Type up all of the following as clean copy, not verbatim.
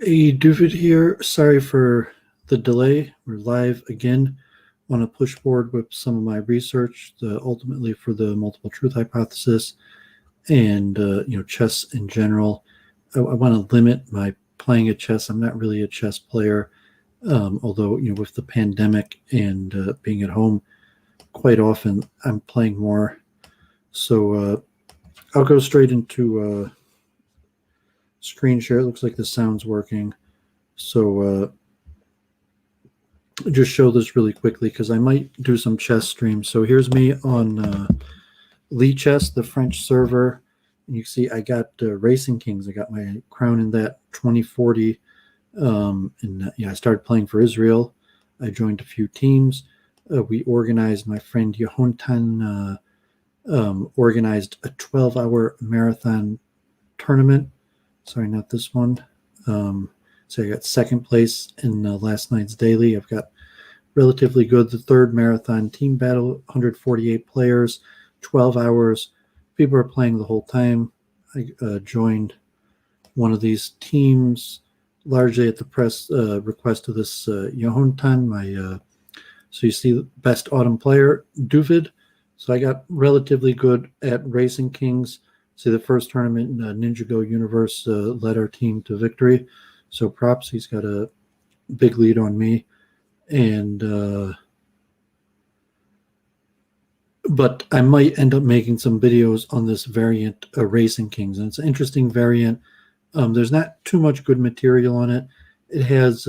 Hey, David here. Sorry for the delay. We're live again. Want to push forward with some of my research, ultimately for the multiple truth hypothesis and chess in general. I want to limit my playing at chess. I'm not really a chess player, although with the pandemic and being at home quite often, I'm playing more. So I'll go straight into screen share. It looks like the sound's working. So just show this really quickly because I might do some chess streams. So here's me on LICHESS, the French server. And you see I got Racing Kings. I got my crown in that 2040. I started playing for Israel. I joined a few teams. We organized, my friend Yehontan organized a 12-hour marathon tournament. Sorry, not this one. So I got second place in last night's daily. I've got relatively good. The third marathon team battle, 148 players, 12 hours. People are playing the whole time. I joined one of these teams largely at the press request of this Yehontan. So you see best autumn player, Duvid. So I got relatively good at Racing Kings. See the first tournament in Ninjago Universe led our team to victory. So props, he's got a big lead on me. And but I might end up making some videos on this variant, Racing Kings. And it's an interesting variant. There's not too much good material on it. It has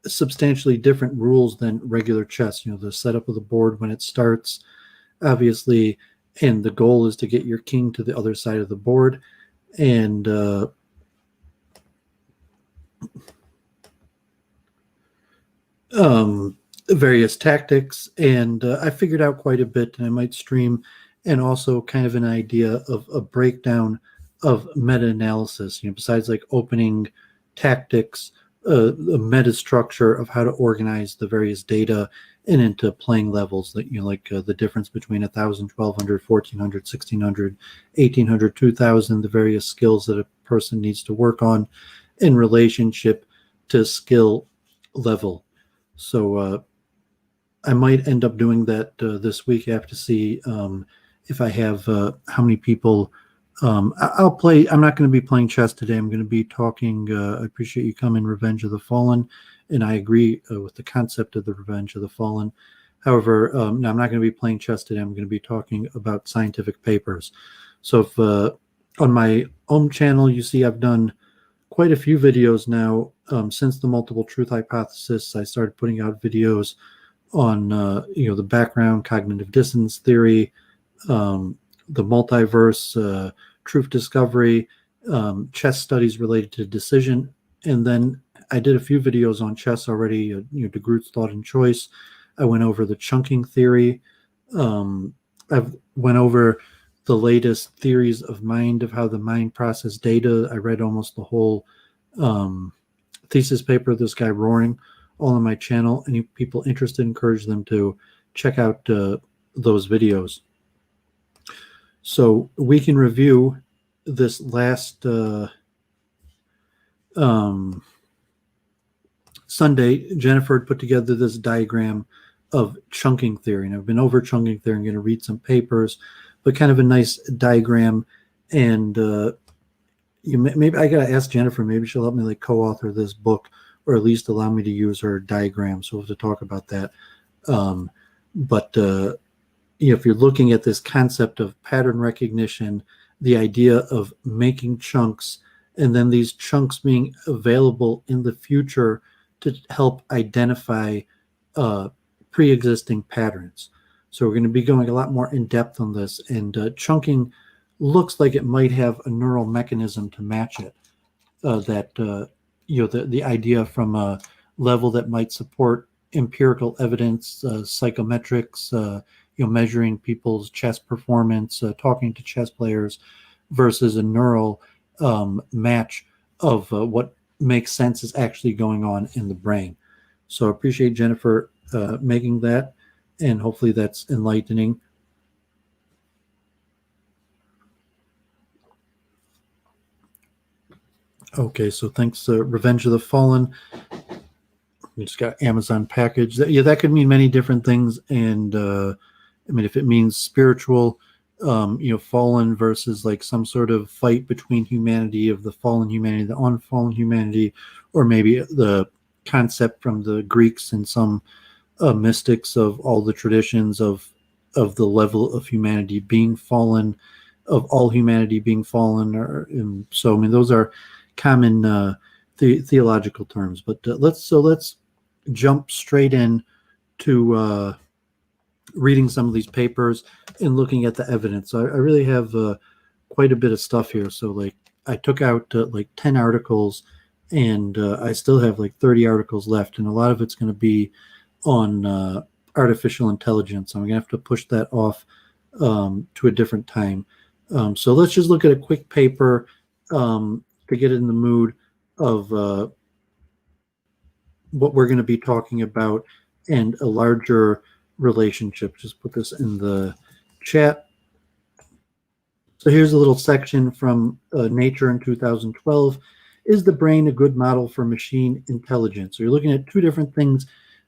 substantially different rules than regular chess. The setup of the board when it starts, obviously, and the goal is to get your king to the other side of the board. And various tactics, and I figured out quite a bit, and I might stream, and also kind of an idea of a breakdown of meta-analysis, besides like opening tactics, the meta structure of how to organize the various data and into playing levels that, the difference between 1,000, 1,200, 1,400, 1,600, 1,800, 2,000, the various skills that a person needs to work on in relationship to skill level. So I might end up doing that this week. I have to see if I have how many people. I'll play. I'm not going to be playing chess today. I'm going to be talking. I appreciate you coming, Revenge of the Fallen, and I agree with the concept of the Revenge of the Fallen. However, no, I'm not going to be playing chess today. I'm going to be talking about scientific papers. So if on my own channel, you see I've done quite a few videos now since the multiple truth hypothesis. I started putting out videos on the background, cognitive dissonance theory, the multiverse, truth discovery, chess studies related to decision, and then I did a few videos on chess already. De Groot's thought and choice. I went over the chunking theory. I've went over the latest theories of mind, of how the mind processes data. I read almost the whole thesis paper of this guy Roaring, all on my channel. Any people interested, encourage them to check out those videos. So we can review this last Sunday. Jennifer had put together this diagram of chunking theory, and I've been over chunking theory. I'm going to read some papers, but kind of a nice diagram. And maybe I gotta ask Jennifer. Maybe she'll help me like co-author this book, or at least allow me to use her diagram. So we'll have to talk about that. But if you're looking at this concept of pattern recognition, the idea of making chunks, and then these chunks being available in the future to help identify pre-existing patterns. So we're going to be going a lot more in depth on this, and chunking looks like it might have a neural mechanism to match it. The idea from a level that might support empirical evidence, psychometrics, measuring people's chess performance, talking to chess players, versus a neural match of what makes sense is actually going on in the brain. So I appreciate Jennifer making that, and hopefully that's enlightening. Okay, so thanks, Revenge of the Fallen. We just got Amazon package. Yeah, that could mean many different things. And I mean, if it means spiritual, fallen versus like some sort of fight between humanity, of the fallen humanity, the unfallen humanity, or maybe the concept from the Greeks and some mystics of all the traditions of the level of humanity being fallen, of all humanity being fallen. Or so I mean, those are common theological terms. But let's jump straight in to reading some of these papers and looking at the evidence. So I really have quite a bit of stuff here. So like I took out like 10 articles, and I still have like 30 articles left, and a lot of it's going to be on artificial intelligence. I'm going to have to push that off to a different time. So let's just look at a quick paper to get in the mood of what we're going to be talking about and a larger relationship. Just put this in the chat. So here's a little section from Nature in 2012. Is the brain a good model for machine intelligence? So you're looking at two different things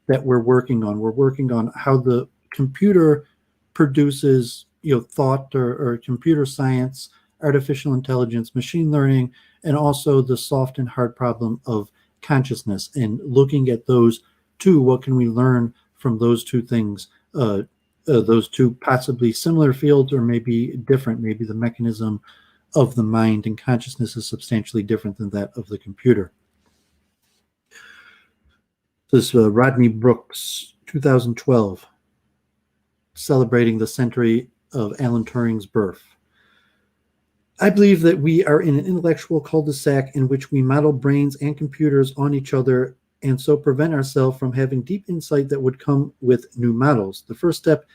that we're working on. We're working on how the computer produces, thought or computer science, artificial intelligence, machine learning, and also the soft and hard problem of consciousness. And looking at those two, what can we learn from those two things? Those two possibly similar fields, or maybe different. Maybe the mechanism of the mind and consciousness is substantially different than that of the computer. This Rodney Brooks, 2012, celebrating the century of Alan Turing's birth. I believe that we are in an intellectual cul-de-sac in which we model brains and computers on each other, and so prevent ourselves from having deep insight that would come with new models. The first step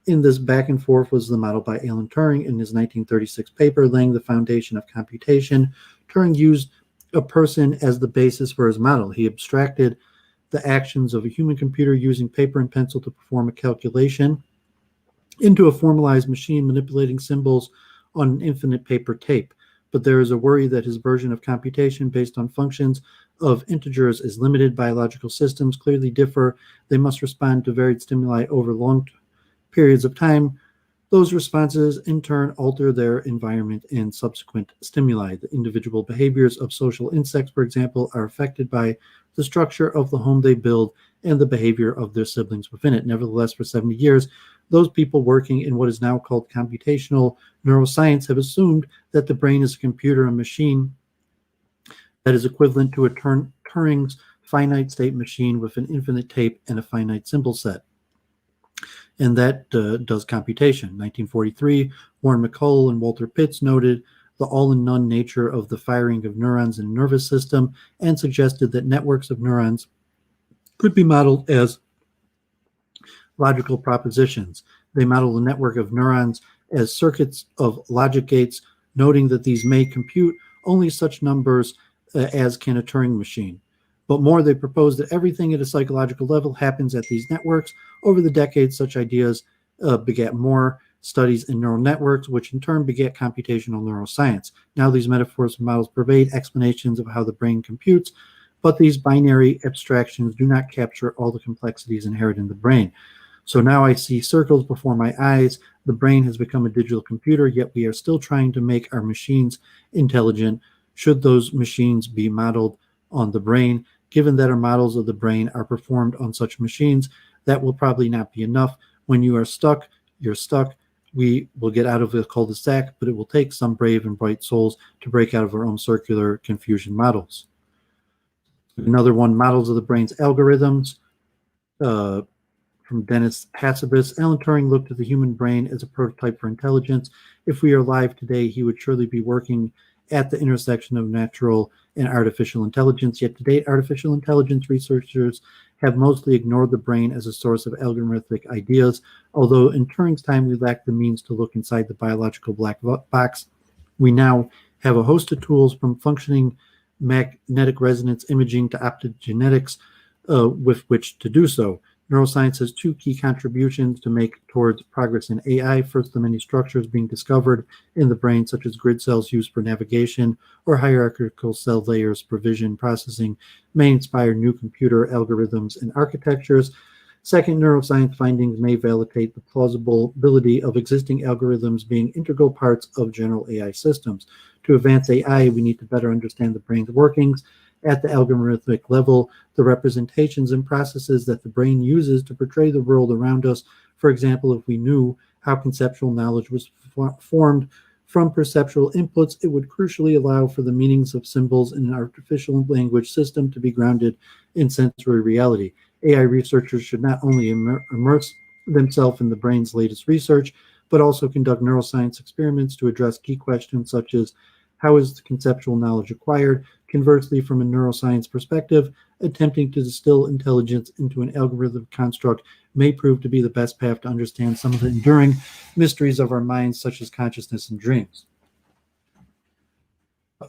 in this back and forth was the model by Alan Turing in his 1936 paper, laying the foundation of computation. Turing used a person as the basis for his model. He abstracted the actions of a human computer using paper and pencil to perform a calculation into a formalized machine manipulating symbols on an infinite paper tape. But there is a worry that his version of computation based on functions of integers is limited. Biological systems clearly differ. They must respond to varied stimuli over long periods of time. Those responses in turn alter their environment and subsequent stimuli. The individual behaviors of social insects, for example, are affected by the structure of the home they build and the behavior of their siblings within it. Nevertheless, for 70 years, those people working in what is now called computational neuroscience have assumed that the brain is a computer, a machine that is equivalent to a Turing's finite state machine with an infinite tape and a finite symbol set. And that does computation. 1943, Warren McCullough and Walter Pitts noted the all-in-none nature of the firing of neurons in the nervous system and suggested that networks of neurons could be modeled as logical propositions. They model the network of neurons as circuits of logic gates, noting that these may compute only such numbers as can a Turing machine. But more, they propose that everything at a psychological level happens at these networks. Over the decades, such ideas begat more studies in neural networks, which in turn begat computational neuroscience. Now these metaphors and models pervade explanations of how the brain computes, but these binary abstractions do not capture all the complexities inherent in the brain. So now I see circles before my eyes. The brain has become a digital computer, yet we are still trying to make our machines intelligent. Should those machines be modeled on the brain? Given that our models of the brain are performed on such machines, that will probably not be enough. When you are stuck, you're stuck. We will get out of the cul-de-sac, but it will take some brave and bright souls to break out of our own circular confusion models. Another one, models of the brain's algorithms. From Dennis Hassabis, Alan Turing looked at the human brain as a prototype for intelligence. If we are alive today, he would surely be working at the intersection of natural and artificial intelligence. Yet to date, artificial intelligence researchers have mostly ignored the brain as a source of algorithmic ideas. Although in Turing's time we lacked the means to look inside the biological black box, we now have a host of tools, from functioning magnetic resonance imaging to optogenetics, with which to do so. Neuroscience has two key contributions to make towards progress in AI. First, the many structures being discovered in the brain, such as grid cells used for navigation or hierarchical cell layers for vision processing, may inspire new computer algorithms and architectures. Second, neuroscience findings may validate the plausibility of existing algorithms being integral parts of general AI systems. To advance AI, we need to better understand the brain's workings at the algorithmic level, the representations and processes that the brain uses to portray the world around us. For example, if we knew how conceptual knowledge was formed from perceptual inputs, it would crucially allow for the meanings of symbols in an artificial language system to be grounded in sensory reality. AI researchers should not only immerse themselves in the brain's latest research, but also conduct neuroscience experiments to address key questions such as how is the conceptual knowledge acquired? Conversely, from a neuroscience perspective, attempting to distill intelligence into an algorithmic construct may prove to be the best path to understand some of the enduring mysteries of our minds, such as consciousness and dreams.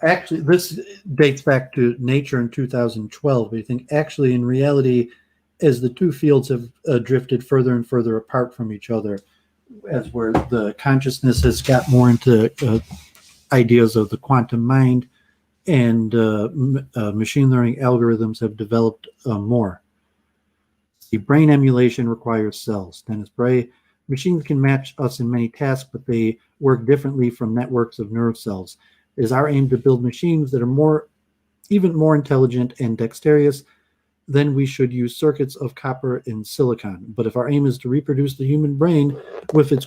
Actually, this dates back to Nature in 2012, but I think actually in reality, as the two fields have drifted further and further apart from each other, as where the consciousness has got more into ideas of the quantum mind, and machine learning algorithms have developed more. The brain emulation requires cells. Dennis Bray, machines can match us in many tasks, but they work differently from networks of nerve cells. It is our aim to build machines that are even more intelligent and dexterous. Then we should use circuits of copper and silicon. But if our aim is to reproduce the human brain with its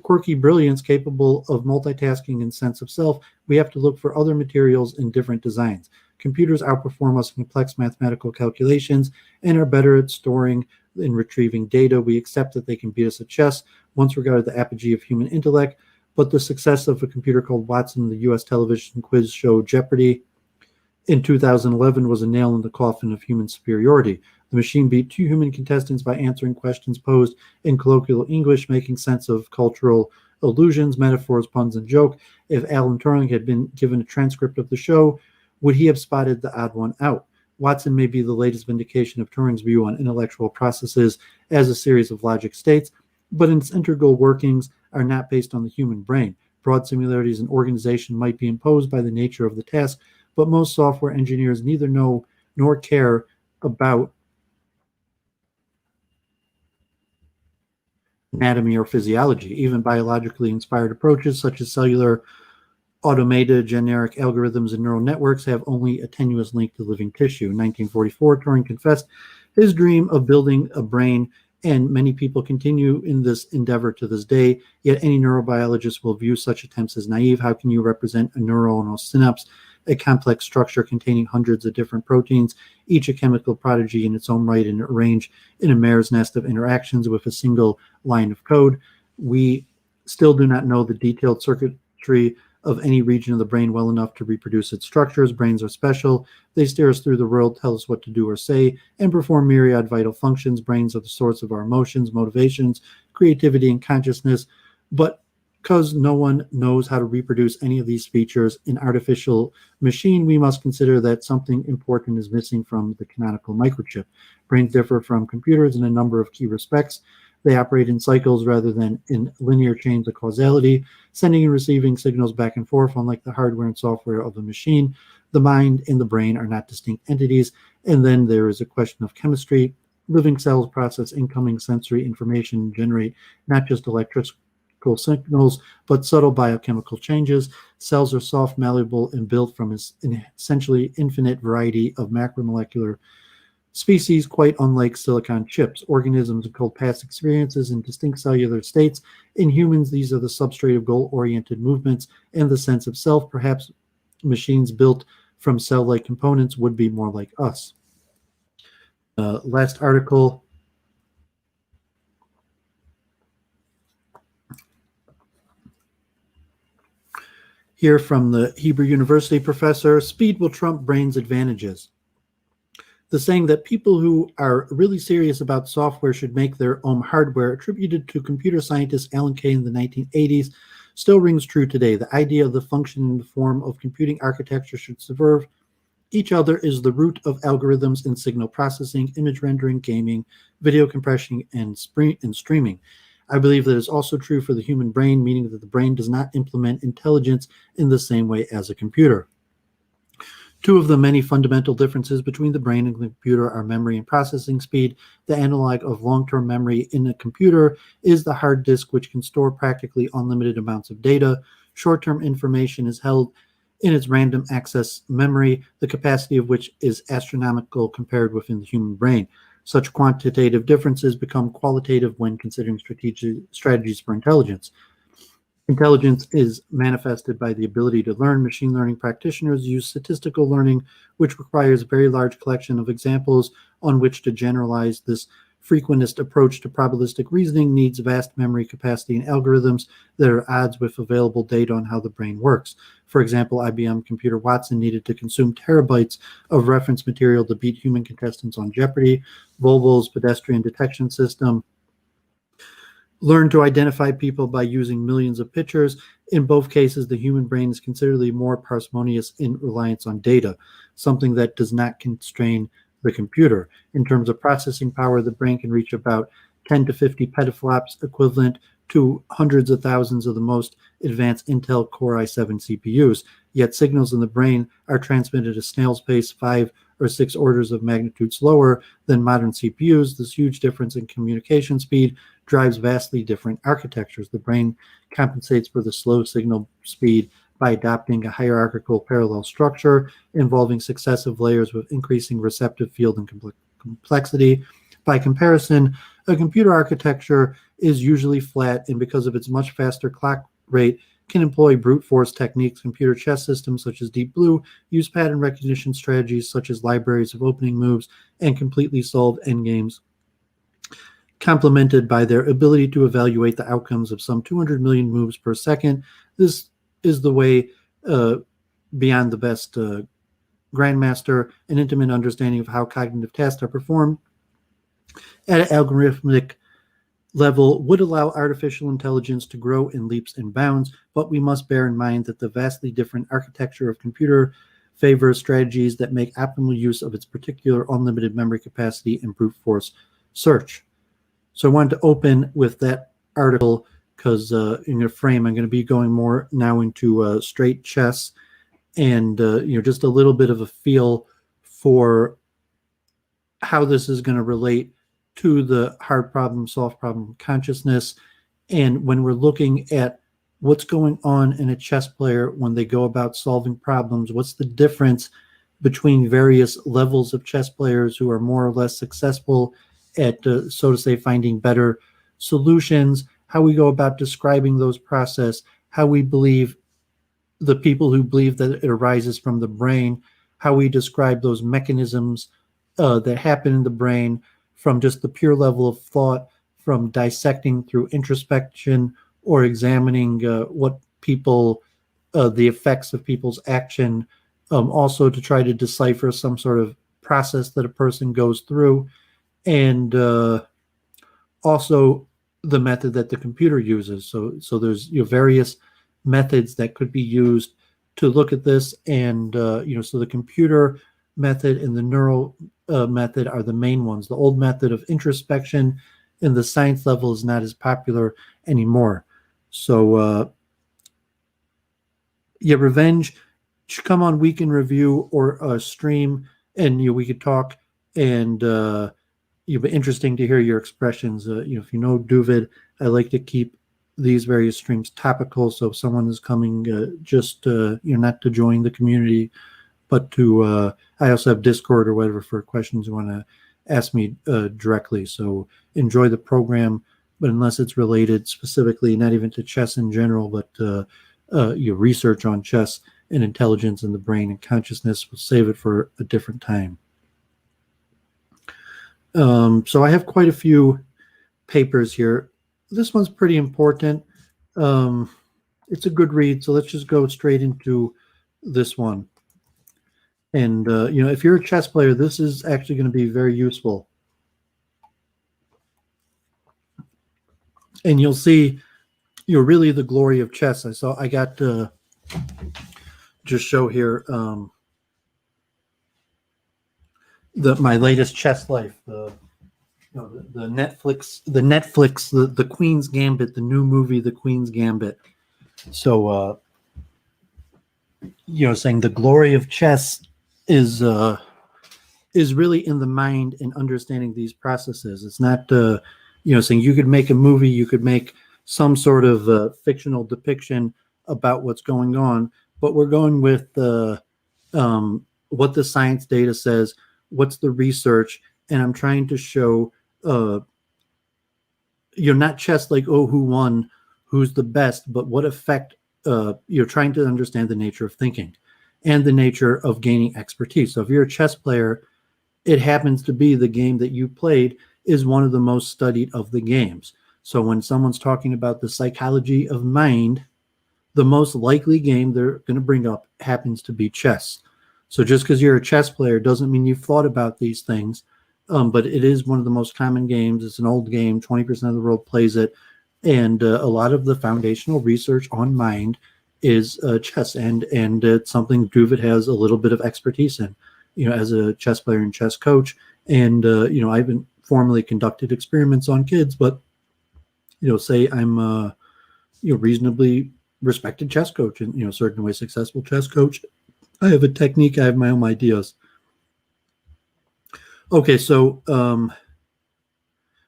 quirky brilliance capable of multitasking and sense of self, we have to look for other materials in different designs. Computers outperform us in complex mathematical calculations and are better at storing and retrieving data. We accept that they can beat us at chess, once regarded the apogee of human intellect, but the success of a computer called Watson, the U.S. television quiz show Jeopardy! In 2011 was a nail in the coffin of human superiority. The machine beat two human contestants by answering questions posed in colloquial English, making sense of cultural allusions, metaphors, puns, and joke. If Alan Turing had been given a transcript of the show, would he have spotted the odd one out? Watson may be the latest vindication of Turing's view on intellectual processes as a series of logic states, but its integral workings are not based on the human brain. Broad similarities in organization might be imposed by the nature of the task, but most software engineers neither know nor care about anatomy or physiology. Even biologically inspired approaches such as cellular automated generic algorithms and neural networks have only a tenuous link to living tissue. In 1944, Turing confessed his dream of building a brain, and many people continue in this endeavor to this day. Yet any neurobiologist will view such attempts as naive. How can you represent a neuronal synapse, a complex structure containing hundreds of different proteins, each a chemical prodigy in its own right and arranged in a mare's nest of interactions with a single line of code? We still do not know the detailed circuitry of any region of the brain well enough to reproduce its structures. Brains are special. They steer us through the world, tell us what to do or say, and perform myriad vital functions. Brains are the source of our emotions, motivations, creativity, and consciousness. But because no one knows how to reproduce any of these features in artificial machine, we must consider that something important is missing from the canonical microchip. Brains differ from computers in a number of key respects. They operate in cycles rather than in linear chains of causality, sending and receiving signals back and forth. Unlike the hardware and software of the machine, the mind and the brain are not distinct entities. And then there is a question of chemistry. Living cells process incoming sensory information, generate not just electrical signals, but subtle biochemical changes. Cells are soft, malleable, and built from an essentially infinite variety of macromolecular species, quite unlike silicon chips. Organisms encode past experiences in distinct cellular states. In humans, these are the substrate of goal-oriented movements and the sense of self. Perhaps machines built from cell-like components would be more like us. Last article. Here from the Hebrew University professor, speed will trump brain's advantages. The saying that people who are really serious about software should make their own hardware, attributed to computer scientist Alan Kay in the 1980s, still rings true today. The idea of the function in the form of computing architecture should serve each other is the root of algorithms in signal processing, image rendering, gaming, video compression, and streaming. I believe that is also true for the human brain, meaning that the brain does not implement intelligence in the same way as a computer. Two of the many fundamental differences between the brain and the computer are memory and processing speed. The analog of long-term memory in a computer is the hard disk, which can store practically unlimited amounts of data. Short-term information is held in its random access memory, the capacity of which is astronomical compared within the human brain. Such quantitative differences become qualitative when considering strategies for intelligence. Intelligence is manifested by the ability to learn. Machine learning practitioners use statistical learning, which requires a very large collection of examples on which to generalize. This frequentist approach to probabilistic reasoning needs vast memory capacity and algorithms that are at odds with available data on how the brain works. For example, IBM computer Watson needed to consume terabytes of reference material to beat human contestants on Jeopardy. Volvo's pedestrian detection system learn to identify people by using millions of pictures. In both cases, the human brain is considerably more parsimonious in reliance on data, something that does not constrain the computer. In terms of processing power, the brain can reach about 10 to 50 petaflops, equivalent to hundreds of thousands of the most advanced Intel Core i7 CPUs. Yet signals in the brain are transmitted at a snail's pace, 5 or 6 orders of magnitude slower than modern CPUs. This huge difference in communication speed drives vastly different architectures. The brain compensates for the slow signal speed by adopting a hierarchical parallel structure involving successive layers with increasing receptive field and complexity. By comparison, a computer architecture is usually flat, and because of its much faster clock rate, can employ brute force techniques. Computer chess systems such as Deep Blue use pattern recognition strategies such as libraries of opening moves and completely solve endgames, complemented by their ability to evaluate the outcomes of some 200 million moves per second. This is the way beyond the best grandmaster. An intimate understanding of how cognitive tasks are performed at an algorithmic level would allow artificial intelligence to grow in leaps and bounds, but we must bear in mind that the vastly different architecture of computer favors strategies that make optimal use of its particular unlimited memory capacity and brute force search. So I wanted to open with that article because in your frame, I'm going to be going more now into straight chess and just a little bit of a feel for how this is going to relate to the hard problem, soft problem consciousness. And when we're looking at what's going on in a chess player when they go about solving problems, what's the difference between various levels of chess players who are more or less successful at, so to say, finding better solutions, how we go about describing those process, how we believe the people who believe that it arises from the brain, how we describe those mechanisms that happen in the brain from just the pure level of thought, from dissecting through introspection or examining what people, the effects of people's action, also to try to decipher some sort of process that a person goes through, and also the method that the computer uses. So there's various methods that could be used to look at this, and so the computer method and the neural method are the main ones. The old method of introspection in the science level is not as popular anymore. So Revenge should come on Week in Review or stream, and we could talk, and it'd be interesting to hear your expressions. If you know Duvid, I like to keep these various streams topical. So if someone is coming just not to join the community, but to I also have Discord or whatever for questions you want to ask me directly. So enjoy the program, but unless it's related specifically, not even to chess in general, but your research on chess and intelligence in the brain and consciousness, we'll save it for a different time. So I have quite a few papers here. This one's pretty important. It's a good read, so let's just go straight into this one. And, if you're a chess player, this is actually going to be very useful. And you'll see, really the glory of chess. I got to just show here. my latest chess life, the Netflix, the Queen's Gambit, the new movie, The Queen's Gambit. So, saying the glory of chess is really in the mind and understanding these processes. It's not, saying you could make a movie, you could make some sort of fictional depiction about what's going on, but we're going with what the science data says, what's the research, and I'm trying to show, not chess like, oh, who won, who's the best, but what effect. You're trying to understand the nature of thinking and the nature of gaining expertise. So if you're a chess player, it happens to be the game that you played is one of the most studied of the games. So when someone's talking about the psychology of mind, the most likely game they're going to bring up happens to be chess. So just because you're a chess player doesn't mean you've thought about these things, but it is one of the most common games. It's an old game. 20% of the world plays it. And a lot of the foundational research on mind is chess, and it's something GOBET has a little bit of expertise in, as a chess player and chess coach. And, I haven't formally conducted experiments on kids, but, say I'm a reasonably respected chess coach and, certain way successful chess coach. I have a technique. I have my own ideas. Okay, so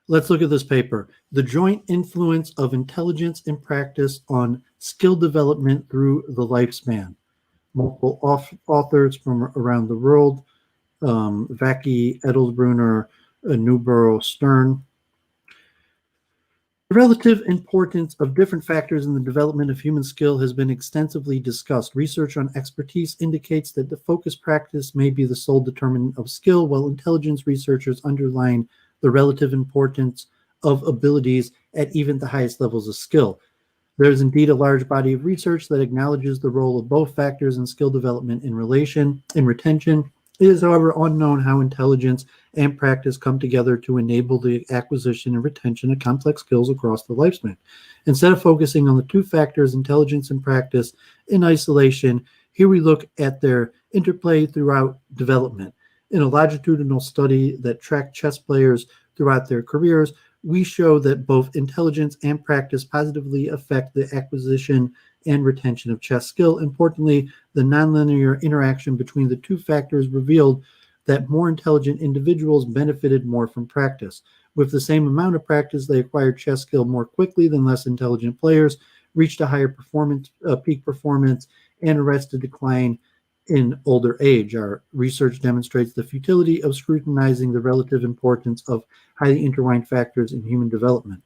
let's look at this paper. The joint influence of intelligence and practice on skill development through the lifespan. Multiple authors from around the world, Vacchi, Edelsbrunner, Newborough, Stern. The relative importance of different factors in the development of human skill has been extensively discussed. Research on expertise indicates that the focused practice may be the sole determinant of skill, while intelligence researchers underline the relative importance of abilities at even the highest levels of skill. There is indeed a large body of research that acknowledges the role of both factors in skill development in retention. It is, however, unknown how intelligence and practice come together to enable the acquisition and retention of complex skills across the lifespan. Instead of focusing on the two factors, intelligence and practice, in isolation, here we look at their interplay throughout development. In a longitudinal study that tracked chess players throughout their careers, we show that both intelligence and practice positively affect the acquisition and retention of chess skill. Importantly, the nonlinear interaction between the two factors revealed that more intelligent individuals benefited more from practice. With the same amount of practice, they acquired chess skill more quickly than less intelligent players, reached a higher peak performance, and arrested decline in older age. Our research demonstrates the futility of scrutinizing the relative importance of highly intertwined factors in human development.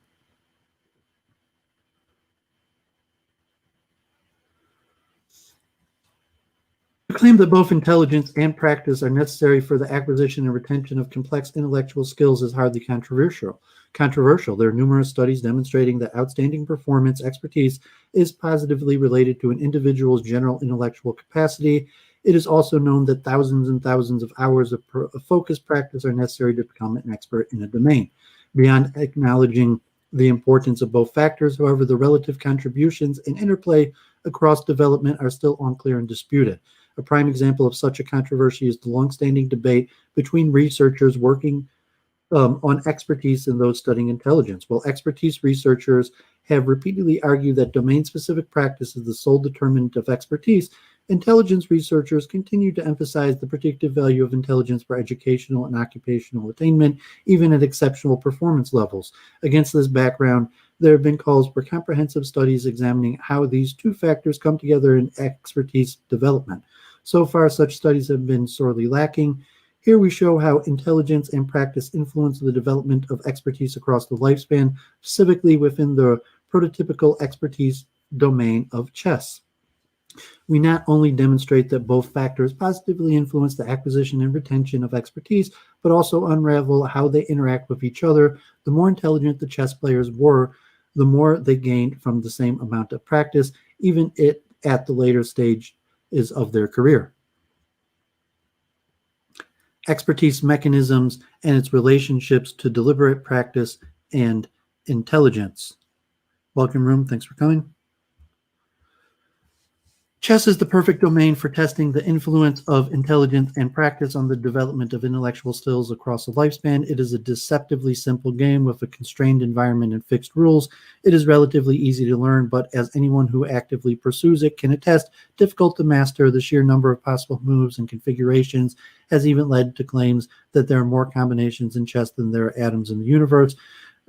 The claim that both intelligence and practice are necessary for the acquisition and retention of complex intellectual skills is hardly controversial. There are numerous studies demonstrating that outstanding performance expertise is positively related to an individual's general intellectual capacity. It is also known that thousands and thousands of hours of focused practice are necessary to become an expert in a domain. Beyond acknowledging the importance of both factors, however, the relative contributions and interplay across development are still unclear and disputed. A prime example of such a controversy is the long-standing debate between researchers working on expertise and those studying intelligence. While expertise researchers have repeatedly argued that domain-specific practice is the sole determinant of expertise, intelligence researchers continue to emphasize the predictive value of intelligence for educational and occupational attainment, even at exceptional performance levels. Against this background, there have been calls for comprehensive studies examining how these two factors come together in expertise development. So far, such studies have been sorely lacking. Here we show how intelligence and practice influence the development of expertise across the lifespan, specifically within the prototypical expertise domain of chess. We not only demonstrate that both factors positively influence the acquisition and retention of expertise, but also unravel how they interact with each other. The more intelligent the chess players were, the more they gained from the same amount of practice, even at the later stages of their career. Expertise mechanisms and its relationships to deliberate practice and intelligence. Welcome, room. Thanks for coming. Chess is the perfect domain for testing the influence of intelligence and practice on the development of intellectual skills across a lifespan. It is a deceptively simple game with a constrained environment and fixed rules. It is relatively easy to learn, but as anyone who actively pursues it can attest, difficult to master. The sheer number of possible moves and configurations has even led to claims that there are more combinations in chess than there are atoms in the universe.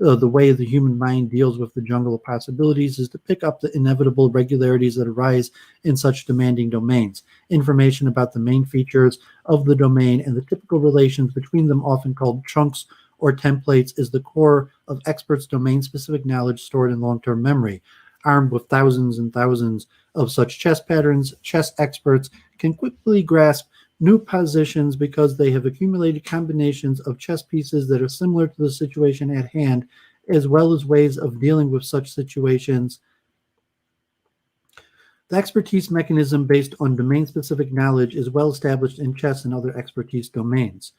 The way the human mind deals with the jungle of possibilities is to pick up the inevitable regularities that arise in such demanding domains. Information about the main features of the domain and the typical relations between them, often called chunks or templates, is the core of experts' domain-specific knowledge stored in long-term memory. Armed with thousands and thousands of such chess patterns, chess experts can quickly grasp new positions because they have accumulated combinations of chess pieces that are similar to the situation at hand, as well as ways of dealing with such situations. The expertise mechanism based on domain-specific knowledge is well established in chess and other expertise domains.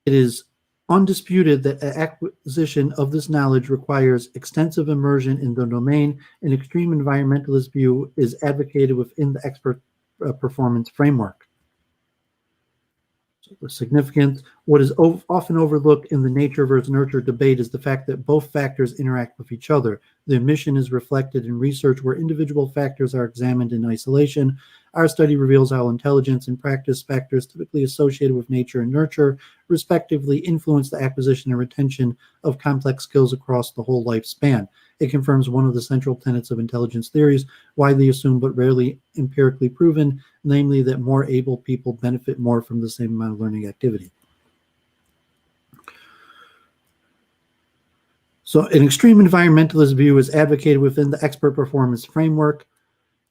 It is undisputed that acquisition of this knowledge requires extensive immersion in the domain. An extreme environmentalist view is advocated within the expert performance framework. The significance, what is often overlooked in the nature versus nurture debate is the fact that both factors interact with each other. The omission is reflected in research where individual factors are examined in isolation. Our study reveals how intelligence and practice factors typically associated with nature and nurture, respectively, influence the acquisition and retention of complex skills across the whole lifespan. It confirms one of the central tenets of intelligence theories, widely assumed but rarely empirically proven, namely that more able people benefit more from the same amount of learning activity. So an extreme environmentalist view is advocated within the expert performance framework,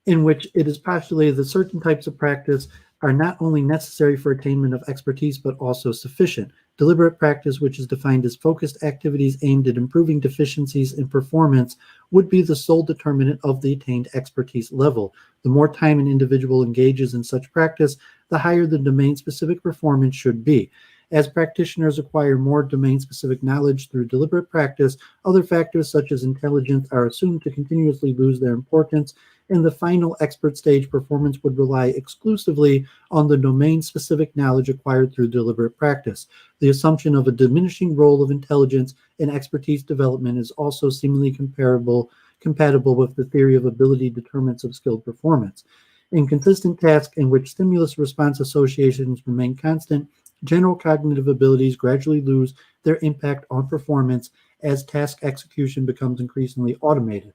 in which it is postulated that certain types of practice are not only necessary for attainment of expertise, but also sufficient. Deliberate practice, which is defined as focused activities aimed at improving deficiencies in performance, would be the sole determinant of the attained expertise level. The more time an individual engages in such practice, the higher the domain-specific performance should be. As practitioners acquire more domain-specific knowledge through deliberate practice, other factors such as intelligence are assumed to continuously lose their importance. In the final expert stage, performance would rely exclusively on the domain-specific knowledge acquired through deliberate practice. The assumption of a diminishing role of intelligence in expertise development is also seemingly compatible with the theory of ability determinants of skilled performance. In consistent tasks in which stimulus-response associations remain constant, general cognitive abilities gradually lose their impact on performance as task execution becomes increasingly automated.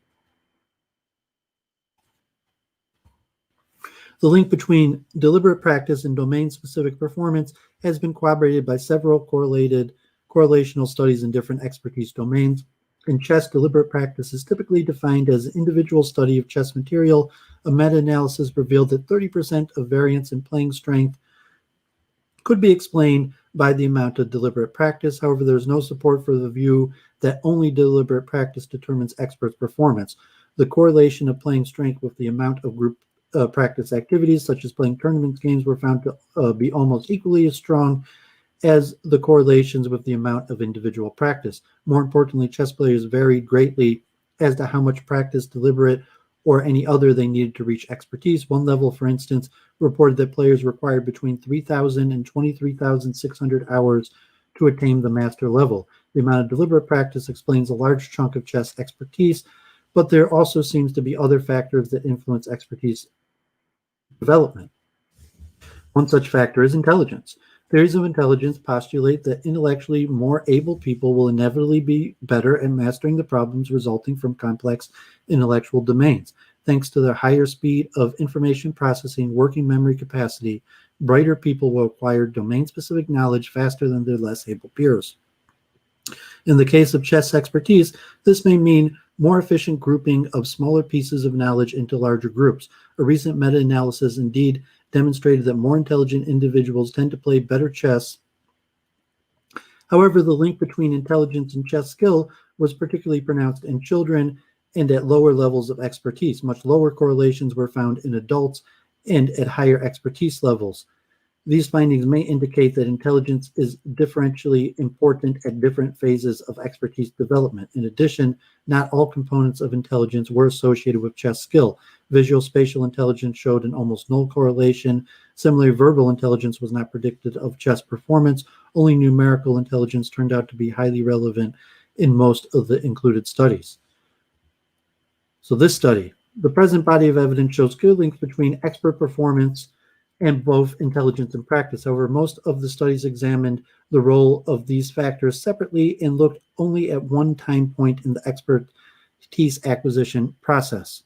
The link between deliberate practice and domain-specific performance has been corroborated by several correlational studies in different expertise domains. In chess, deliberate practice is typically defined as an individual study of chess material. A meta-analysis revealed that 30% of variance in playing strength could be explained by the amount of deliberate practice. However, there is no support for the view that only deliberate practice determines experts' performance. The correlation of playing strength with the amount of group practice activities, such as playing tournament games, were found to be almost equally as strong as the correlations with the amount of individual practice. More importantly, chess players varied greatly as to how much practice, deliberate or any other, they needed to reach expertise. One level, for instance, reported that players required between 3,000 and 23,600 hours to attain the master level. The amount of deliberate practice explains a large chunk of chess expertise, but there also seems to be other factors that influence expertise development. One such factor is intelligence. Theories of intelligence postulate that intellectually more able people will inevitably be better at mastering the problems resulting from complex intellectual domains. Thanks to their higher speed of information processing, working memory capacity, brighter people will acquire domain-specific knowledge faster than their less able peers. In the case of chess expertise, this may mean more efficient grouping of smaller pieces of knowledge into larger groups. A recent meta-analysis indeed demonstrated that more intelligent individuals tend to play better chess. However, the link between intelligence and chess skill was particularly pronounced in children and at lower levels of expertise. Much lower correlations were found in adults and at higher expertise levels. These findings may indicate that intelligence is differentially important at different phases of expertise development. In addition, not all components of intelligence were associated with chess skill. Visual spatial intelligence showed an almost null correlation. Similarly, verbal intelligence was not predictive of chess performance. Only numerical intelligence turned out to be highly relevant in most of the included studies. So this study, the present body of evidence shows clear links between expert performance and both intelligence and practice. However, most of the studies examined the role of these factors separately and looked only at one time point in the expertise acquisition process.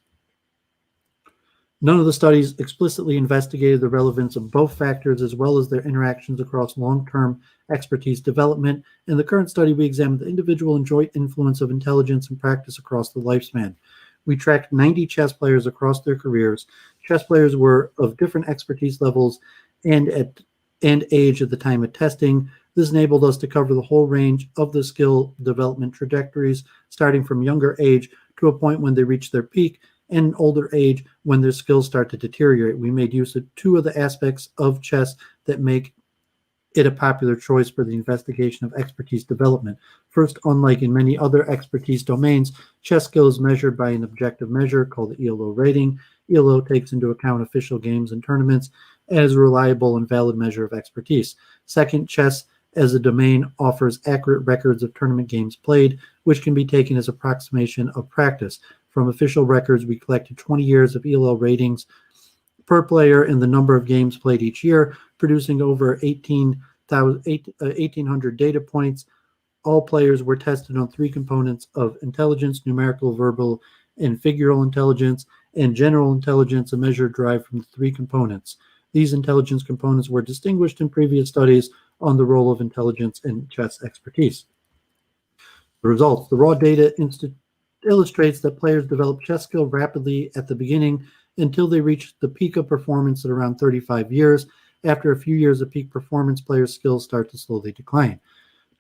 None of the studies explicitly investigated the relevance of both factors as well as their interactions across long-term expertise development. In the current study, we examined the individual and joint influence of intelligence and practice across the lifespan. We tracked 90 chess players across their careers. Chess players were of different expertise levels and age at the time of testing. This enabled us to cover the whole range of the skill development trajectories, starting from younger age to a point when they reach their peak, and older age when their skills start to deteriorate. We made use of two of the aspects of chess that make it a popular choice for the investigation of expertise development. First, unlike in many other expertise domains, chess skill is measured by an objective measure called the ELO rating. ELO takes into account official games and tournaments as a reliable and valid measure of expertise. Second, chess as a domain offers accurate records of tournament games played, which can be taken as approximation of practice. From official records, we collected 20 years of ELO ratings per player and the number of games played each year, producing over 1,800 data points. All players were tested on three components of intelligence: numerical, verbal, and figural intelligence, and general intelligence, a measure derived from the three components. These intelligence components were distinguished in previous studies on the role of intelligence in chess expertise. The results: the raw data illustrates that players develop chess skill rapidly at the beginning until they reach the peak of performance at around 35 years. After a few years of peak performance, players' skills start to slowly decline.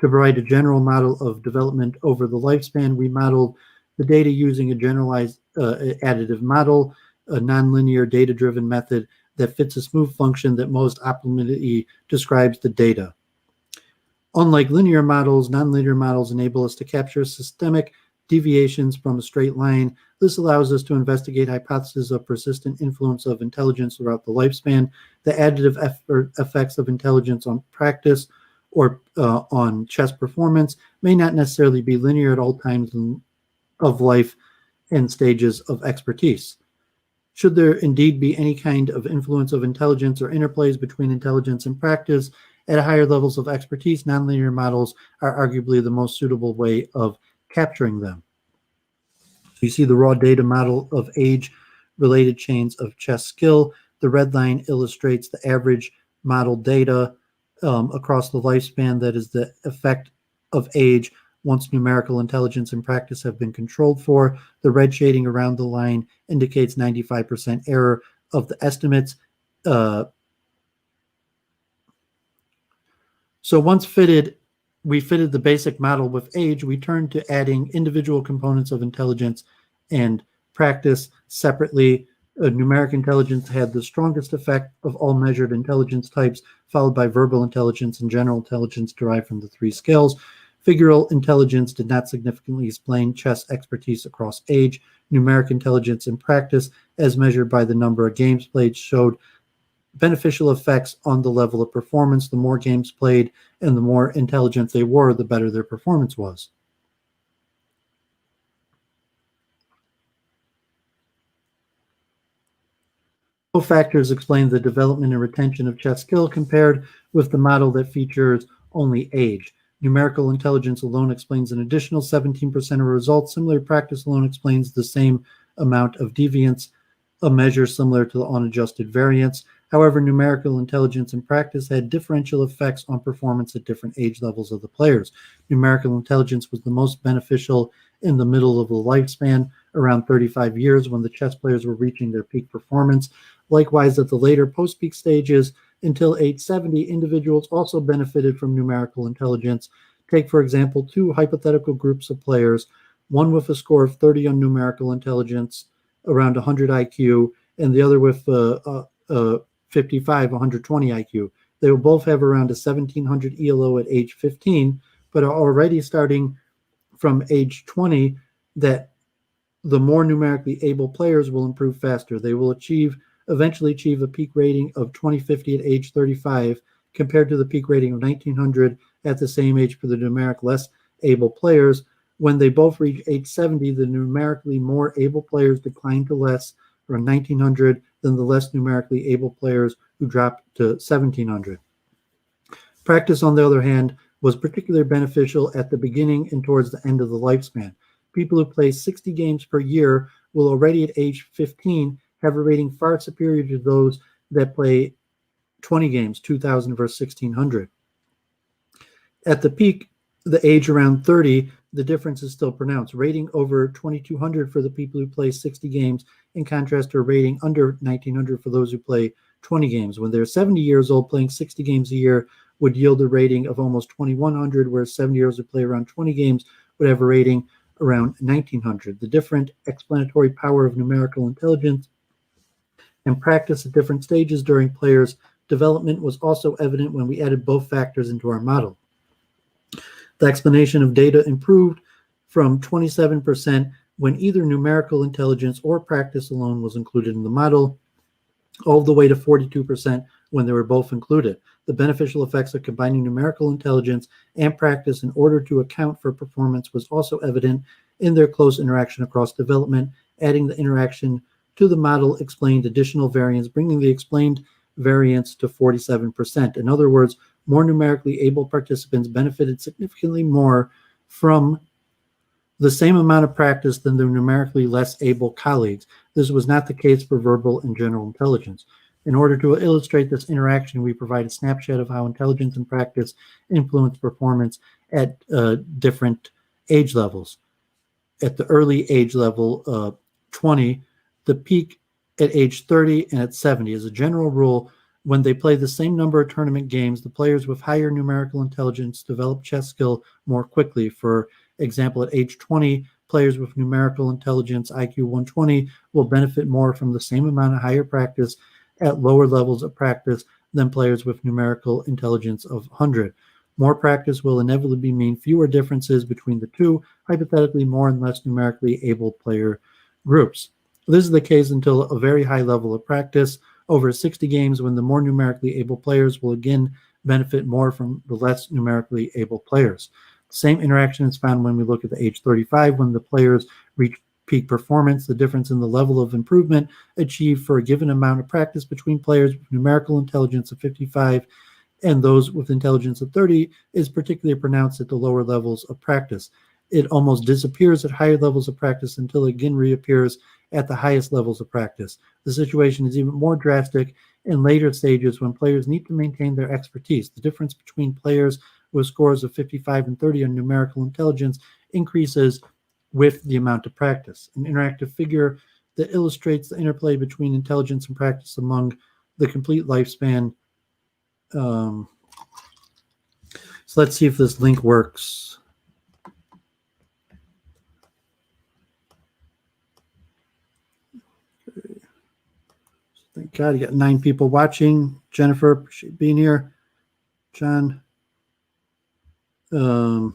To provide a general model of development over the lifespan, we modeled the data using a generalized additive model, a nonlinear data-driven method that fits a smooth function that most optimally describes the data. Unlike linear models, nonlinear models enable us to capture systemic deviations from a straight line. This allows us to investigate hypotheses of persistent influence of intelligence throughout the lifespan. The additive effects of intelligence on practice or on chess performance may not necessarily be linear at all times of life and stages of expertise. Should there indeed be any kind of influence of intelligence or interplays between intelligence and practice at higher levels of expertise, nonlinear models are arguably the most suitable way of capturing them. So you see the raw data model of age-related chains of chess skill. The red line illustrates the average model data across the lifespan, that is the effect of age once numerical intelligence and practice have been controlled for. The red shading around the line indicates 95% error of the estimates. So once we fitted the basic model with age, we turned to adding individual components of intelligence and practice separately. Numeric intelligence had the strongest effect of all measured intelligence types, followed by verbal intelligence and general intelligence derived from the three scales. Figural intelligence did not significantly explain chess expertise across age. Numeric intelligence and practice, as measured by the number of games played, showed beneficial effects on the level of performance. The more games played and the more intelligent they were, the better their performance was. Both factors explain the development and retention of chess skill compared with the model that features only age. Numerical intelligence alone explains an additional 17% of results. Similarly, practice alone explains the same amount of deviance, a measure similar to the unadjusted variance. However, numerical intelligence and practice had differential effects on performance at different age levels of the players. Numerical intelligence was the most beneficial in the middle of the lifespan, around 35 years, when the chess players were reaching their peak performance. Likewise, at the later post-peak stages, until age 70, individuals also benefited from numerical intelligence. Take, for example, two hypothetical groups of players, one with a score of 30 on numerical intelligence, around 100 IQ, and the other with 55, 120 IQ. They will both have around a 1700 ELO at age 15, but are already starting from age 20 that the more numerically able players will improve faster. They will eventually achieve a peak rating of 2050 at age 35 compared to the peak rating of 1900 at the same age for the numeric less able players. When they both reach age 70, the numerically more able players decline to less around 1900 than the less numerically able players who drop to 1700. Practice, on the other hand, was particularly beneficial at the beginning and towards the end of the lifespan. People who play 60 games per year will already at age 15 have a rating far superior to those that play 20 games, 2000 versus 1600. At the peak, the age around 30, the difference is still pronounced. Rating over 2200 for the people who play 60 games, in contrast to a rating under 1900 for those who play 20 games. When they're 70 years old, playing 60 games a year would yield a rating of almost 2100, whereas 70-year-olds who play around 20 games would have a rating around 1900. The different explanatory power of numerical intelligence and practice at different stages during players' development was also evident when we added both factors into our model. The explanation of data improved from 27% when either numerical intelligence or practice alone was included in the model, all the way to 42% when they were both included. The beneficial effects of combining numerical intelligence and practice in order to account for performance was also evident in their close interaction across development. Adding the interaction to the model explained additional variance, bringing the explained variance to 47%. In other words, more numerically able participants benefited significantly more from the same amount of practice than their numerically less able colleagues. This was not the case for verbal and general intelligence. In order to illustrate this interaction, we provide a snapshot of how intelligence and practice influence performance at different age levels. At the early age level, 20, the peak at age 30 and at 70. As a general rule, when they play the same number of tournament games, the players with higher numerical intelligence develop chess skill more quickly. For example, at age 20, players with numerical intelligence IQ 120 will benefit more from the same amount of higher practice at lower levels of practice than players with numerical intelligence of 100. More practice will inevitably mean fewer differences between the two, hypothetically more and less numerically able player groups. This is the case until a very high level of practice, over 60 games, when the more numerically able players will again benefit more from the less numerically able players. The same interaction is found when we look at the age 35, when the players reach peak performance. The difference in the level of improvement achieved for a given amount of practice between players with numerical intelligence of 55 and those with intelligence of 30 is particularly pronounced at the lower levels of practice. It almost disappears at higher levels of practice until it again reappears at the highest levels of practice. The situation is even more drastic in later stages when players need to maintain their expertise. The difference between players with scores of 55 and 30 on numerical intelligence increases with the amount of practice. An interactive figure that illustrates the interplay between intelligence and practice among the complete lifespan. So let's see if this link works. Thank God, you got 9 people watching. Jennifer, appreciate being here. John. So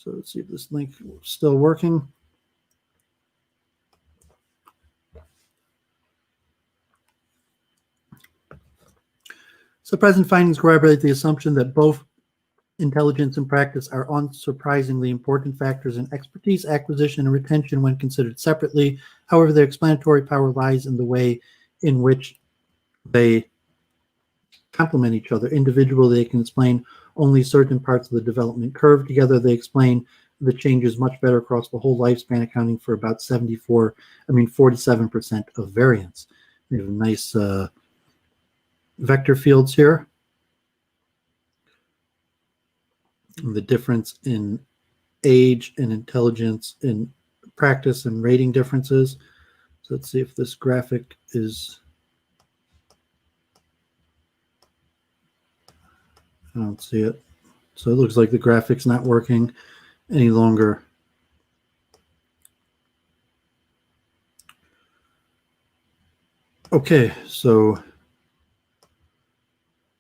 let's see if this link is still working. So present findings corroborate the assumption that both intelligence and practice are unsurprisingly important factors in expertise acquisition and retention when considered separately. However, their explanatory power lies in the way in which they complement each other. Individually, they can explain only certain parts of the development curve. Together, they explain the changes much better across the whole lifespan, accounting for about 47% of variance. We have nice vector fields here. The difference in age and intelligence in practice and rating differences. So let's see if this graphic is, I don't see it. So it looks like the graphic's not working any longer. Okay, so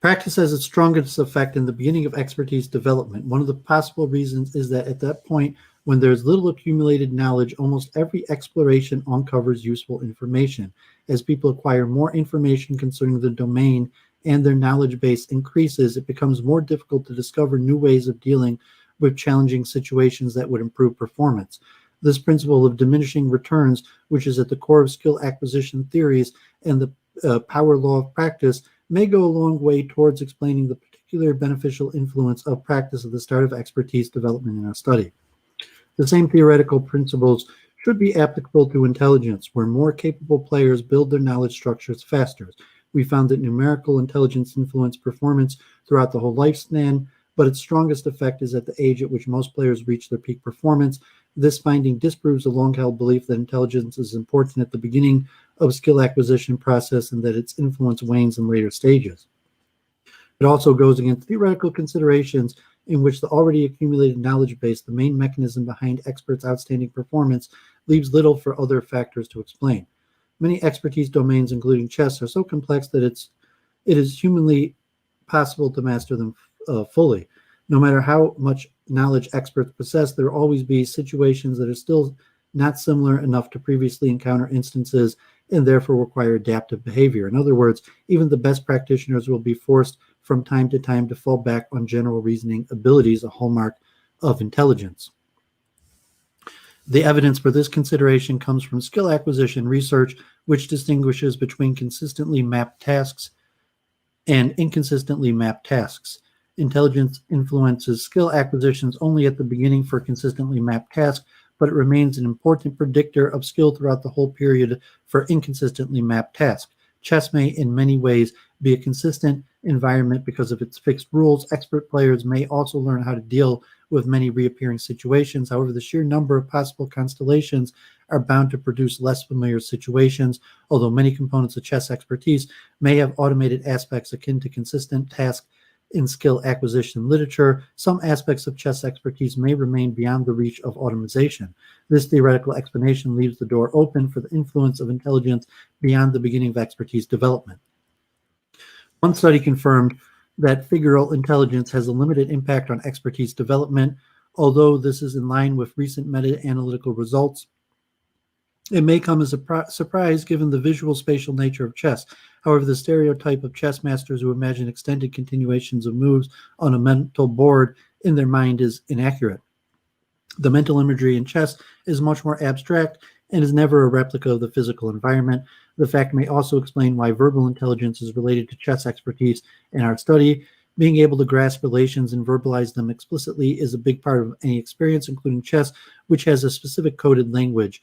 Practice has its strongest effect in the beginning of expertise development. One of the possible reasons is that at that point, when there's little accumulated knowledge, almost every exploration uncovers useful information. As people acquire more information concerning the domain and their knowledge base increases, it becomes more difficult to discover new ways of dealing with challenging situations that would improve performance. This principle of diminishing returns, which is at the core of skill acquisition theories and the power law of practice, may go a long way towards explaining the particular beneficial influence of practice at the start of expertise development in our study. The same theoretical principles should be applicable to intelligence, where more capable players build their knowledge structures faster. We found that numerical intelligence influences performance throughout the whole lifespan, but its strongest effect is at the age at which most players reach their peak performance. This finding disproves a long-held belief that intelligence is important at the beginning of skill acquisition process and that its influence wanes in later stages. It also goes against theoretical considerations in which the already accumulated knowledge base, the main mechanism behind experts' outstanding performance, leaves little for other factors to explain. Many expertise domains, including chess, are so complex that it is humanly possible to master them fully. No matter how much knowledge experts possess, there will always be situations that are still not similar enough to previously encountered instances and therefore require adaptive behavior. In other words, even the best practitioners will be forced from time to time to fall back on general reasoning abilities, a hallmark of intelligence. The evidence for this consideration comes from skill acquisition research, which distinguishes between consistently mapped tasks and inconsistently mapped tasks. Intelligence influences skill acquisitions only at the beginning for consistently mapped tasks, but it remains an important predictor of skill throughout the whole period for inconsistently mapped tasks. Chess may, in many ways, be a consistent environment because of its fixed rules. Expert players may also learn how to deal with many reappearing situations. However, the sheer number of possible constellations are bound to produce less familiar situations, although many components of chess expertise may have automated aspects akin to consistent tasks in skill acquisition literature. Some aspects of chess expertise may remain beyond the reach of automation. This theoretical explanation leaves the door open for the influence of intelligence beyond the beginning of expertise development. One study confirmed that figural intelligence has a limited impact on expertise development. Although this is in line with recent meta-analytical results, it may come as a surprise given the visual spatial nature of chess. However, the stereotype of chess masters who imagine extended continuations of moves on a mental board in their mind is inaccurate. The mental imagery in chess is much more abstract and is never a replica of the physical environment. The fact may also explain why verbal intelligence is related to chess expertise in our study. Being able to grasp relations and verbalize them explicitly is a big part of any experience, including chess, which has a specific coded language.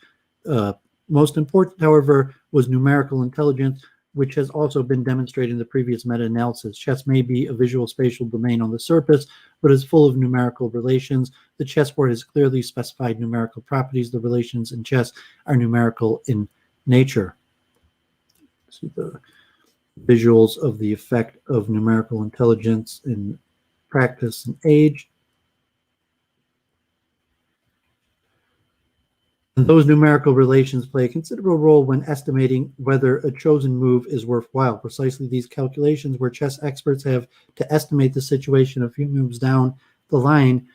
Most important, however, was numerical intelligence, which has also been demonstrated in the previous meta-analysis. Chess may be a visual spatial domain on the surface, but is full of numerical relations. The chessboard has clearly specified numerical properties. The relations in chess are numerical in nature. See the visuals of the effect of numerical intelligence in practice and age. And those numerical relations play a considerable role when estimating whether a chosen move is worthwhile. Precisely these calculations where chess experts have to estimate the situation a few moves down the line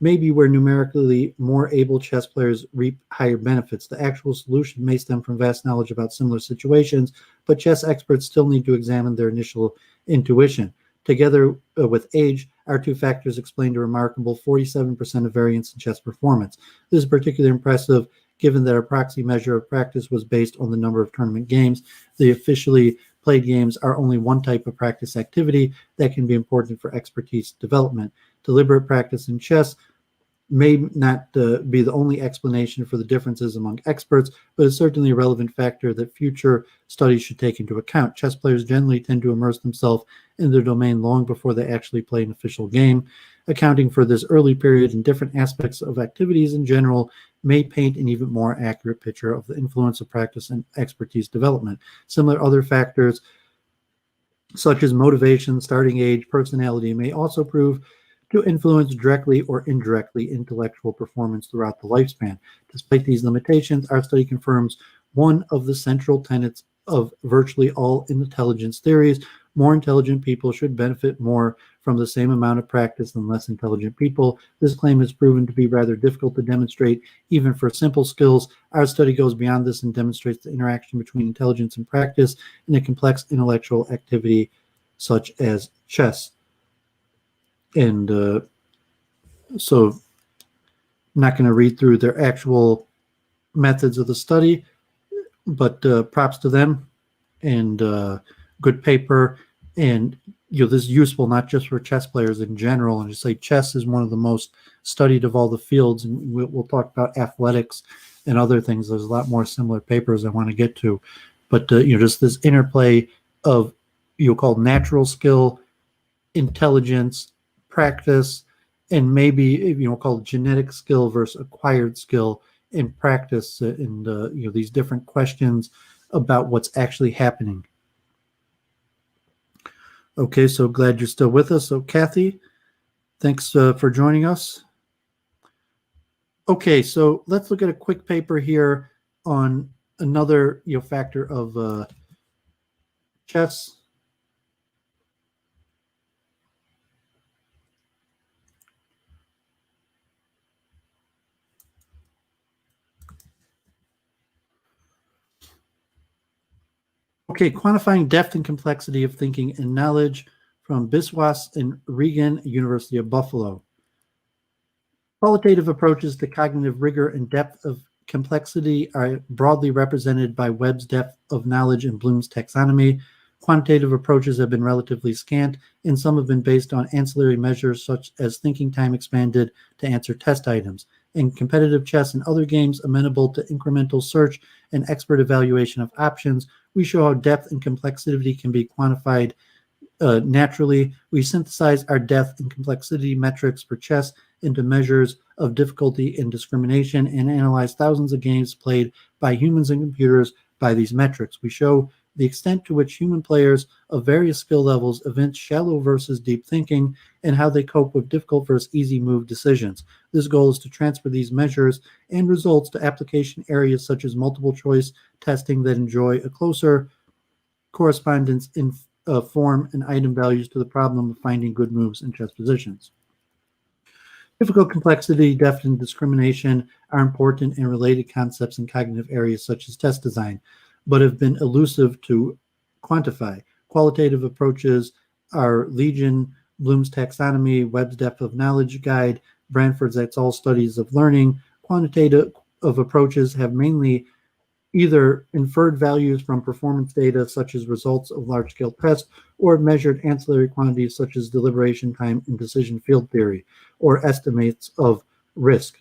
may be where numerically more able chess players reap higher benefits. The actual solution may stem from vast knowledge about similar situations, but chess experts still need to examine their initial intuition. Together with age, our two factors explain a remarkable 47% of variance in chess performance. This is particularly impressive given that our proxy measure of practice was based on the number of tournament games. The officially played games are only one type of practice activity that can be important for expertise development. Deliberate practice in chess may not be the only explanation for the differences among experts, but is certainly a relevant factor that future studies should take into account. Chess players generally tend to immerse themselves in their domain long before they actually play an official game. Accounting for this early period and different aspects of activities in general may paint an even more accurate picture of the influence of practice and expertise development. Similar other factors, such as motivation, starting age, personality, may also prove to influence directly or indirectly intellectual performance throughout the lifespan. Despite these limitations, our study confirms one of the central tenets of virtually all intelligence theories. More intelligent people should benefit more from the same amount of practice than less intelligent people. This claim has proven to be rather difficult to demonstrate, even for simple skills. Our study goes beyond this and demonstrates the interaction between intelligence and practice in a complex intellectual activity such as chess. And so I'm not going to read through their actual methods of the study, but props to them, and good paper. And this is useful not just for chess players in general. And just say chess is one of the most studied of all the fields, and we'll talk about athletics and other things. There's a lot more similar papers I want to get to, but just this interplay of called natural skill, intelligence, practice, and maybe called genetic skill versus acquired skill in practice, and these different questions about what's actually happening. Okay, so glad you're still with us. So Kathy, thanks for joining us. Okay, so let's look at a quick paper here on another factor of chess. Okay, quantifying depth and complexity of thinking and knowledge, from Biswas and Regan, University of Buffalo. Qualitative approaches to cognitive rigor and depth of complexity are broadly represented by Webb's depth of knowledge and Bloom's taxonomy. Quantitative approaches have been relatively scant, and some have been based on ancillary measures such as thinking time expanded to answer test items. In competitive chess and other games amenable to incremental search and expert evaluation of options, we show how depth and complexity can be quantified naturally. We synthesize our depth and complexity metrics for chess into measures of difficulty and discrimination, and analyze thousands of games played by humans and computers by these metrics. We show the extent to which human players of various skill levels evince shallow versus deep thinking, and how they cope with difficult versus easy move decisions. This goal is to transfer these measures and results to application areas such as multiple choice testing that enjoy a closer correspondence in form and item values to the problem of finding good moves in chess positions. Difficult complexity, depth, and discrimination are important and related concepts in cognitive areas such as test design, but have been elusive to quantify. Qualitative approaches are Legion, Bloom's taxonomy, Webb's depth of knowledge guide, Branford's et al. Studies of learning. Quantitative approaches have mainly either inferred values from performance data, such as results of large-scale tests, or measured ancillary quantities such as deliberation time and decision field theory, or estimates of risk.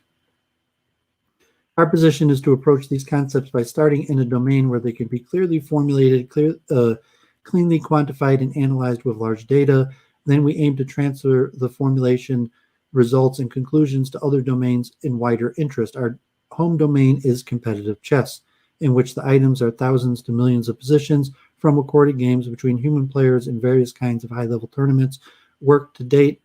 Our position is to approach these concepts by starting in a domain where they can be clearly formulated, cleanly quantified, and analyzed with large data. Then we aim to transfer the formulation, results, and conclusions to other domains in wider interest. Our home domain is competitive chess, in which the items are thousands to millions of positions from recorded games between human players in various kinds of high-level tournaments. Work to date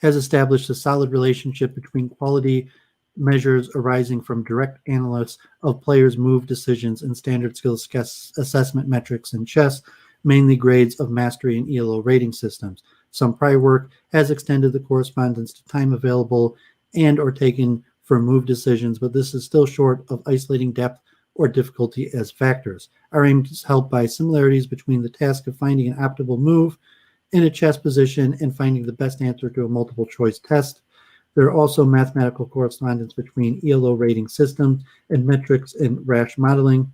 has established a solid relationship between quality measures arising from direct analysis of players' move decisions and standard skills assessment metrics in chess, mainly grades of mastery and ELO rating systems. Some prior work has extended the correspondence to time available and or taken for move decisions, but this is still short of isolating depth or difficulty as factors. Our aim is helped by similarities between the task of finding an optimal move in a chess position and finding the best answer to a multiple choice test. There are also mathematical correspondence between ELO rating systems and metrics in rash modeling,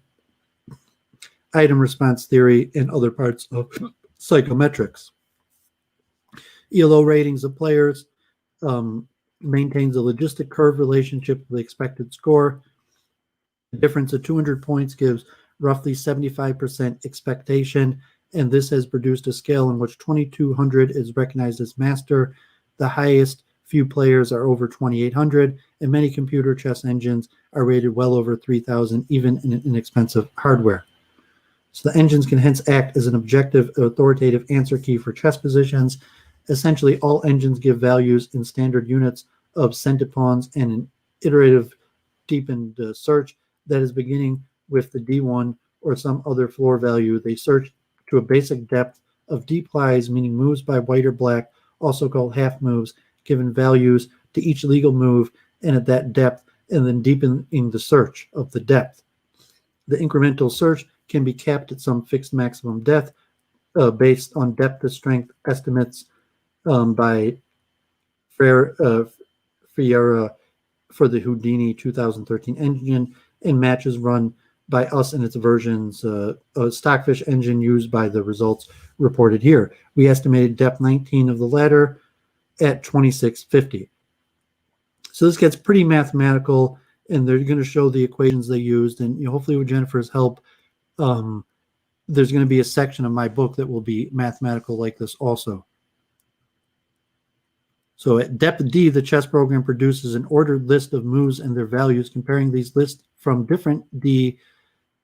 item response theory, and other parts of psychometrics. ELO ratings of players maintains a logistic curve relationship with the expected score. The difference of 200 points gives roughly 75% expectation, and this has produced a scale in which 2200 is recognized as master. The highest few players are over 2800, and many computer chess engines are rated well over 3000, even in inexpensive hardware. So the engines can hence act as an objective, authoritative answer key for chess positions. Essentially, all engines give values in standard units of centipawns and an iterative deepened search that is beginning with the D1 or some other floor value. They search to a basic depth of deep lies, meaning moves by white or black, also called half moves, given values to each legal move and at that depth, and then deepening the search of the depth. The incremental search can be capped at some fixed maximum depth based on depth to strength estimates by Fiera for the Houdini 2013 engine, and matches run by us in its versions, a Stockfish engine used by the results reported here. We estimated depth 19 of the ladder at 2650. So this gets pretty mathematical, and they're going to show the equations they used, and hopefully with Jennifer's help, there's going to be a section of my book that will be mathematical like this also. So at depth D, the chess program produces an ordered list of moves and their values. Comparing these lists from different D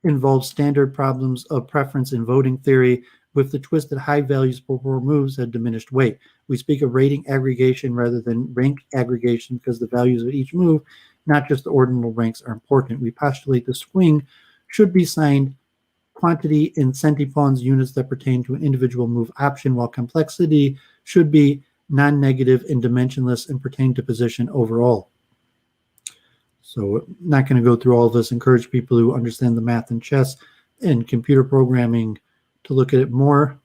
involves standard problems of preference in voting theory, with the twist that high values for poor moves had diminished weight. We speak of rating aggregation rather than rank aggregation because the values of each move, not just the ordinal ranks, are important. We postulate the swing should be signed quantity in centipawns units that pertain to an individual move option, while complexity should be non-negative and dimensionless and pertain to position overall. So not going to go through all of this. Encourage people who understand the math in chess and computer programming to look at it more.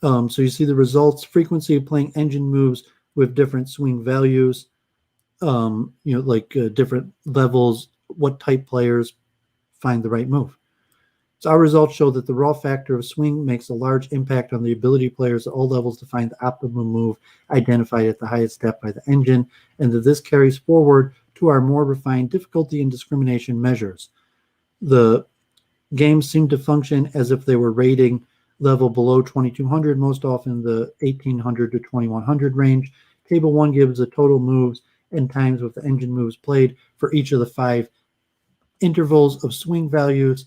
So you see the results: frequency of playing engine moves with different swing values, different levels, what type players find the right move. So our results show that the raw factor of swing makes a large impact on the ability of players at all levels to find the optimum move identified at the highest depth by the engine, and that this carries forward to our more refined difficulty and discrimination measures. The games seem to function as if they were rating level below 2200, most often the 1800 to 2100 range. Table 1 gives the total moves and times with the engine moves played for each of the 5 intervals of swing values.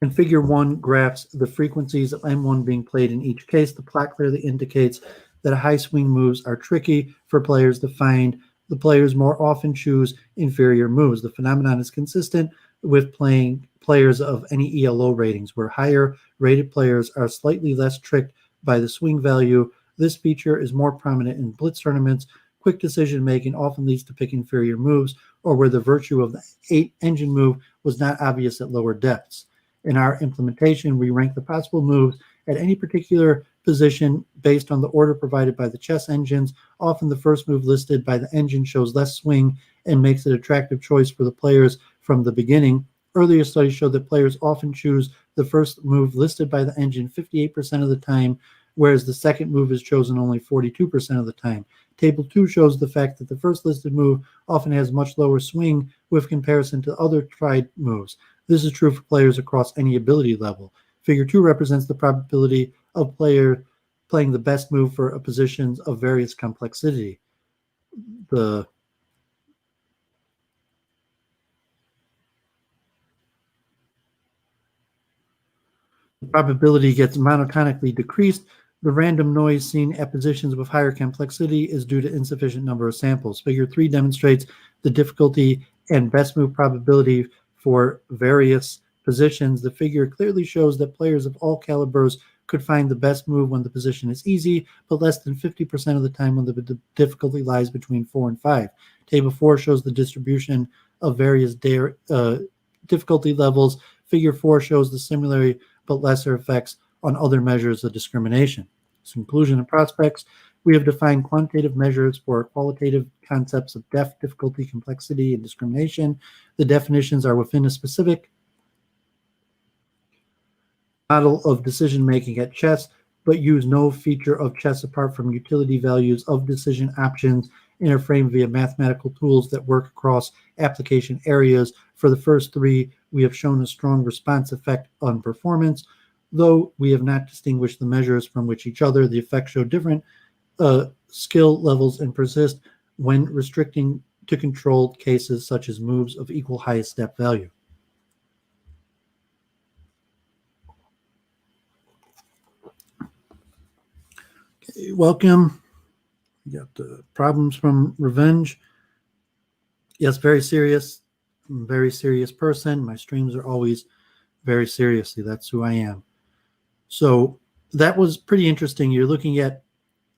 And figure 1 graphs the frequencies of M1 being played in each case. The plot clearly indicates that high swing moves are tricky for players to find. The players more often choose inferior moves. The phenomenon is consistent with players of any ELO ratings, where higher rated players are slightly less tricked by the swing value. This feature is more prominent in blitz tournaments. Quick decision making often leads to pick inferior moves, or where the virtue of the 8 engine move was not obvious at lower depths. In our implementation, we rank the possible moves at any particular position based on the order provided by the chess engines. Often the first move listed by the engine shows less swing and makes it an attractive choice for the players from the beginning. Earlier studies showed that players often choose the first move listed by the engine 58% of the time, whereas the second move is chosen only 42% of the time. Table 2 shows the fact that the first listed move often has much lower swing with comparison to other tried moves. This is true for players across any ability level. Figure 2 represents the probability of player playing the best move for positions of various complexity. The probability gets monotonically decreased. The random noise seen at positions with higher complexity is due to insufficient number of samples. Figure 3 demonstrates the difficulty and best move probability for various positions. The figure clearly shows that players of all calibers could find the best move when the position is easy, but less than 50% of the time when the difficulty lies between 4 and 5. Table 4 shows the distribution of various difficulty levels. Figure 4 shows the similar but lesser effects on other measures of discrimination. So conclusion and prospects: we have defined quantitative measures for qualitative concepts of depth, difficulty, complexity, and discrimination. The definitions are within a specific model of decision-making at chess, but use no feature of chess apart from utility values of decision options and are framed via mathematical tools that work across application areas. For the first 3, we have shown a strong response effect on performance. Though we have not distinguished the measures from which each other, the effects show different skill levels and persist when restricting to controlled cases such as moves of equal highest step value. Okay, welcome. We got the problems from Revenge. Yes, very serious. I'm a very serious person. My streams are always very seriously. That's who I am. So that was pretty interesting. You're looking at,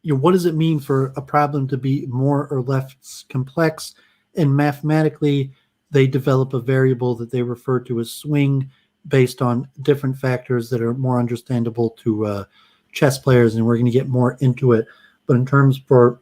what does it mean for a problem to be more or less complex? And mathematically, they develop a variable that they refer to as swing based on different factors that are more understandable to chess players. And we're going to get more into it. But in terms for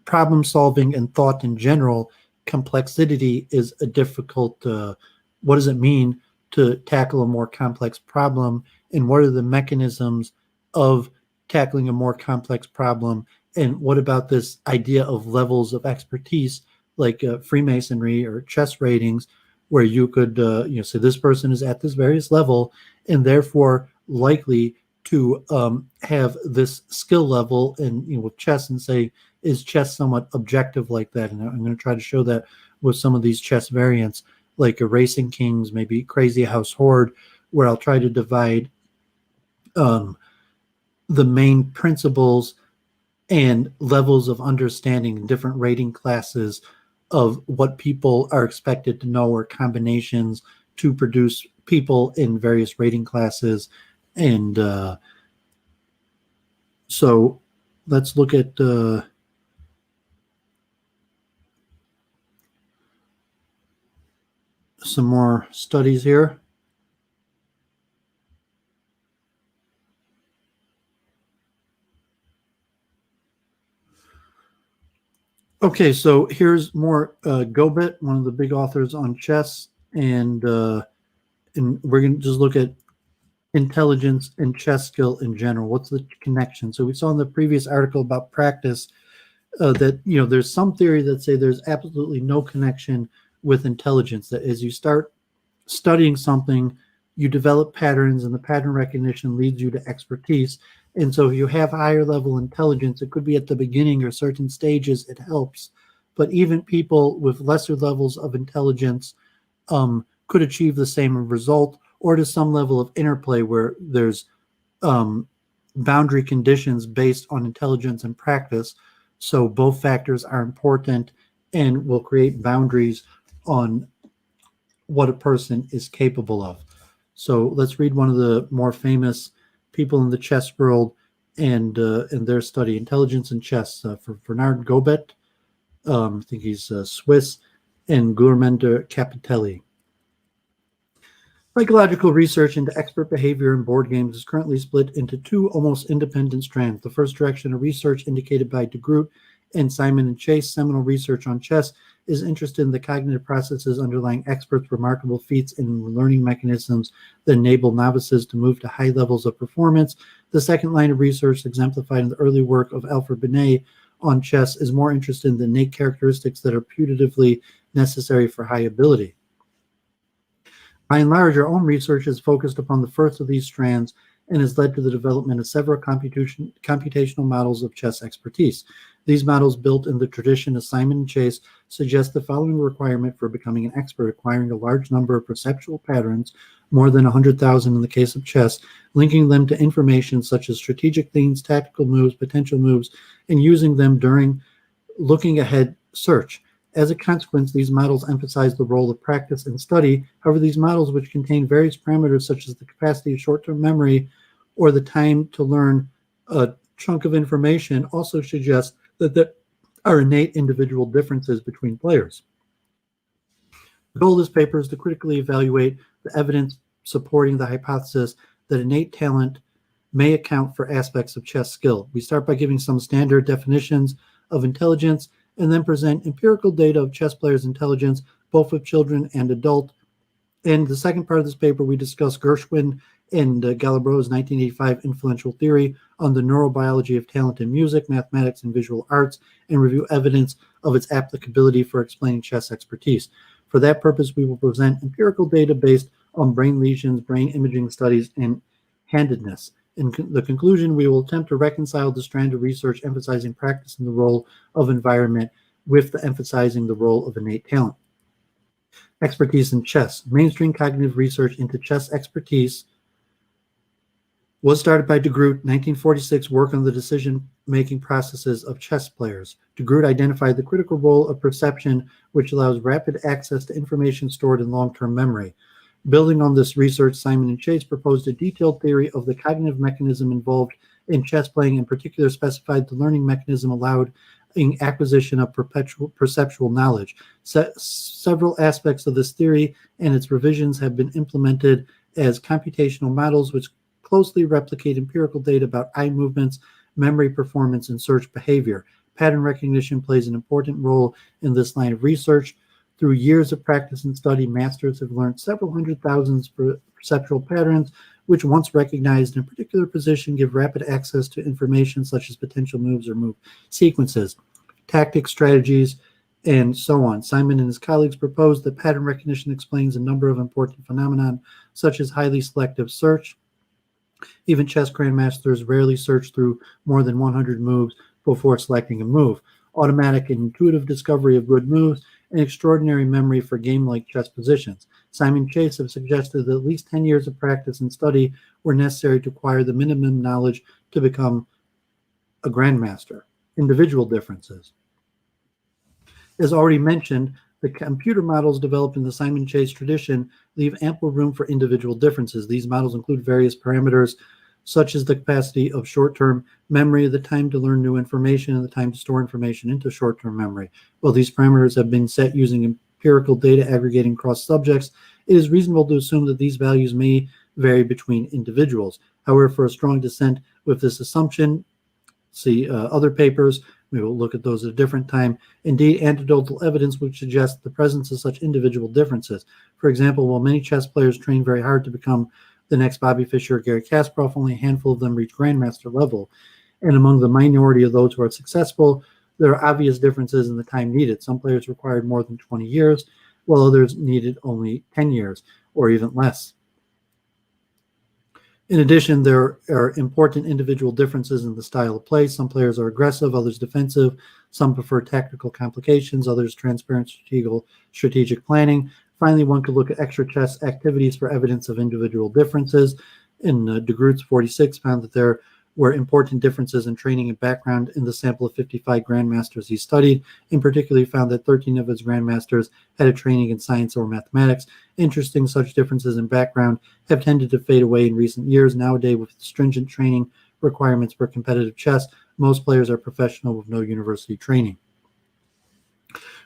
problem solving and thought in general, complexity is a difficult, what does it mean to tackle a more complex problem, and what are the mechanisms of tackling a more complex problem, and what about this idea of levels of expertise like Freemasonry or chess ratings, where you could say this person is at this various level and therefore likely to have this skill level, and with chess, and say, is chess somewhat objective like that? And I'm going to try to show that with some of these chess variants, like a Racing Kings, maybe Crazy House Horde, where I'll try to divide the main principles and levels of understanding in different rating classes of what people are expected to know, or combinations to produce people in various rating classes. And so let's look at some more studies here. Okay, so here's more GOBET, one of the big authors on chess, and we're going to just look at intelligence and chess skill in general. What's the connection? So we saw in the previous article about practice that there's some theory that say there's absolutely no connection with intelligence, that as you start studying something, you develop patterns, and the pattern recognition leads you to expertise. And so if you have higher level intelligence, it could be at the beginning or certain stages, it helps. But even people with lesser levels of intelligence could achieve the same result, or to some level of interplay where there's boundary conditions based on intelligence and practice. So both factors are important and will create boundaries on what a person is capable of. So let's read one of the more famous people in the chess world and their study, Intelligence in Chess, for Bernard Gobet. I think he's Swiss, and Guillermo Capitelli. Psychological research into expert behavior in board games is currently split into two almost independent strands. The first direction of research, indicated by de Groot and Simon and Chase, seminal research on chess, is interested in the cognitive processes underlying experts' remarkable feats in learning mechanisms that enable novices to move to high levels of performance. The second line of research, exemplified in the early work of Alfred Binet on chess, is more interested in the innate characteristics that are putatively necessary for high ability. By and large, our own research is focused upon the first of these strands and has led to the development of several computational models of chess expertise. These models, built in the tradition of Simon and Chase, suggest the following requirement for becoming an expert: acquiring a large number of perceptual patterns, more than 100,000 in the case of chess, linking them to information such as strategic themes, tactical moves, potential moves, and using them during looking ahead search. As a consequence, these models emphasize the role of practice and study. However, these models, which contain various parameters such as the capacity of short-term memory or the time to learn a chunk of information, also suggest that there are innate individual differences between players. The goal of this paper is to critically evaluate the evidence supporting the hypothesis that innate talent may account for aspects of chess skill. We start by giving some standard definitions of intelligence, and then present empirical data of chess players' intelligence, both with children and adult. In the second part of this paper, we discuss Gershwin and Galabro's 1985 influential theory on the neurobiology of talent in music, mathematics, and visual arts, and review evidence of its applicability for explaining chess expertise. For that purpose, we will present empirical data based on brain lesions, brain imaging studies, and handedness. In the conclusion, we will attempt to reconcile the strand of research emphasizing practice and the role of environment with the emphasizing the role of innate talent. Expertise in chess. Mainstream cognitive research into chess expertise Was started by de Groot, 1946, work on the decision-making processes of chess players. De Groot identified the critical role of perception, which allows rapid access to information stored in long-term memory. Building on this research, Simon and Chase proposed a detailed theory of the cognitive mechanism involved in chess playing. In particular, specified the learning mechanism allowed in acquisition of perceptual knowledge. Several aspects of this theory and its revisions have been implemented as computational models, which closely replicate empirical data about eye movements, memory performance, and search behavior. Pattern recognition plays an important role in this line of research. Through years of practice and study, masters have learned several hundred thousands perceptual patterns, which once recognized in a particular position give rapid access to information such as potential moves or move sequences, tactics, strategies, and so on. Simon and his colleagues proposed that pattern recognition explains a number of important phenomena, such as highly selective search. Even chess grandmasters rarely search through more than 100 moves before selecting a move. Automatic and intuitive discovery of good moves, and extraordinary memory for game-like chess positions. Simon and Chase have suggested that at least 10 years of practice and study were necessary to acquire the minimum knowledge to become a grandmaster. Individual differences. As already mentioned, the computer models developed in the Simon Chase tradition leave ample room for individual differences. These models include various parameters such as the capacity of short-term memory, the time to learn new information, and the time to store information into short-term memory. While these parameters have been set using empirical data aggregating across subjects, it is reasonable to assume that these values may vary between individuals. However, for a strong dissent with this assumption, see other papers. We will look at those at a different time. Indeed, anecdotal evidence would suggest the presence of such individual differences. For example, while many chess players train very hard to become the next Bobby Fischer or Garry Kasparov, only a handful of them reach grandmaster level. And among the minority of those who are successful, there are obvious differences in the time needed. Some players required more than 20 years, while others needed only 10 years or even less. In addition, there are important individual differences in the style of play. Some players are aggressive, others defensive. Some prefer tactical complications, others transparent strategic planning. Finally, one could look at extra chess activities for evidence of individual differences. In de Groot's 46 found that there were important differences in training and background in the sample of 55 grandmasters he studied. In particular, he found that 13 of his grandmasters had a training in science or mathematics. Interesting, such differences in background have tended to fade away in recent years. Nowadays, with stringent training requirements for competitive chess, most players are professional with no university training.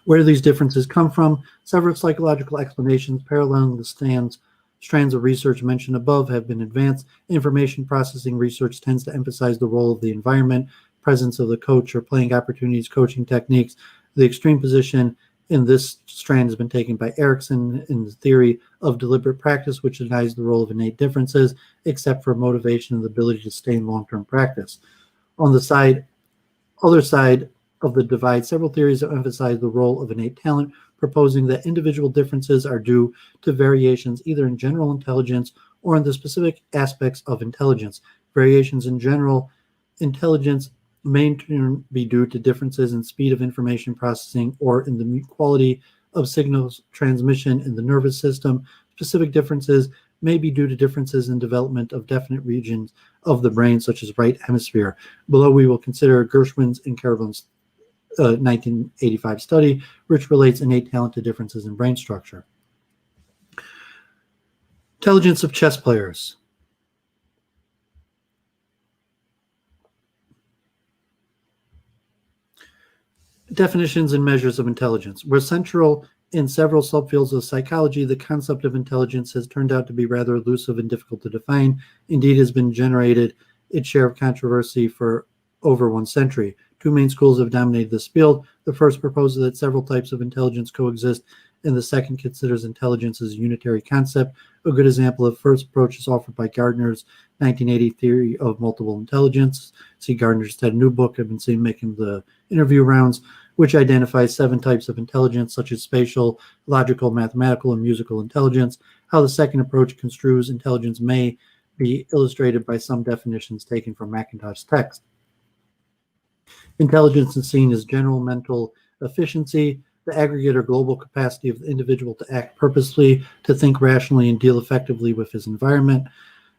Where do these differences come from? Several psychological explanations paralleling the strands of research mentioned above have been advanced. Information processing research tends to emphasize the role of the environment, presence of the coach or playing opportunities, coaching techniques. The extreme position in this strand has been taken by Erickson in the theory of deliberate practice, which denies the role of innate differences, except for motivation and the ability to stay in long-term practice. On the other side of the divide, several theories have emphasized the role of innate talent, proposing that individual differences are due to variations either in general intelligence or in the specific aspects of intelligence. Variations in general intelligence may in turn be due to differences in speed of information processing or in the quality of signals transmission in the nervous system. Specific differences may be due to differences in development of definite regions of the brain, such as right hemisphere. Below, we will consider Gershwin's and Caravan's 1985 study, which relates innate talent to differences in brain structure. Intelligence of chess players. Definitions and measures of intelligence. Where central in several subfields of psychology, the concept of intelligence has turned out to be rather elusive and difficult to define. Indeed, has been generated its share of controversy for over 1 century. Two main schools have dominated this field. The first proposes that several types of intelligence coexist, and the second considers intelligence as a unitary concept. A good example of first approach is offered by Gardner's 1980 theory of multiple intelligence. See, Gardner just had a new book I've been seeing making the interview rounds, which identifies 7 types of intelligence, such as spatial, logical, mathematical, and musical intelligence. How the second approach construes intelligence may be illustrated by some definitions taken from Macintosh's text. Intelligence is seen as general mental efficiency, the aggregate or global capacity of the individual to act purposely, to think rationally, and deal effectively with his environment.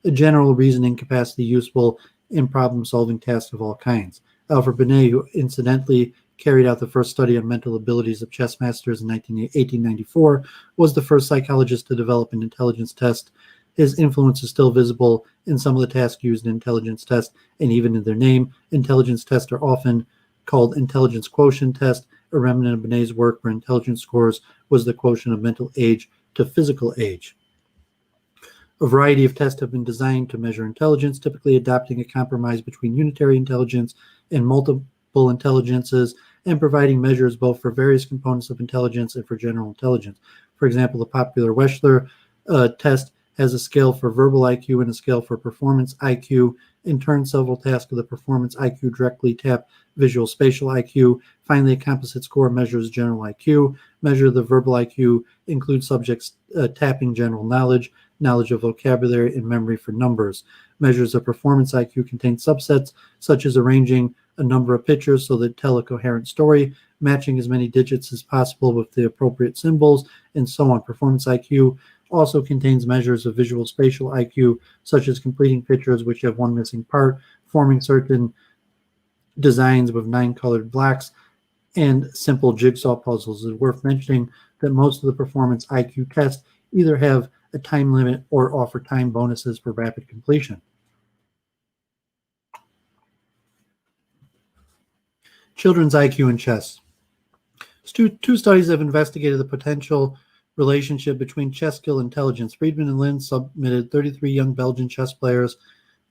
a general reasoning capacity useful in problem-solving tasks of all kinds. Alfred Binet, who incidentally carried out the first study on mental abilities of chess masters in 1894, was the first psychologist to develop an intelligence test. His influence is still visible in some of the tasks used in intelligence tests, and even in their name. Intelligence tests are often called intelligence quotient test, a remnant of Binet's work where intelligence scores was the quotient of mental age to physical age. A variety of tests have been designed to measure intelligence, typically adopting a compromise between unitary intelligence and multiple intelligences, and providing measures both for various components of intelligence and for general intelligence. For example, the popular Wechsler test has a scale for verbal IQ and a scale for performance IQ. In turn, several tasks of the performance IQ directly tap visual spatial IQ. Finally, a composite score measures general IQ. Measure of the verbal IQ includes subjects tapping general knowledge, knowledge of vocabulary, and memory for numbers. Measures of performance IQ contain subsets, such as arranging a number of pictures so that tell a coherent story, matching as many digits as possible with the appropriate symbols, and so on. Performance IQ also contains measures of visual spatial IQ, such as completing pictures which have one missing part, forming certain designs with 9 colored blocks, and simple jigsaw puzzles. It's worth mentioning that most of the performance IQ tests either have a time limit or offer time bonuses for rapid completion. Children's IQ in chess. Two studies have investigated the potential relationship between chess skill and intelligence. Friedman and Lin submitted 33 young Belgian chess players,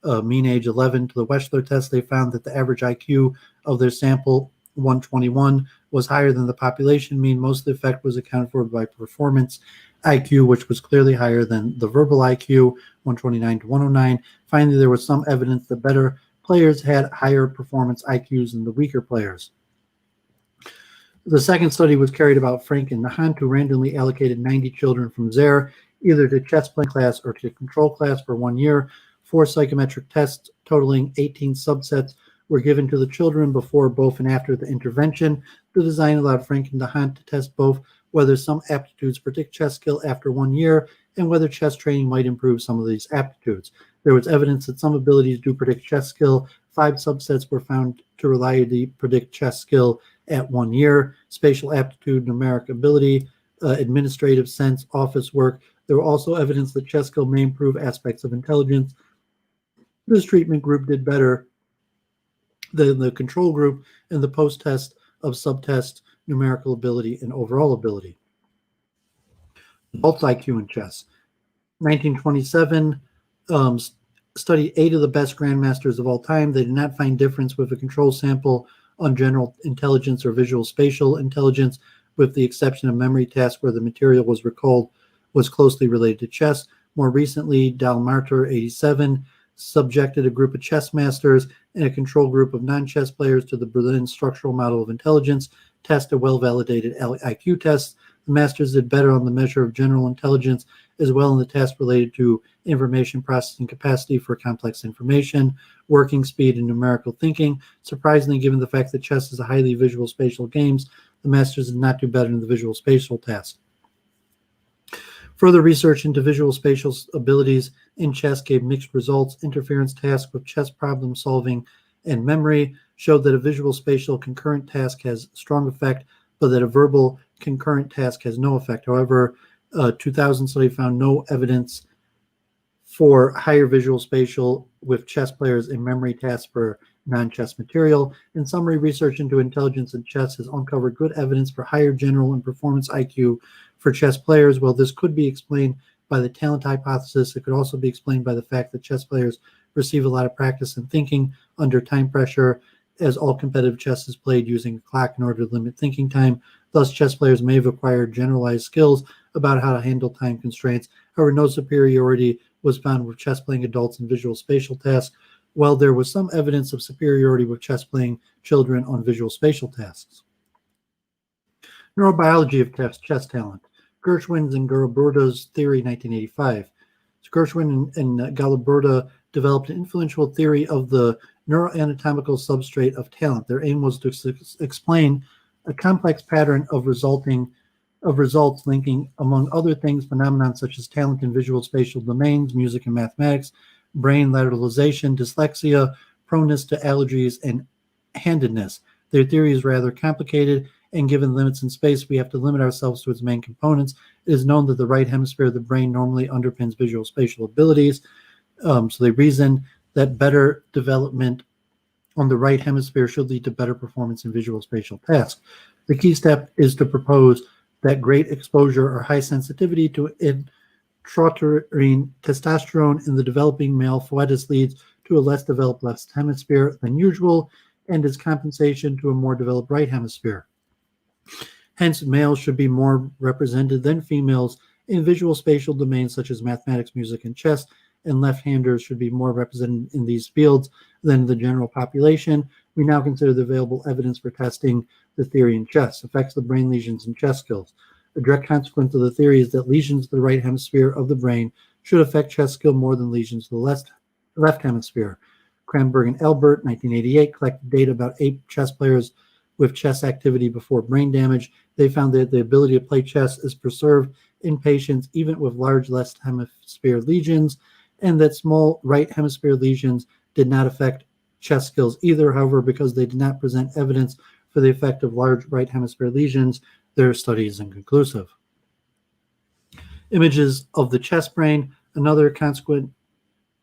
mean age 11, to the Wechsler test. They found that the average IQ of their sample, 121, was higher than the population mean. Most of the effect was accounted for by performance IQ, which was clearly higher than the verbal IQ, 129 to 109. Finally, there was some evidence that better players had higher performance IQs than the weaker players. The second study was carried out Frank and Nahant, who randomly allocated 90 children from Zaire, either to chess playing class or to control class for 1 year. 4 psychometric tests totaling 18 subsets were given to the children before, both, and after the intervention. The design allowed Frank and Nahant to test both whether some aptitudes predict chess skill after 1 year and whether chess training might improve some of these aptitudes. There was evidence that some abilities do predict chess skill. 5 subsets were found to reliably predict chess skill at 1 year: spatial aptitude, numeric ability, administrative sense, office work. There were also evidence that chess skill may improve aspects of intelligence. This treatment group did better than the control group in the post-test of subtest, numerical ability, and overall ability. Adult IQ in chess. 1927 studied 8 of the best grandmasters of all time. They did not find difference with a control sample on general intelligence or visual spatial intelligence, with the exception of memory tasks where the material was recalled was closely related to chess. More recently, Dalmarter, 87, subjected a group of chess masters and a control group of non-chess players to the Berlin Structural Model of Intelligence test, a well-validated IQ test. The masters did better on the measure of general intelligence, as well in the test related to information processing capacity for complex information, working speed, and numerical thinking. Surprisingly, given the fact that chess is a highly visual spatial game, the masters did not do better in the visual spatial task. Further research into visual spatial abilities in chess gave mixed results. Interference tasks with chess problem solving and memory showed that a visual spatial concurrent task has strong effect, but that a verbal concurrent task has no effect. However, a 2000 study found no evidence for higher visual spatial with chess players in memory tasks for non-chess material. In summary, research into intelligence in chess has uncovered good evidence for higher general and performance IQ for chess players. While this could be explained by the talent hypothesis, it could also be explained by the fact that chess players receive a lot of practice in thinking under time pressure, as all competitive chess is played using a clock in order to limit thinking time. Thus, chess players may have acquired generalized skills about how to handle time constraints. However, no superiority was found with chess playing adults in visual spatial tasks, while there was some evidence of superiority with chess playing children on visual spatial tasks. Neurobiology of chess talent. Gershwin and Galaburda's theory, 1985. So Gershwin and Galaburda developed an influential theory of the neuroanatomical substrate of talent. Their aim was to explain a complex pattern of results linking, among other things, phenomena such as talent in visual spatial domains, music, and mathematics. brain lateralization, dyslexia, proneness to allergies, and handedness. Their theory is rather complicated, and given limits in space, we have to limit ourselves to its main components. It is known that the right hemisphere of the brain normally underpins visual spatial abilities. So they reason that better development on the right hemisphere should lead to better performance in visual spatial tasks. The key step is to propose that great exposure or high sensitivity to intrauterine testosterone in the developing male foetus leads to a less developed left hemisphere than usual and is compensation to a more developed right hemisphere. Hence, males should be more represented than females in visual spatial domains such as mathematics, music, and chess, and left-handers should be more represented in these fields than the general population. We now consider the available evidence for testing the theory in chess. Affects the brain lesions and chess skills. A direct consequence of the theory is that lesions to the right hemisphere of the brain should affect chess skill more than lesions to the left hemisphere. Kramberg and Elbert, 1988, collected data about 8 chess players with chess activity before brain damage. They found that the ability to play chess is preserved in patients even with large left hemisphere lesions, and that small right hemisphere lesions did not affect chess skills either. However, because they did not present evidence for the effect of large right hemisphere lesions, their study is inconclusive. Images of the chess brain. Another consequence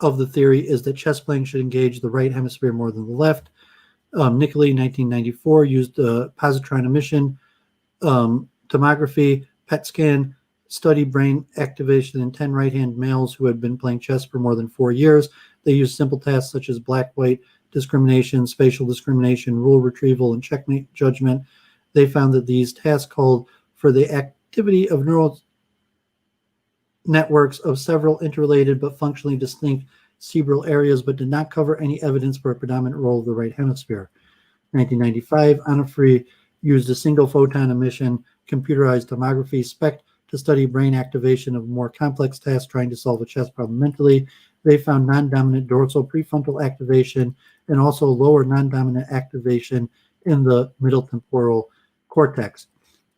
of the theory is that chess playing should engage the right hemisphere more than the left. Nicolai, 1994, used positron emission tomography, PET scan, study brain activation in 10 right-hand males who had been playing chess for more than 4 years. They used simple tasks such as black-white discrimination, spatial discrimination, rule retrieval, and checkmate judgment. They found that these tasks called for the activity of neural networks of several interrelated but functionally distinct cerebral areas, but did not cover any evidence for a predominant role of the right hemisphere. 1995, Onofre used a single photon emission computerized tomography SPECT to study brain activation of more complex tasks trying to solve a chess problem mentally. They found non-dominant dorsal prefrontal activation and also lower non-dominant activation in the middle temporal cortex.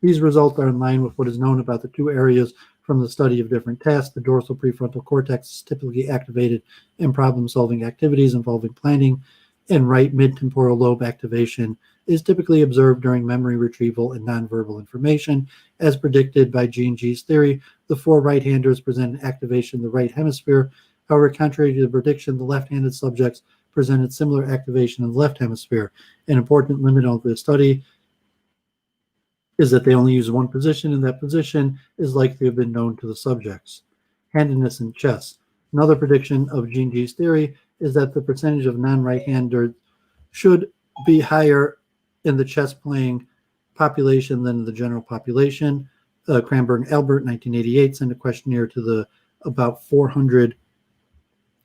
These results are in line with what is known about the two areas from the study of different tasks. The dorsal prefrontal cortex is typically activated in problem-solving activities involving planning, and right mid-temporal lobe activation is typically observed during memory retrieval and nonverbal information. As predicted by G&G's theory, the 4 right-handers presented activation in the right hemisphere. However, contrary to the prediction, the left-handed subjects presented similar activation in the left hemisphere. An important limit of the study is that they only use one position, and that position is likely to have been known to the subjects. Handedness in chess. Another prediction of G&G's theory is that the percentage of non-right-handers should be higher in the chess playing population than in the general population. Kramberg and Albert, 1988, sent a questionnaire to the about 400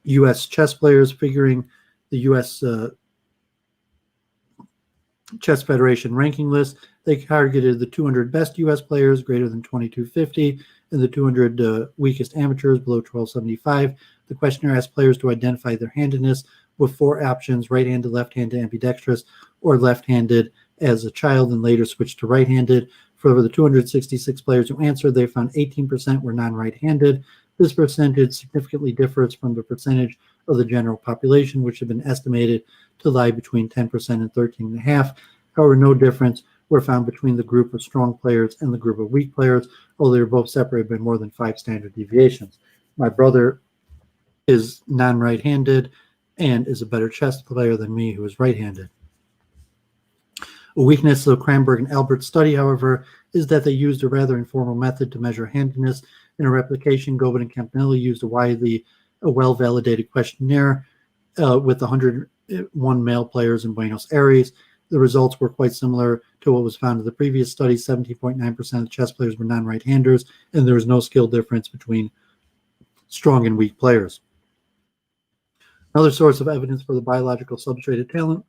U.S. chess players, figuring the U.S. Chess Federation ranking list. They targeted the 200 best U.S. players greater than 2250 and the 200 weakest amateurs below 1275. The questionnaire asked players to identify their handedness with 4 options: right-handed, left-handed, ambidextrous, or left-handed as a child, and later switched to right-handed. For the 266 players who answered, they found 18% were non-right-handed. This percentage significantly differs from the percentage of the general population, which had been estimated to lie between 10% and 13.5%. However, no difference were found between the group of strong players and the group of weak players, although they were both separated by more than 5 standard deviations. My brother is non-right-handed and is a better chess player than me, who is right-handed. A weakness of Kramberg and Albert's study, however, is that they used a rather informal method to measure handedness. In a replication, GOBET and Campanelli used a well-validated questionnaire with 101 male players in Buenos Aires. The results were quite similar to what was found in the previous study. 70.9% of chess players were non-right-handers, and there was no skill difference between strong and weak players. Another source of evidence for the biological substrate of talent,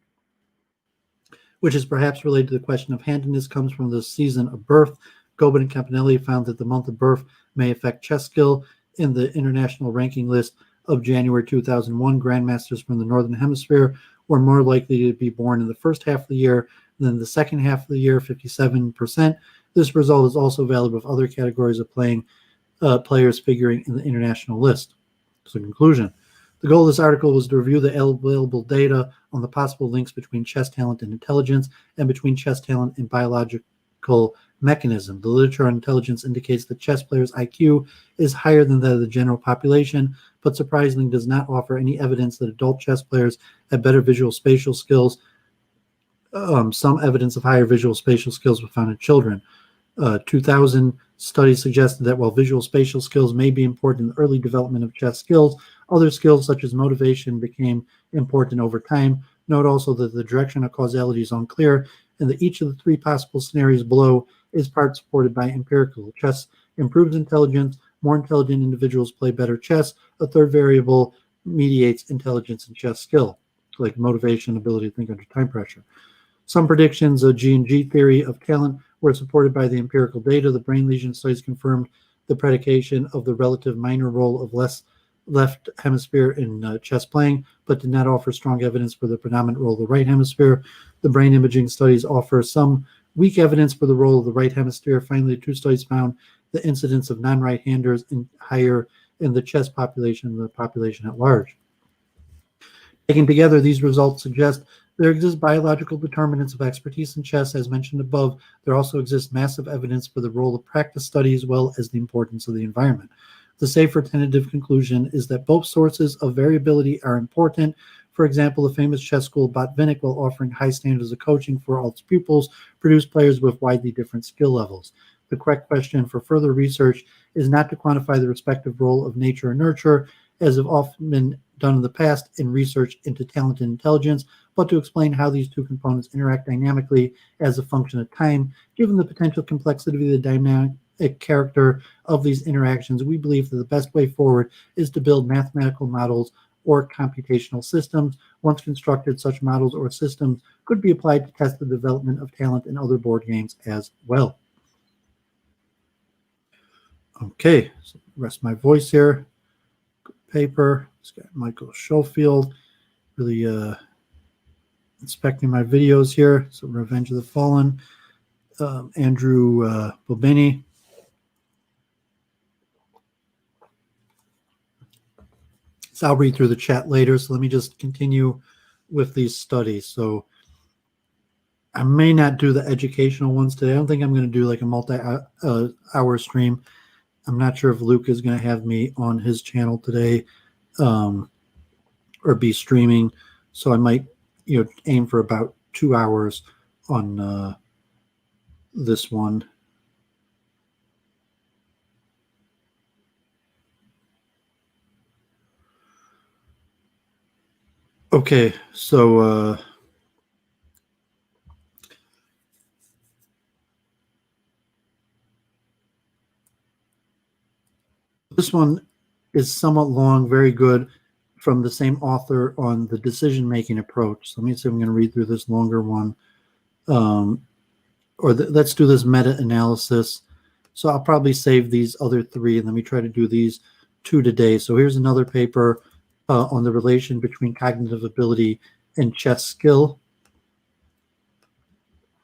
which is perhaps related to the question of handedness, comes from the season of birth. GOBET and Campanelli found that the month of birth may affect chess skill. In the international ranking list of January 2001, grandmasters from the Northern Hemisphere were more likely to be born in the first half of the year than the second half of the year, 57%. This result is also valid with other categories of players figuring in the international list. So, conclusion. The goal of this article was to review the available data on the possible links between chess talent and intelligence and between chess talent and biological mechanism. The literature on intelligence indicates that chess players' IQ is higher than that of the general population, but surprisingly does not offer any evidence that adult chess players have better visual spatial skills. Some evidence of higher visual spatial skills was found in children. 2000 studies suggested that while visual spatial skills may be important in the early development of chess skills, other skills such as motivation became important over time. Note also that the direction of causality is unclear, and that each of the three possible scenarios below is part supported by empirical. Chess improves intelligence. More intelligent individuals play better chess. A third variable mediates intelligence and chess skill, like motivation, ability to think under time pressure. Some predictions of G&G theory of talent were supported by the empirical data. The brain lesion studies confirmed the predication of the relative minor role of left hemisphere in chess playing, but did not offer strong evidence for the predominant role of the right hemisphere. The brain imaging studies offer some weak evidence for the role of the right hemisphere. Finally, 2 studies found the incidence of non-right-handers higher in the chess population than the population at large. Taken together, these results suggest there exist biological determinants of expertise in chess. As mentioned above, there also exists massive evidence for the role of practice study as well as the importance of the environment. The safer tentative conclusion is that both sources of variability are important. For example, the famous chess school Botvinnik, while offering high standards of coaching for all its pupils, produced players with widely different skill levels. The correct question for further research is not to quantify the respective role of nature and nurture, as have often been done in the past in research into talent and intelligence, but to explain how these two components interact dynamically as a function of time. Given the potential complexity of the dynamic character of these interactions, we believe that the best way forward is to build mathematical models or computational systems. Once constructed, such models or systems could be applied to test the development of talent in other board games as well. Okay, so rest my voice here. Paper. This guy Michael Schofield, really inspecting my videos here. So Revenge of the Fallen. Andrew Bobini. So I'll read through the chat later. So let me just continue with these studies. So I may not do the educational ones today. I don't think I'm going to do like a multi-hour stream. I'm not sure if Luke is going to have me on his channel today or be streaming. So I might, aim for about 2 hours on this one. Okay, so this one is somewhat long, very good, from the same author on the decision-making approach. So let me see if I'm going to read through this longer one. Let's do this meta-analysis. So I'll probably save these other 3, and let me try to do these 2 today. So here's another paper on the relation between cognitive ability and chess skill.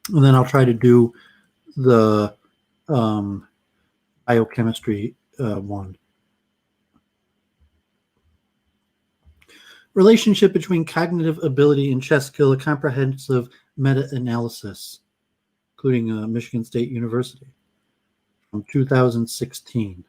And then I'll try to do the biochemistry one. Relationship between cognitive ability and chess skill, a comprehensive meta-analysis, including Michigan State University from 2016.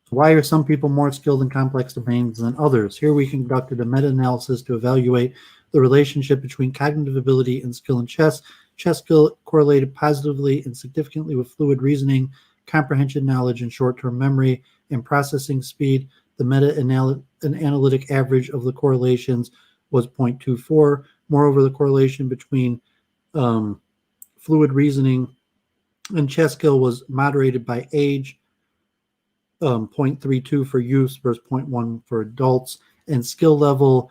Why are some people more skilled in complex domains than others? Here we conducted a meta-analysis to evaluate the relationship between cognitive ability and skill in chess. Chess skill correlated positively and significantly with fluid reasoning, comprehension knowledge, and short-term memory, and processing speed. The meta-analytic average of the correlations was 0.24. Moreover, the correlation between fluid reasoning and chess skill was moderated by age, 0.32 for youth versus 0.1 for adults, and skill level.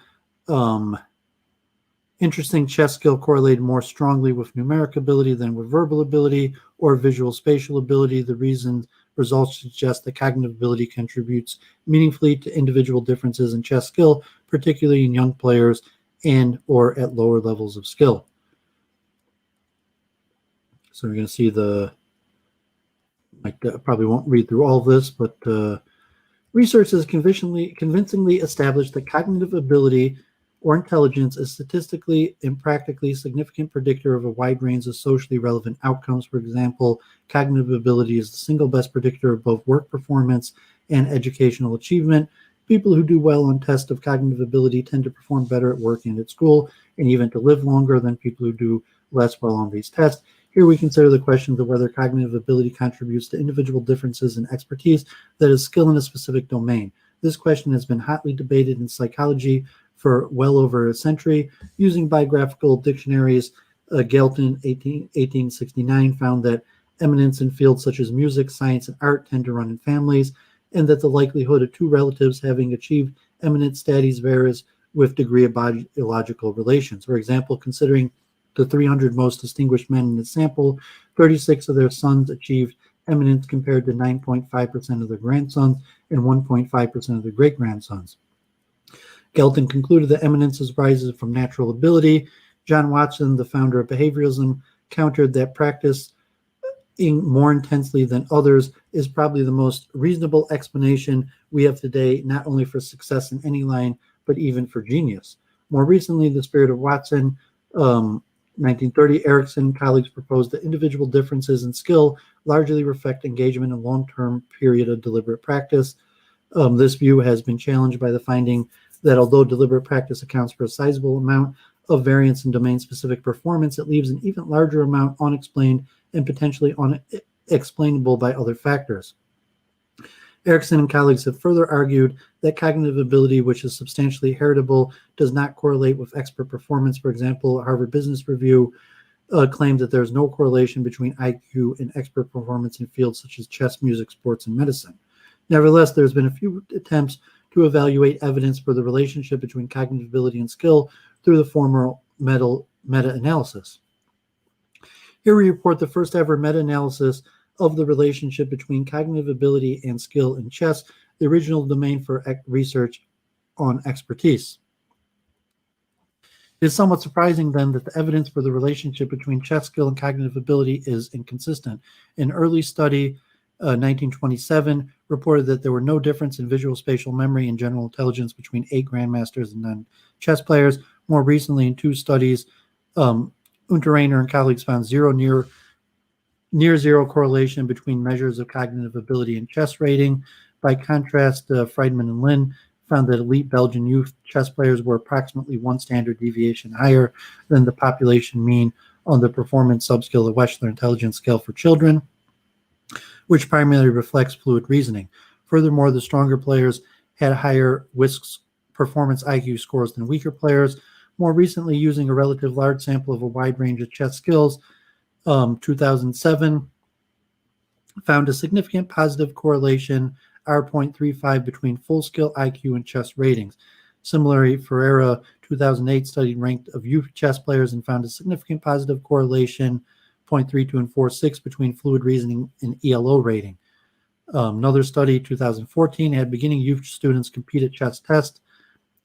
Interesting, chess skill correlated more strongly with numeric ability than with verbal ability or visual spatial ability. The results suggest that cognitive ability contributes meaningfully to individual differences in chess skill, particularly in young players and or at lower levels of skill. So we're going to see I probably won't read through all of this, but Research has convincingly established that cognitive ability or intelligence is statistically and practically significant predictor of a wide range of socially relevant outcomes. For example, cognitive ability is the single best predictor of both work performance and educational achievement. People who do well on tests of cognitive ability tend to perform better at work and at school, and even to live longer than people who do less well on these tests. Here we consider the questions of whether cognitive ability contributes to individual differences in expertise, that is, skill in a specific domain. This question has been hotly debated in psychology for well over a century. Using biographical dictionaries, Galton, 1869, found that eminence in fields such as music, science, and art tend to run in families, and that the likelihood of two relatives having achieved eminent status varies with degree of biological relations. For example, considering the 300 most distinguished men in the sample, 36 of their sons achieved eminence compared to 9.5% of their grandsons and 1.5% of their great-grandsons. Galton concluded that eminence rises from natural ability. John Watson, the founder of behavioralism, countered that practicing more intensely than others is probably the most reasonable explanation we have today, not only for success in any line, but even for genius. More recently, the spirit of Watson, 1930, Erickson and colleagues proposed that individual differences in skill largely reflect engagement in a long-term period of deliberate practice. This view has been challenged by the finding that although deliberate practice accounts for a sizable amount of variance in domain-specific performance, it leaves an even larger amount unexplained and potentially unexplainable by other factors. Erickson and colleagues have further argued that cognitive ability, which is substantially heritable, does not correlate with expert performance. For example, Harvard Business Review claimed that there's no correlation between IQ and expert performance in fields such as chess, music, sports, and medicine. Nevertheless, there's been a few attempts to evaluate evidence for the relationship between cognitive ability and skill through the formal meta-analysis. Here we report the first ever meta-analysis of the relationship between cognitive ability and skill in chess, the original domain for research on expertise. It is somewhat surprising, then, that the evidence for the relationship between chess skill and cognitive ability is inconsistent. An early study, 1927, reported that there were no difference in visual spatial memory and general intelligence between 8 grandmasters and non-chess players. More recently, in 2 studies, Unterreiner and colleagues found near zero correlation between measures of cognitive ability and chess rating. By contrast, Friedman and Lin found that elite Belgian youth chess players were approximately 1 standard deviation higher than the population mean on the performance subscale of Wechsler Intelligence Scale for Children, which primarily reflects fluid reasoning. Furthermore, the stronger players had higher WISC performance IQ scores than weaker players. More recently, using a relative large sample of a wide range of chess skills, 2007 found a significant positive correlation, R.35, between full skill IQ and chess ratings. Similarly, Ferreira, 2008, studied ranked of youth chess players and found a significant positive correlation, 0.32 and 4.6, between fluid reasoning and ELO rating. Another study, 2014, had beginning youth students compete at chess tests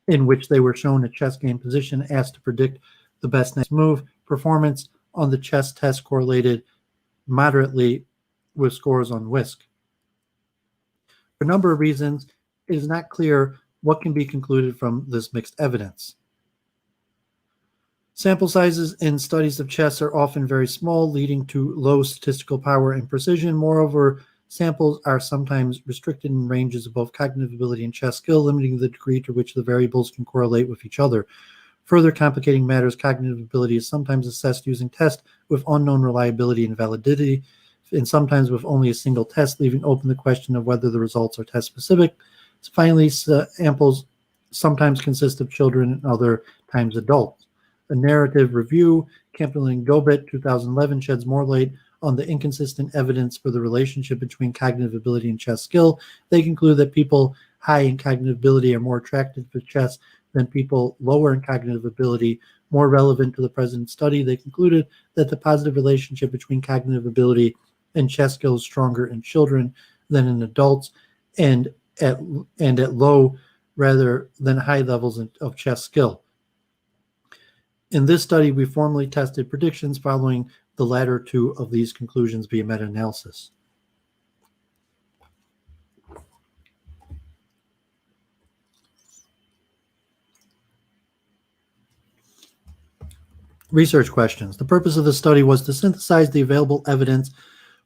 in which they were shown a chess game position, asked to predict the best next move. Performance on the chess test correlated moderately with scores on WISC. For a number of reasons, it is not clear what can be concluded from this mixed evidence. Sample sizes in studies of chess are often very small, leading to low statistical power and precision. Moreover, samples are sometimes restricted in ranges of both cognitive ability and chess skill, limiting the degree to which the variables can correlate with each other. Further complicating matters, cognitive ability is sometimes assessed using tests with unknown reliability and validity, and sometimes with only a single test, leaving open the question of whether the results are test-specific. Finally, samples sometimes consist of children and other times adults. A narrative review, Campbell and GOBET, 2011, sheds more light on the inconsistent evidence for the relationship between cognitive ability and chess skill. They conclude that people high in cognitive ability are more attracted to chess than people lower in cognitive ability. More relevant to the present study, they concluded that the positive relationship between cognitive ability and chess skill is stronger in children than in adults, and at low rather than high levels of chess skill. In this study, we formally tested predictions following the latter 2 of these conclusions via meta-analysis. Research questions. The purpose of the study was to synthesize the available evidence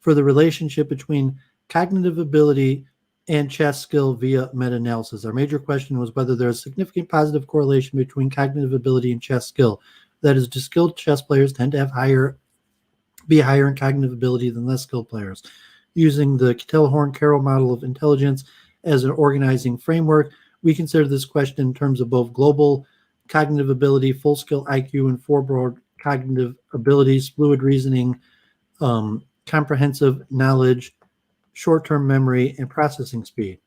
for the relationship between cognitive ability and chess skill via meta-analysis. Our major question was whether there is significant positive correlation between cognitive ability and chess skill. That is, do skilled chess players tend to have be higher in cognitive ability than less skilled players? Using the Kittel-Horn-Carroll model of intelligence as an organizing framework, we consider this question in terms of both global cognitive ability, full skill IQ, and four broad cognitive abilities: fluid reasoning, comprehensive knowledge, short-term memory, and processing speed.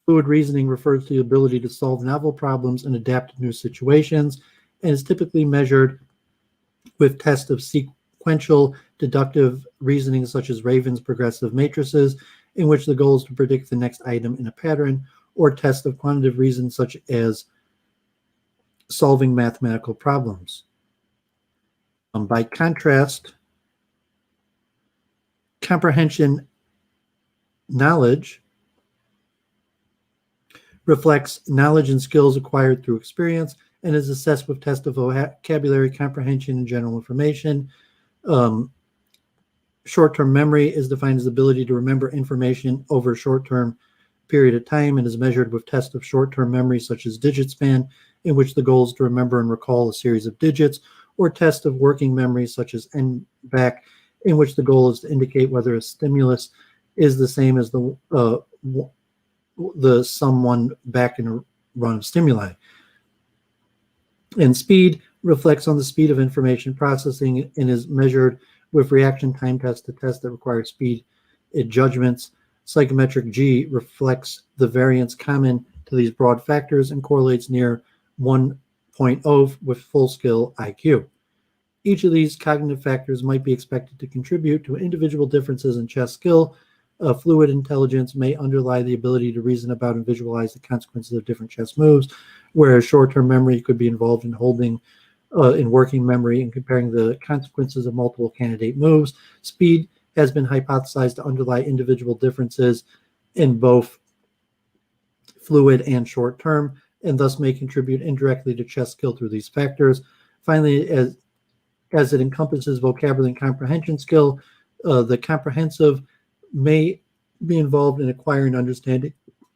Fluid reasoning refers to the ability to solve novel problems and adapt to new situations, and is typically measured with tests of sequential deductive reasoning, such as Raven's progressive matrices, in which the goal is to predict the next item in a pattern, or tests of quantitative reason, such as solving mathematical problems. By contrast, comprehension knowledge reflects knowledge and skills acquired through experience and is assessed with tests of vocabulary comprehension and general information. Short-term memory is defined as the ability to remember information over a short-term period of time and is measured with tests of short-term memory, such as digit span, in which the goal is to remember and recall a series of digits, or tests of working memory, such as NBAC, in which the goal is to indicate whether a stimulus is the same as the sum one back in a run of stimuli. And speed reflects on the speed of information processing and is measured with reaction time tests to tests that require speed in judgments. Psychometric G reflects the variance common to these broad factors and correlates near 1.0 with full skill IQ. Each of these cognitive factors might be expected to contribute to individual differences in chess skill. Fluid intelligence may underlie the ability to reason about and visualize the consequences of different chess moves, whereas short-term memory could be involved in holding in working memory and comparing the consequences of multiple candidate moves. Speed has been hypothesized to underlie individual differences in both fluid and short-term, and thus may contribute indirectly to chess skill through these factors. Finally, as it encompasses vocabulary and comprehension skill, the comprehensive may be involved in acquiring and understanding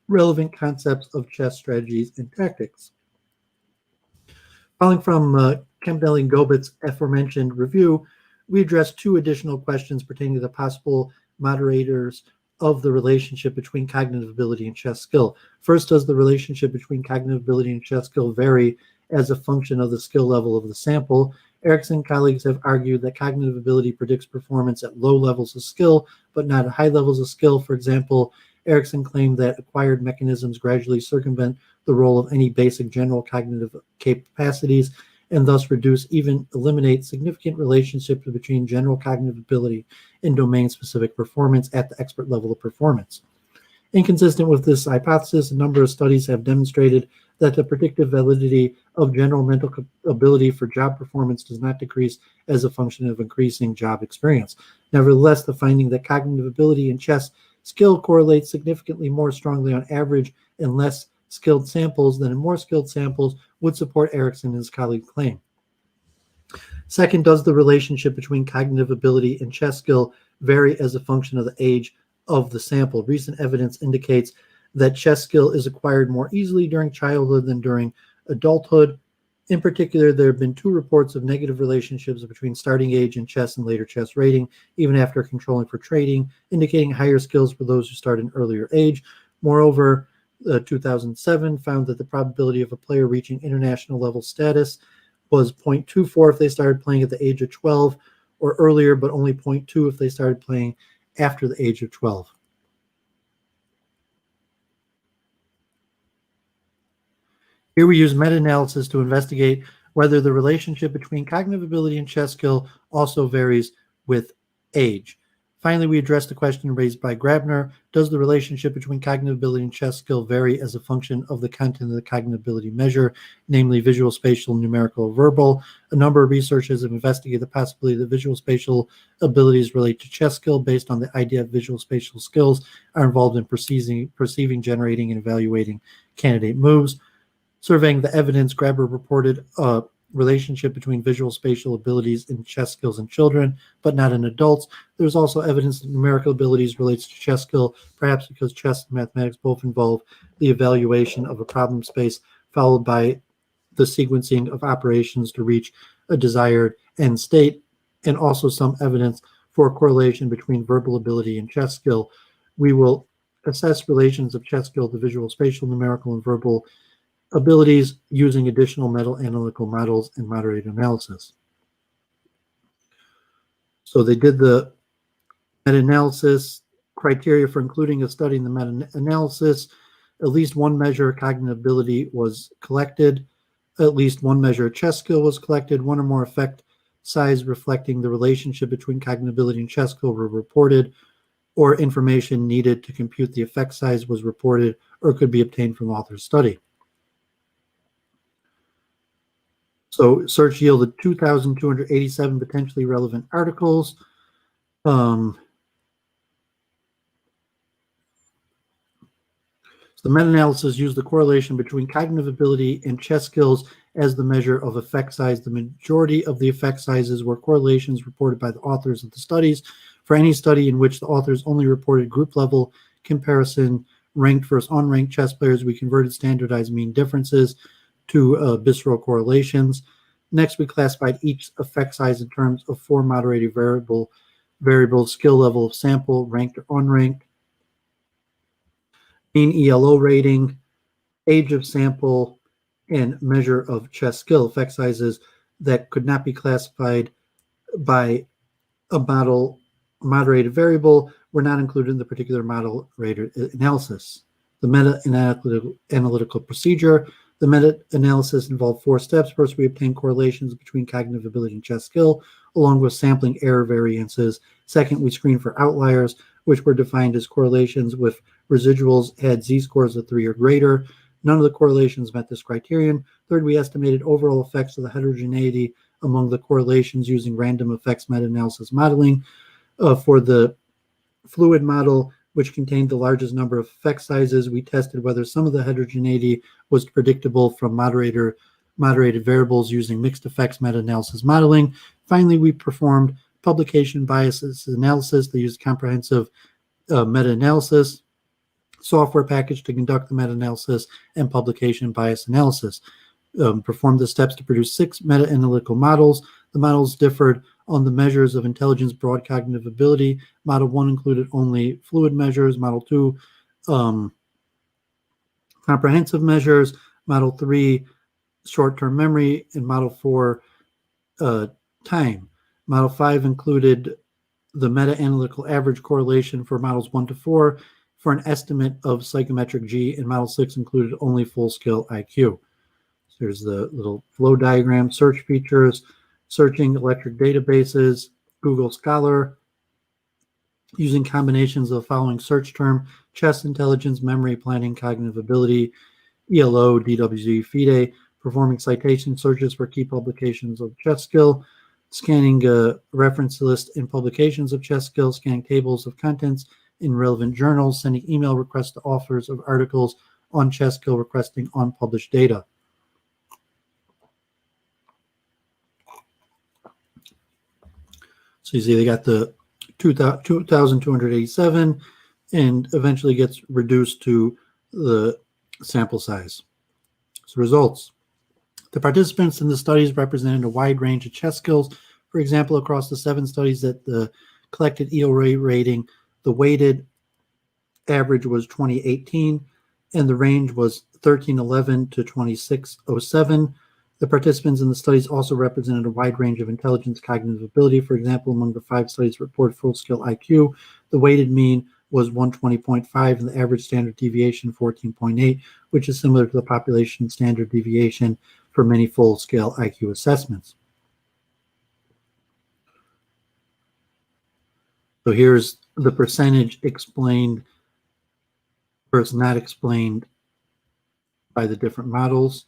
relevant concepts of chess strategies and tactics. Following from Campbell and GOBET's aforementioned review, we addressed two additional questions pertaining to the possible moderators of the relationship between cognitive ability and chess skill. First, does the relationship between cognitive ability and chess skill vary as a function of the skill level of the sample? Erickson and colleagues have argued that cognitive ability predicts performance at low levels of skill, but not at high levels of skill. For example, Erickson claimed that acquired mechanisms gradually circumvent the role of any basic general cognitive capacities and thus reduce, even eliminate significant relationships between general cognitive ability and domain-specific performance at the expert level of performance. Inconsistent with this hypothesis, a number of studies have demonstrated that the predictive validity of general mental ability for job performance does not decrease as a function of increasing job experience. Nevertheless, the finding that cognitive ability and chess skill correlates significantly more strongly on average in less skilled samples than in more skilled samples would support Erickson and his colleagues' claim. Second, does the relationship between cognitive ability and chess skill vary as a function of the age of the sample? Recent evidence indicates that chess skill is acquired more easily during childhood than during adulthood. In particular, there have been 2 reports of negative relationships between starting age in chess and later chess rating, even after controlling for trading, indicating higher skills for those who start at an earlier age. Moreover, 2007 found that the probability of a player reaching international level status was 0.24 if they started playing at the age of 12 or earlier, but only 0.2 if they started playing after the age of 12. Here we use meta-analysis to investigate whether the relationship between cognitive ability and chess skill also varies with age. Finally, we address the question raised by Grabner: does the relationship between cognitive ability and chess skill vary as a function of the content of the cognitive ability measure, namely visual, spatial, numerical, or verbal? A number of researchers have investigated the possibility that visual spatial abilities relate to chess skill based on the idea that visual spatial skills are involved in perceiving, generating, and evaluating candidate moves. Surveying the evidence, Grabner reported relationship between visual spatial abilities and chess skills in children, but not in adults. There's also evidence that numerical abilities relates to chess skill, perhaps because chess and mathematics both involve the evaluation of a problem space followed by the sequencing of operations to reach a desired end state, and also some evidence for a correlation between verbal ability and chess skill. We will assess relations of chess skill to visual, spatial, numerical, and verbal abilities using additional meta-analytical models and moderated analysis. So they did the meta-analysis criteria for including a study in the meta-analysis. At least one measure of cognitive ability was collected. At least one measure of chess skill was collected. One or more effect size reflecting the relationship between cognitive ability and chess skill were reported, or information needed to compute the effect size was reported or could be obtained from the author's study. So search yielded 2,287 potentially relevant articles. So the meta-analysis used the correlation between cognitive ability and chess skills as the measure of effect size. The majority of the effect sizes were correlations reported by the authors of the studies. For any study in which the authors only reported group level comparison, ranked versus unranked chess players, we converted standardized mean differences to visceral correlations. Next, we classified each effect size in terms of four moderated variables: skill level of sample, ranked or unranked, mean ELO rating, age of sample, and measure of chess skill. Effect sizes that could not be classified by a moderated variable were not included in the particular moderated analysis. The meta-analytical procedure. The meta-analysis involved four steps. First, we obtained correlations between cognitive ability and chess skill, along with sampling error variances. Second, we screened for outliers, which were defined as correlations with residuals had z-scores of 3 or greater. None of the correlations met this criterion. Third, we estimated overall effects of the heterogeneity among the correlations using random effects meta-analysis modeling. For the fluid model, which contained the largest number of effect sizes, we tested whether some of the heterogeneity was predictable from moderated variables using mixed effects meta-analysis modeling. Finally, we performed publication biases analysis. They used comprehensive meta-analysis software package to conduct the meta-analysis and publication bias analysis. Performed the steps to produce 6 meta-analytical models. The models differed on the measures of intelligence, broad cognitive ability. Model 1 included only fluid measures. Model 2, comprehensive measures. Model 3, short-term memory. And Model 4, time. Model 5 included the meta-analytical average correlation for models 1 to 4 for an estimate of psychometric G, and Model 6 included only full-scale IQ. So there's the little flow diagram. Search features, searching electric databases, Google Scholar, using combinations of the following search term: chess intelligence, memory, planning, cognitive ability, ELO, DWG, FIDE, performing citation searches for key publications of chess skill, scanning reference list and publications of chess skill, scanning tables of contents in relevant journals, sending email requests to authors of articles on chess skill requesting unpublished data. So you see they got the 2,287 and eventually gets reduced to the sample size. So results. The participants in the studies represented a wide range of chess skills. For example, across the 7 studies that the collected ELO rating, the weighted average was 2018 and the range was 1311 to 2607. The participants in the studies also represented a wide range of intelligence, cognitive ability. For example, among the 5 studies reported full-scale IQ, the weighted mean was 120.5 and the average standard deviation 14.8, which is similar to the population standard deviation for many full-scale IQ assessments. So here's the percentage explained versus not explained by the different models.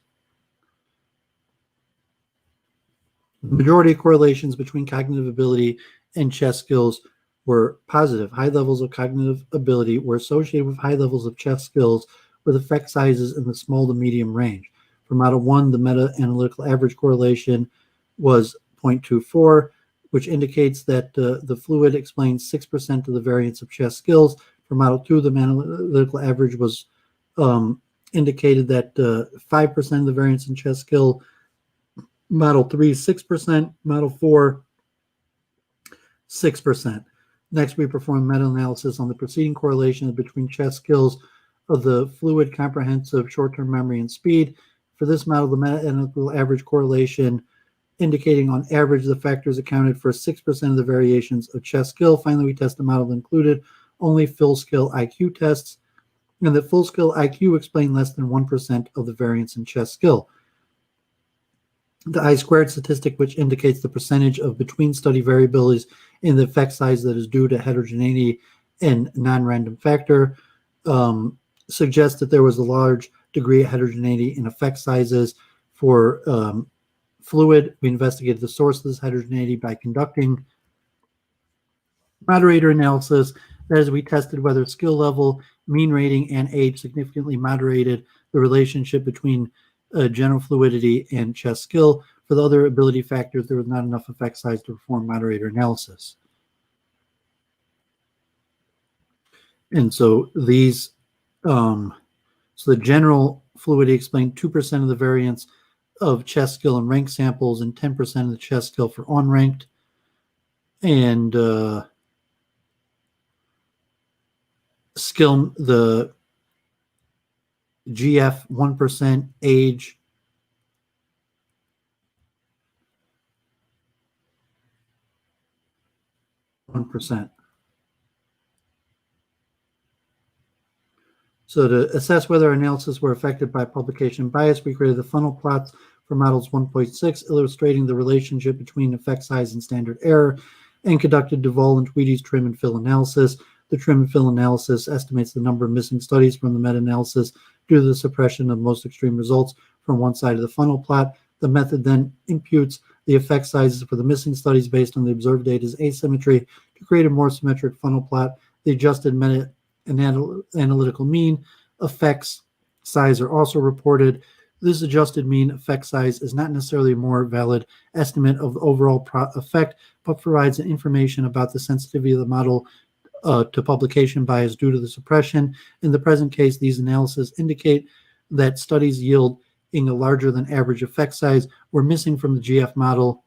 The majority of correlations between cognitive ability and chess skills were positive. High levels of cognitive ability were associated with high levels of chess skills with effect sizes in the small to medium range. For model 1, the meta-analytical average correlation was 0.24, which indicates that the fluid explains 6% of the variance of chess skills. For model 2, the analytical average was indicated that 5% of the variance in chess skill. Model 3, 6%. Model 4, 6%. Next, we performed meta-analysis on the preceding correlation between chess skills of the fluid, comprehensive, short-term memory, and speed. For this model, the meta-analytical average correlation indicating on average the factors accounted for 6% of the variations of chess skill. Finally, we tested a model that included only full-skill IQ tests, and that full-skill IQ explained less than 1% of the variance in chess skill. The I-squared statistic, which indicates the percentage of between-study variabilities in the effect size that is due to heterogeneity and non-random factor, suggests that there was a large degree of heterogeneity in effect sizes. For fluid, we investigated the source of this heterogeneity by conducting moderator analysis. That is, we tested whether skill level, mean rating, and age significantly moderated the relationship between general fluidity and chess skill. For the other ability factors, there was not enough effect size to perform moderator analysis. And so these, so the general fluidity explained 2% of the variance of chess skill in ranked samples and 10% of the chess skill for unranked. And skill, the GF 1%, age 1%. So to assess whether our analysis were affected by publication bias, we created the funnel plots for models 1.6, illustrating the relationship between effect size and standard error, and conducted Duvall and Tweedy's trim and fill analysis. The trim and fill analysis estimates the number of missing studies from the meta-analysis due to the suppression of most extreme results from one side of the funnel plot. The method then imputes the effect sizes for the missing studies based on the observed data's asymmetry to create a more symmetric funnel plot. The adjusted meta-analytical mean effects size are also reported. This adjusted mean effect size is not necessarily a more valid estimate of the overall effect, but provides information about the sensitivity of the model to publication bias due to the suppression. In the present case, these analyses indicate that studies yielding a larger than average effect size were missing from the GF model.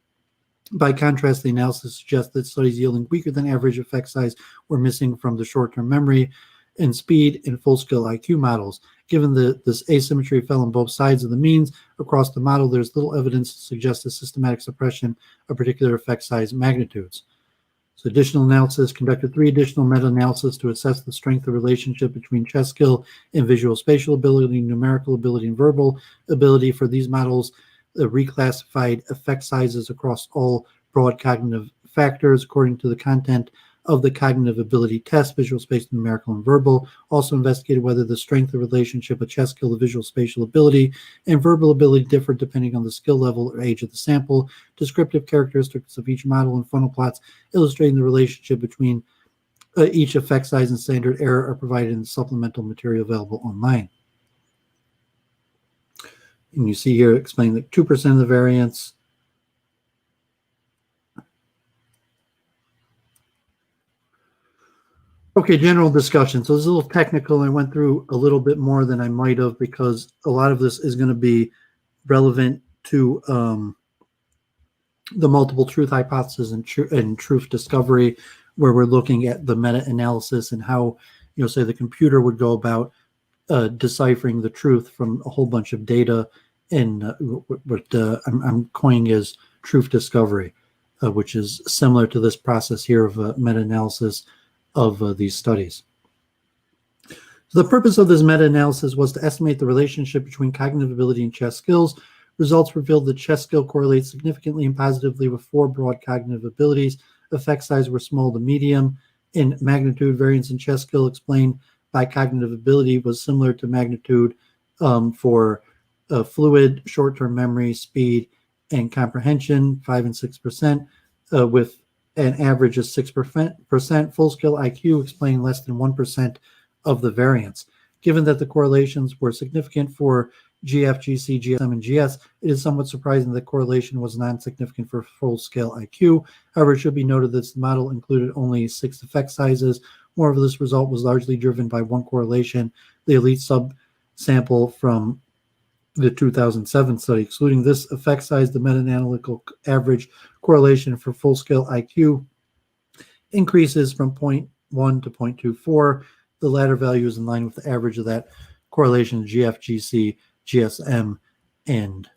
By contrast, the analysis suggests that studies yielding weaker than average effect size were missing from the short-term memory and speed and full-skill IQ models. Given this asymmetry fell on both sides of the means across the model, there's little evidence to suggest a systematic suppression of particular effect size magnitudes. So additional analysis conducted 3 additional meta-analysis to assess the strength of relationship between chess skill and visual spatial ability, numerical ability, and verbal ability. For these models, reclassified effect sizes across all broad cognitive factors according to the content of the cognitive ability test, visual, spatial, numerical, and verbal. Also investigated whether the strength of relationship of chess skill to visual spatial ability and verbal ability differed depending on the skill level or age of the sample. Descriptive characteristics of each model and funnel plots illustrating the relationship between each effect size and standard error are provided in the supplemental material available online. And you see here explaining that 2% of the variance. Okay, general discussion. So it's a little technical. I went through a little bit more than I might have because a lot of this is going to be relevant to the multiple truth hypothesis and truth discovery, where we're looking at the meta-analysis and how, say the computer would go about deciphering the truth from a whole bunch of data, and what I'm coining as truth discovery, which is similar to this process here of meta-analysis of these studies. So the purpose of this meta-analysis was to estimate the relationship between cognitive ability and chess skills. Results revealed that chess skill correlates significantly and positively with 4 broad cognitive abilities. Effect size were small to medium in magnitude. Variance in chess skill explained by cognitive ability was similar to magnitude for fluid, short-term memory, speed, and comprehension, 5 and 6%, with an average of 6%. Full-skill IQ explained less than 1% of the variance. Given that the correlations were significant for GF, GC, GSM, and GS, it is somewhat surprising that correlation was non-significant for full-scale IQ. However, it should be noted that this model included only 6 effect sizes. Moreover, this result was largely driven by one correlation, the elite subsample from the 2007 study. Excluding this effect size, the meta-analytical average correlation for full-scale IQ increases from 0.1 to 0.24. The latter value is in line with the average of that correlation GF, GC, GSM, and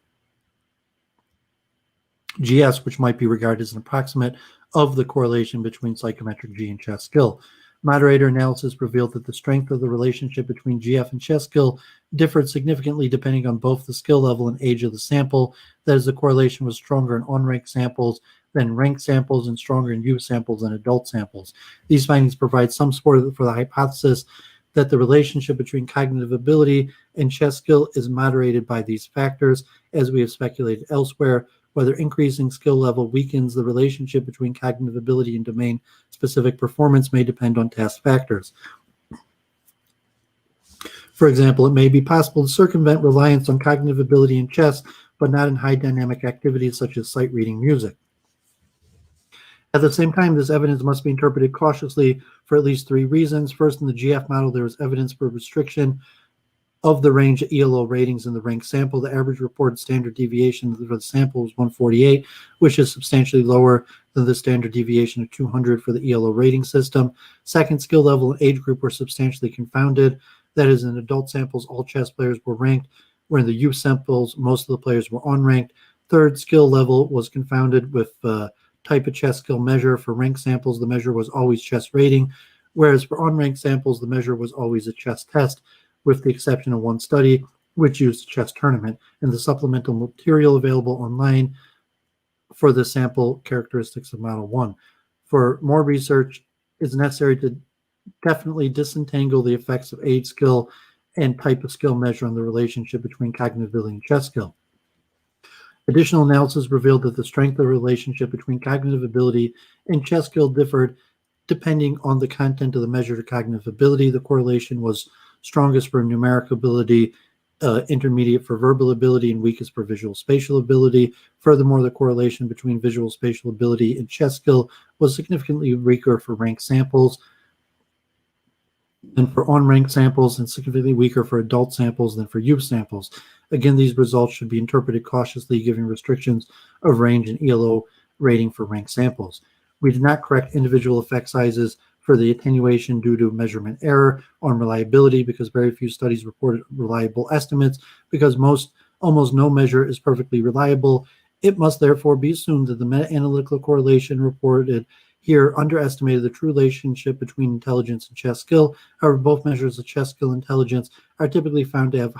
GS, which might be regarded as an approximate of the correlation between psychometric G and chess skill. Moderator analysis revealed that the strength of the relationship between GF and chess skill differed significantly depending on both the skill level and age of the sample. That is, the correlation was stronger in unranked samples than ranked samples and stronger in youth samples than adult samples. These findings provide some support for the hypothesis that the relationship between cognitive ability and chess skill is moderated by these factors. As we have speculated elsewhere, whether increasing skill level weakens the relationship between cognitive ability and domain-specific performance may depend on task factors. For example, it may be possible to circumvent reliance on cognitive ability in chess, but not in high dynamic activities such as sight reading music. At the same time, this evidence must be interpreted cautiously for at least 3 reasons. First, in the GF model, there was evidence for restriction of the range of ELO ratings in the ranked sample. The average reported standard deviation for the sample was 148, which is substantially lower than the standard deviation of 200 for the ELO rating system. Second, skill level and age group were substantially confounded. That is, in adult samples, all chess players were ranked, where in the youth samples, most of the players were unranked. Third, skill level was confounded with type of chess skill measure. For ranked samples, the measure was always chess rating, whereas for unranked samples, the measure was always a chess test, with the exception of one study, which used a chess tournament, and the supplemental material available online for the sample characteristics of Model 1. For more research, it's necessary to definitely disentangle the effects of age, skill, and type of skill measure on the relationship between cognitive ability and chess skill. Additional analysis revealed that the strength of the relationship between cognitive ability and chess skill differed depending on the content of the measured cognitive ability. The correlation was strongest for numeric ability, intermediate for verbal ability, and weakest for visual spatial ability. Furthermore, the correlation between visual spatial ability and chess skill was significantly weaker for ranked samples than for unranked samples, and significantly weaker for adult samples than for youth samples. Again, these results should be interpreted cautiously, given restrictions of range and ELO rating for ranked samples. We did not correct individual effect sizes for the attenuation due to measurement error on reliability, because very few studies reported reliable estimates. Because almost no measure is perfectly reliable, it must therefore be assumed that the meta-analytical correlation reported here underestimated the true relationship between intelligence and chess skill. However, both measures of chess skill and intelligence are typically found to have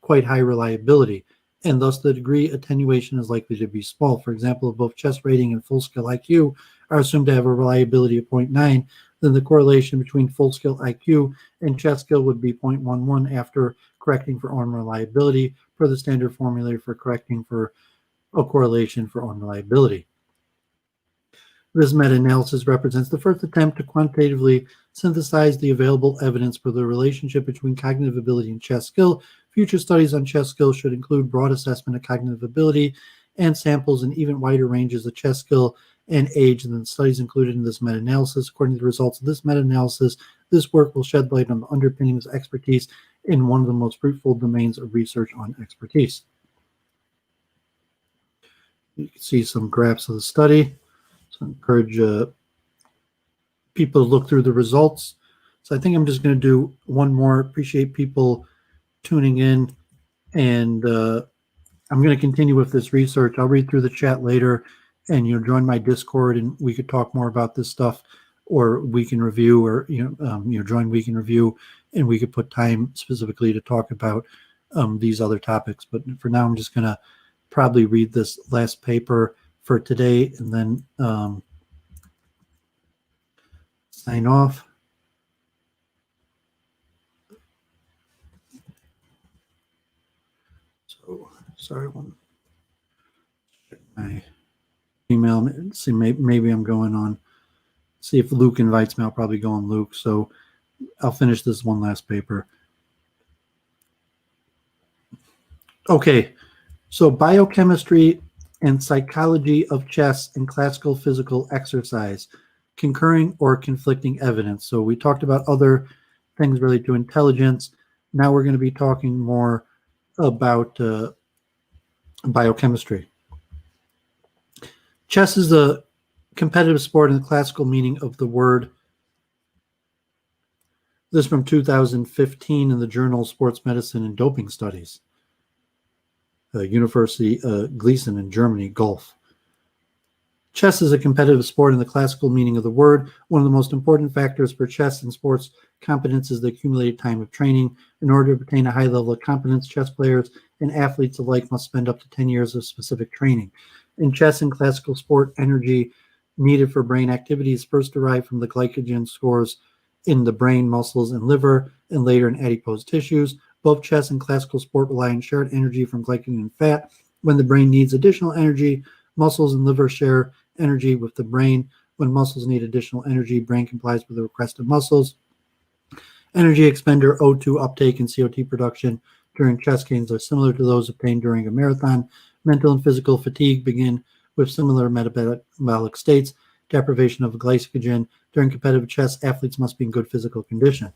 quite high reliability, and thus the degree attenuation is likely to be small. For example, if both chess rating and full skill IQ are assumed to have a reliability of 0.9, then the correlation between full skill IQ and chess skill would be 0.11 after correcting for unreliability, per the standard formula for correcting for a correlation for unreliability. This meta-analysis represents the first attempt to quantitatively synthesize the available evidence for the relationship between cognitive ability and chess skill. Future studies on chess skill should include broad assessment of cognitive ability and samples in even wider ranges of chess skill and age than the studies included in this meta-analysis. According to the results of this meta-analysis, this work will shed light on the underpinnings of expertise in one of the most fruitful domains of research on expertise. You can see some graphs of the study. So I encourage people to look through the results. So I think I'm just going to do one more. Appreciate people tuning in, and I'm going to continue with this research. I'll read through the chat later, and join my Discord, and we could talk more about this stuff, or Week in Review, or join Week in Review, and we could put time specifically to talk about these other topics. But for now, I'm just going to probably read this last paper for today, and then sign off. So sorry, one. Check my email. See, maybe I'm going on. See if Luke invites me. I'll probably go on Luke. So I'll finish this one last paper. Okay, so biochemistry and psychology of chess and classical physical exercise, concurring or conflicting evidence. So we talked about other things related to intelligence. Now we're going to be talking more about biochemistry. Chess is a competitive sport in the classical meaning of the word. This from 2015 in the journal Sports Medicine and Doping Studies. University Gießen in Germany, Gulf. Chess is a competitive sport in the classical meaning of the word. One of the most important factors for chess and sports competence is the accumulated time of training. In order to obtain a high level of competence, chess players and athletes alike must spend up to 10 years of specific training. In chess and classical sport, energy needed for brain activity is first derived from the glycogen stores in the brain, muscles, and liver, and later in adipose tissues. Both chess and classical sport rely on shared energy from glycogen and fat. When the brain needs additional energy, muscles and liver share energy with the brain. When muscles need additional energy, brain complies with the request of muscles. Energy expender, O2 uptake, and CO2 production during chess games are similar to those obtained during a marathon. Mental and physical fatigue begin with similar metabolic states. Deprivation of glycogen. During competitive chess, athletes must be in good physical condition.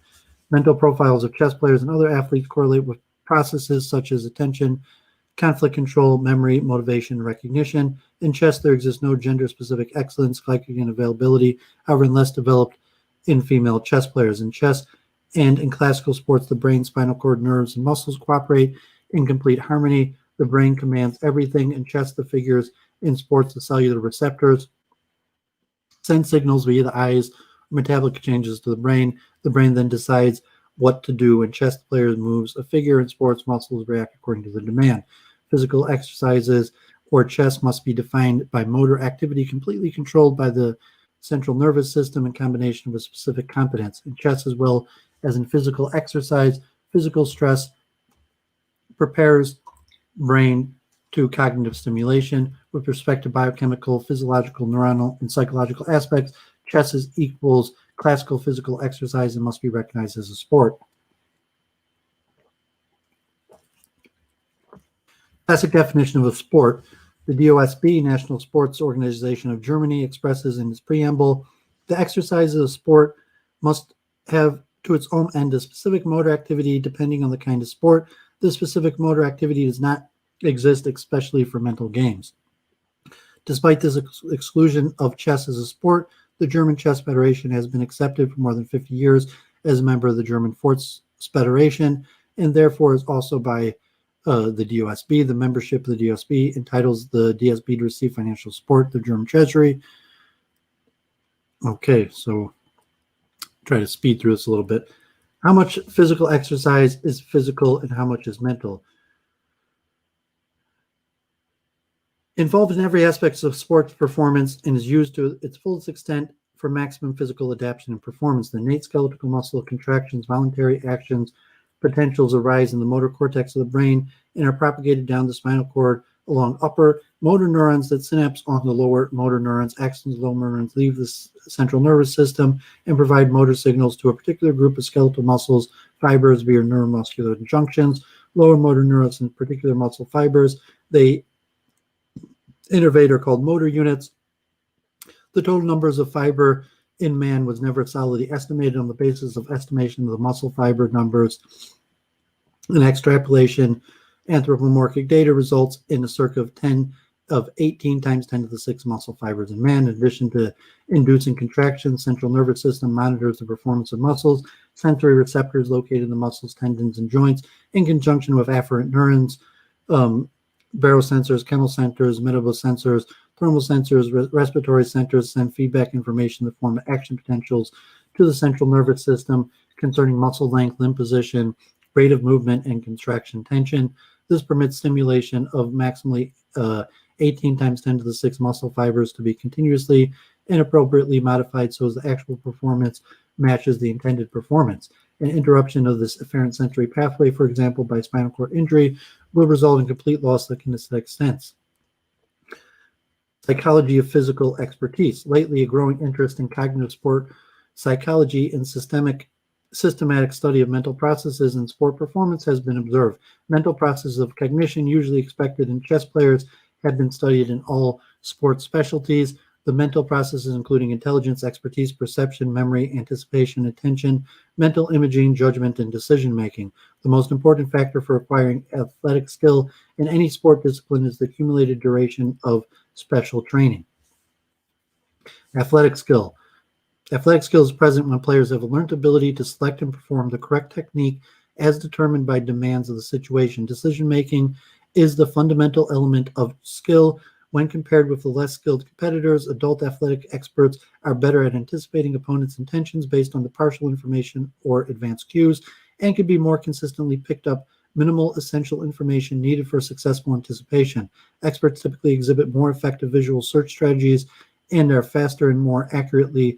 Mental profiles of chess players and other athletes correlate with processes such as attention, conflict control, memory, motivation, and recognition. In chess, there exists no gender-specific excellence, glycogen availability, however, less developed in female chess players. In chess and in classical sports, the brain, spinal cord, nerves, and muscles cooperate in complete harmony. The brain commands everything. In chess, the figures. In sports, the cellular receptors send signals via the eyes, metabolic changes to the brain. The brain then decides what to do. When chess players moves a figure, in sports, muscles react according to the demand. Physical exercises or chess must be defined by motor activity completely controlled by the central nervous system in combination with specific competence. In chess, as well as in physical exercise, physical stress prepares brain to cognitive stimulation. With respect to biochemical, physiological, neuronal, and psychological aspects, chess is equals classical physical exercise and must be recognized as a sport. Classic definition of a sport. The DOSB, National Sports Organization of Germany, expresses in its preamble, the exercise of a sport must have to its own end a specific motor activity depending on the kind of sport. This specific motor activity does not exist, especially for mental games. Despite this exclusion of chess as a sport, the German Chess Federation has been accepted for more than 50 years as a member of the German Sports Federation, and therefore is also by the DOSB. The membership of the DOSB entitles the DSB to receive financial support, the German Treasury. Okay, so try to speed through this a little bit. How much physical exercise is physical and how much is mental? Involved in every aspect of sports performance and is used to its fullest extent for maximum physical adaptation and performance. The innate skeletal muscle contractions, voluntary actions, potentials arise in the motor cortex of the brain and are propagated down the spinal cord along upper motor neurons that synapse on the lower motor neurons. Axons of lower neurons leave the central nervous system and provide motor signals to a particular group of skeletal muscles, fibers via neuromuscular junctions. Lower motor neurons and particular muscle fibers, they innervate are called motor units. The total numbers of fiber in man was never solidly estimated on the basis of estimation of the muscle fiber numbers. An extrapolation anthropomorphic data results in a circa of 18 times 10 to the 6 muscle fibers in man. In addition to inducing contraction, central nervous system monitors the performance of muscles. Sensory receptors located in the muscles, tendons, and joints in conjunction with afferent neurons, barosensors, chemosensors, metabosensors, thermal sensors, respiratory sensors send feedback information in the form of action potentials to the central nervous system concerning muscle length, limb position, rate of movement, and contraction tension. This permits stimulation of maximally 18 times 10 to the 6 muscle fibers to be continuously and appropriately modified so as the actual performance matches the intended performance. An interruption of this afferent sensory pathway, for example, by spinal cord injury, will result in complete loss of kinesthetic sense. Psychology of physical expertise. Lately, a growing interest in cognitive sport psychology and systemic systematic study of mental processes in sport performance has been observed. Mental processes of cognition, usually expected in chess players, have been studied in all sports specialties. The mental processes, including intelligence, expertise, perception, memory, anticipation, attention, mental imaging, judgment, and decision making. The most important factor for acquiring athletic skill in any sport discipline is the accumulated duration of special training. Athletic skill. Athletic skill is present when players have a learned ability to select and perform the correct technique as determined by demands of the situation. Decision-making is the fundamental element of skill. When compared with the less skilled competitors, adult athletic experts are better at anticipating opponents' intentions based on the partial information or advanced cues and can be more consistently picked up minimal essential information needed for successful anticipation. Experts typically exhibit more effective visual search strategies and are faster and more accurately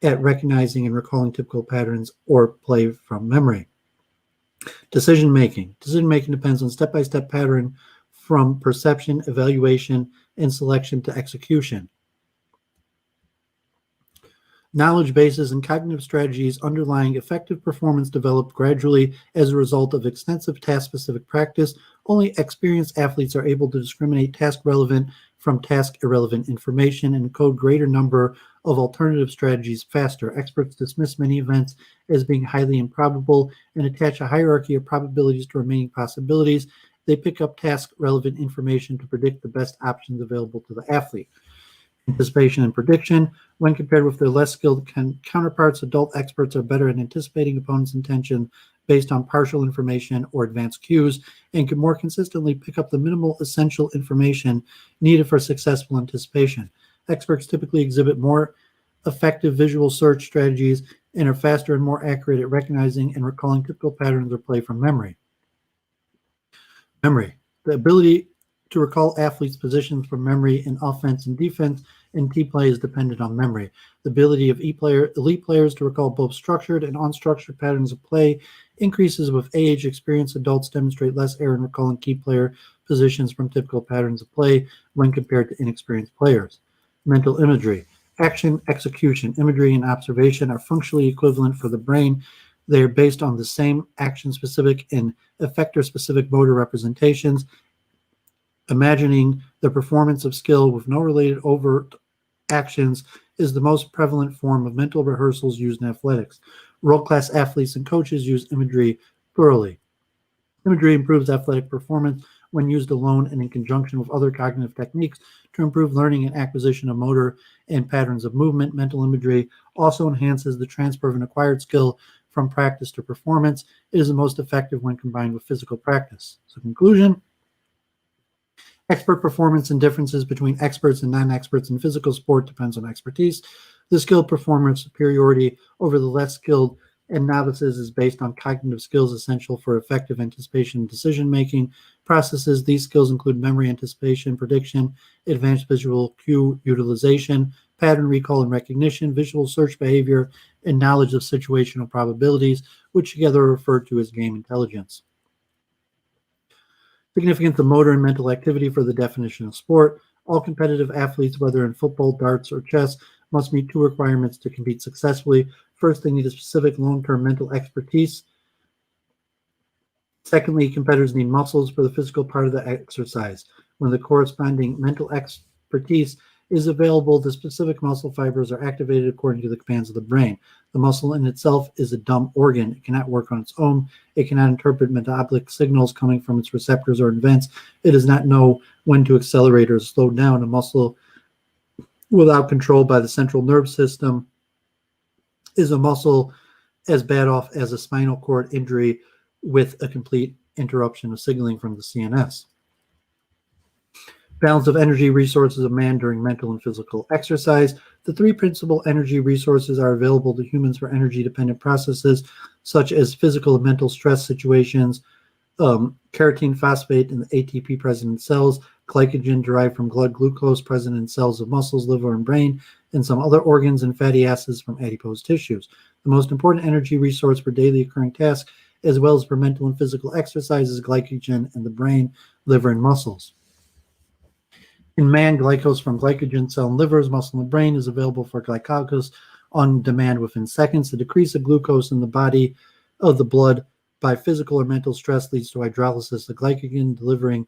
at recognizing and recalling typical patterns or play from memory. Decision making. Decision making depends on step-by-step pattern from perception, evaluation, and selection to execution. Knowledge bases and cognitive strategies underlying effective performance develop gradually as a result of extensive task-specific practice. Only experienced athletes are able to discriminate task-relevant from task-irrelevant information and encode greater number of alternative strategies faster. Experts dismiss many events as being highly improbable and attach a hierarchy of probabilities to remaining possibilities. They pick up task-relevant information to predict the best options available to the athlete. Anticipation and prediction. When compared with their less skilled counterparts, adult experts are better at anticipating opponents' intention based on partial information or advanced cues and can more consistently pick up the minimal essential information needed for successful anticipation. Experts typically exhibit more effective visual search strategies and are faster and more accurate at recognizing and recalling typical patterns or play from memory. Memory. The ability to recall athletes' positions from memory in offense and defense and team play is dependent on memory. The ability of elite players to recall both structured and unstructured patterns of play increases with age. Experienced adults demonstrate less error in recalling key player positions from typical patterns of play when compared to inexperienced players. Mental imagery. Action, execution, imagery, and observation are functionally equivalent for the brain. They are based on the same action-specific and effector-specific motor representations. Imagining the performance of skill with no related overt actions is the most prevalent form of mental rehearsals used in athletics. World-class athletes and coaches use imagery thoroughly. Imagery improves athletic performance when used alone and in conjunction with other cognitive techniques to improve learning and acquisition of motor and patterns of movement. Mental imagery also enhances the transfer of an acquired skill from practice to performance. It is the most effective when combined with physical practice. So, conclusion. Expert performance and differences between experts and non-experts in physical sport depends on expertise. The skilled performer's superiority over the less skilled and novices is based on cognitive skills essential for effective anticipation and decision-making processes. These skills include memory, anticipation, prediction, advanced visual cue utilization, pattern recall and recognition, visual search behavior, and knowledge of situational probabilities, which together are referred to as game intelligence. Significance of motor and mental activity for the definition of sport. All competitive athletes, whether in football, darts, or chess, must meet two requirements to compete successfully. First, they need a specific long-term mental expertise. Secondly, competitors need muscles for the physical part of the exercise. When the corresponding mental expertise is available, the specific muscle fibers are activated according to the commands of the brain. The muscle in itself is a dumb organ. It cannot work on its own. It cannot interpret metabolic signals coming from its receptors or events. It does not know when to accelerate or slow down. A muscle without control by the central nervous system is a muscle as bad off as a spinal cord injury with a complete interruption of signaling from the CNS. Balance of energy resources of man during mental and physical exercise. The three principal energy resources are available to humans for energy-dependent processes, such as physical and mental stress situations, carotene phosphate in the ATP present in cells, glycogen derived from blood glucose present in cells of muscles, liver, and brain, and some other organs, and fatty acids from adipose tissues. The most important energy resource for daily occurring tasks, as well as for mental and physical exercise, is glycogen in the brain, liver, and muscles. In man, glycose from glycogen cell and livers, muscle, and brain is available for glycolysis on demand within seconds. The decrease of glucose in the body of the blood by physical or mental stress leads to hydrolysis of glycogen, delivering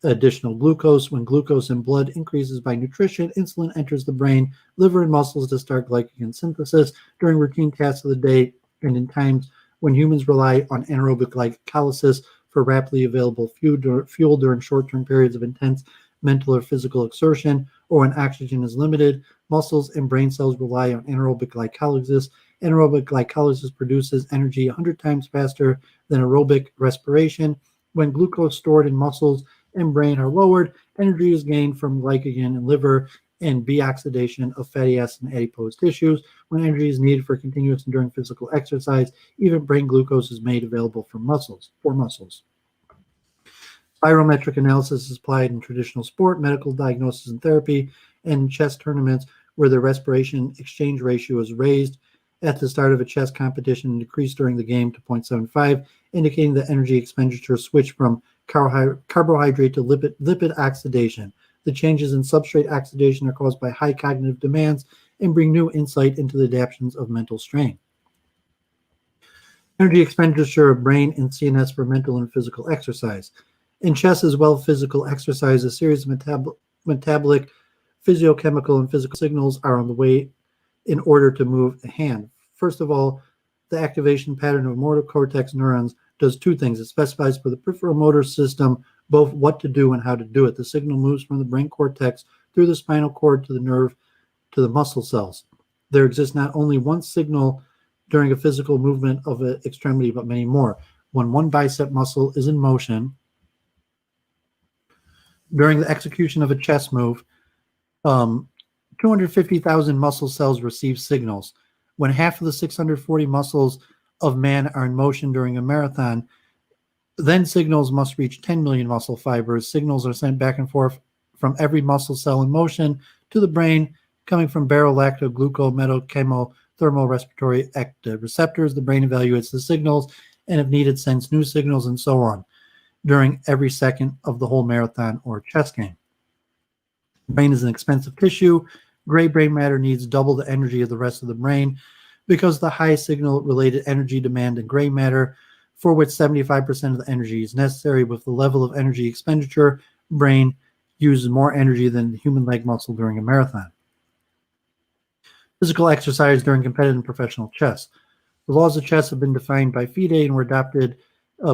additional glucose. When glucose in blood increases by nutrition, insulin enters the brain, liver, and muscles to start glycogen synthesis during routine tasks of the day and in times when humans rely on anaerobic glycolysis for rapidly available fuel during short-term periods of intense mental or physical exertion, or when oxygen is limited. Muscles and brain cells rely on anaerobic glycolysis. Anaerobic glycolysis produces energy 100 times faster than aerobic respiration. When glucose stored in muscles and brain are lowered, energy is gained from glycogen in liver and deoxidation of fatty acid and adipose tissues. When energy is needed for continuous and during physical exercise, even brain glucose is made available for muscles. Spirometric analysis is applied in traditional sport, medical diagnosis and therapy, and chess tournaments where the respiration exchange ratio is raised at the start of a chess competition and decreased during the game to 0.75, indicating that energy expenditure switched from carbohydrate to lipid oxidation. The changes in substrate oxidation are caused by high cognitive demands and bring new insight into the adaptations of mental strain. Energy expenditure of brain and CNS for mental and physical exercise. In chess as well, physical exercise, a series of metabolic, physiochemical, and physical signals are on the way in order to move a hand. First of all, the activation pattern of motor cortex neurons does two things. It specifies for the peripheral motor system both what to do and how to do it. The signal moves from the brain cortex through the spinal cord to the nerve to the muscle cells. There exists not only one signal during a physical movement of an extremity, but many more. When one bicep muscle is in motion during the execution of a chess move, 250,000 muscle cells receive signals. When half of the 640 muscles of man are in motion during a marathon, then signals must reach 10 million muscle fibers. Signals are sent back and forth from every muscle cell in motion to the brain, coming from barolacto-glucomethyl-chemothermal-respiratory receptors. The brain evaluates the signals and, if needed, sends new signals and so on during every second of the whole marathon or chess game. The brain is an expensive tissue. Gray brain matter needs double the energy of the rest of the brain because the high signal-related energy demand in gray matter, for which 75% of the energy is necessary. With the level of energy expenditure, brain uses more energy than the human leg muscle during a marathon. Physical exercise during competitive and professional chess. The laws of chess have been defined by FIDE and were adopted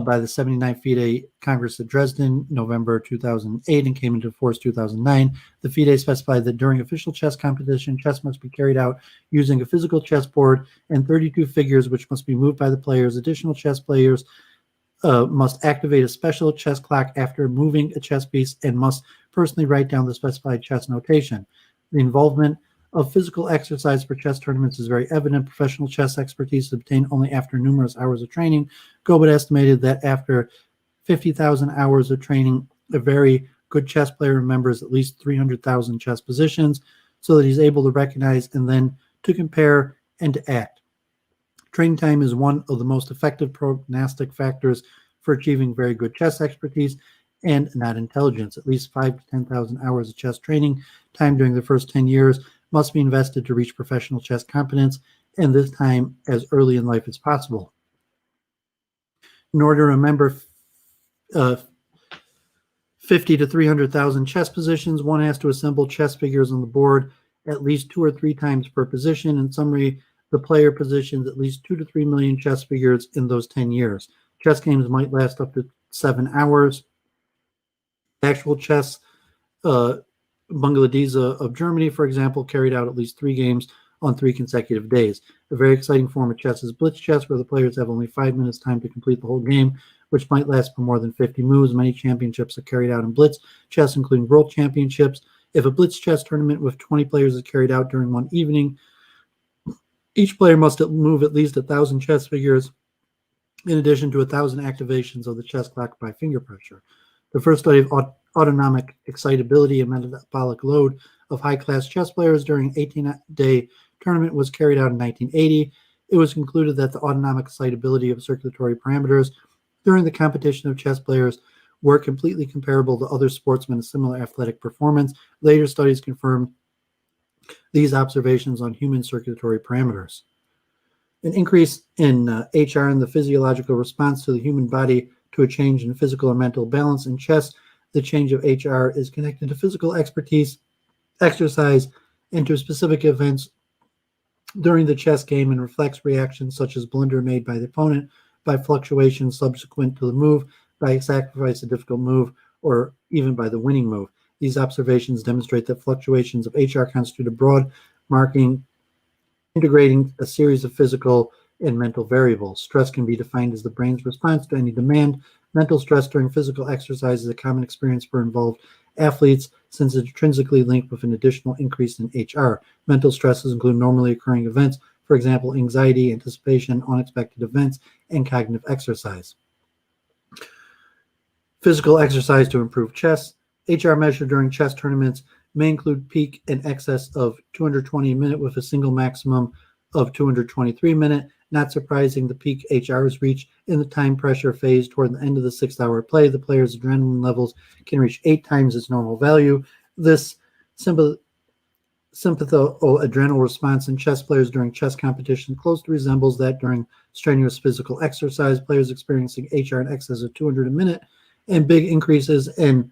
by the 79th FIDE Congress at Dresden, November 2008, and came into force 2009. The FIDE specified that during official chess competition, chess must be carried out using a physical chessboard and 32 figures, which must be moved by the players. Additional chess players must activate a special chess clock after moving a chess piece and must personally write down the specified chess notation. The involvement of physical exercise for chess tournaments is very evident. Professional chess expertise is obtained only after numerous hours of training. GOBET estimated that after 50,000 hours of training, a very good chess player remembers at least 300,000 chess positions so that he's able to recognize and then to compare and to act. Training time is one of the most effective prognostic factors for achieving very good chess expertise and not intelligence. At least 5,000 to 10,000 hours of chess training time during the first 10 years must be invested to reach professional chess competence, and this time as early in life as possible. In order to remember 50 to 300,000 chess positions, one has to assemble chess figures on the board at least 2 or 3 times per position. In summary, the player positions at least 2 to 3 million chess figures in those 10 years. Chess games might last up to 7 hours. Actual chess, Bangladesh of Germany, for example, carried out at least 3 games on 3 consecutive days. A very exciting form of chess is blitz chess, where the players have only 5 minutes time to complete the whole game, which might last for more than 50 moves. Many championships are carried out in blitz chess, including world championships. If a blitz chess tournament with 20 players is carried out during one evening, each player must move at least 1,000 chess figures, in addition to 1,000 activations of the chess clock by finger pressure. The first study of autonomic excitability and metabolic load of high-class chess players during an 18-day tournament was carried out in 1980. It was concluded that the autonomic excitability of circulatory parameters during the competition of chess players were completely comparable to other sportsmen of similar athletic performance. Later studies confirmed these observations on human circulatory parameters. An increase in HR and the physiological response to the human body to a change in physical or mental balance in chess. The change of HR is connected to physical expertise, exercise, and to specific events during the chess game and reflects reactions such as blunder made by the opponent, by fluctuations subsequent to the move, by sacrifice a difficult move, or even by the winning move. These observations demonstrate that fluctuations of HR constitute a broad marking integrating a series of physical and mental variables. Stress can be defined as the brain's response to any demand. Mental stress during physical exercise is a common experience for involved athletes since it's intrinsically linked with an additional increase in HR. Mental stresses include normally occurring events, for example, anxiety, anticipation, unexpected events, and cognitive exercise. Physical exercise to improve chess. HR measured during chess tournaments may include peak and excess of 220 a minute with a single maximum of 223 a minute. Not surprising, the peak HR is reached in the time pressure phase toward the end of the 6-hour play. The player's adrenaline levels can reach 8 times its normal value. This sympatho-adrenal response in chess players during chess competition closely resembles that during strenuous physical exercise. Players experiencing HR in excess of 200 a minute and big increases in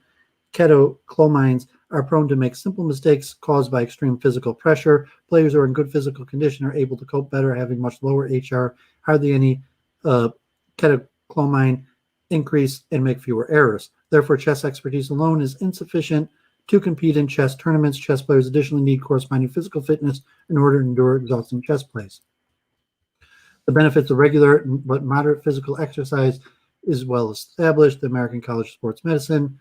catecholamines are prone to make simple mistakes caused by extreme physical pressure. Players who are in good physical condition are able to cope better, having much lower HR, hardly any catecholamine increase, and make fewer errors. Therefore, chess expertise alone is insufficient to compete in chess tournaments. Chess players additionally need corresponding physical fitness in order to endure exhausting chess plays. The benefits of regular but moderate physical exercise is well established. The American College of Sports Medicine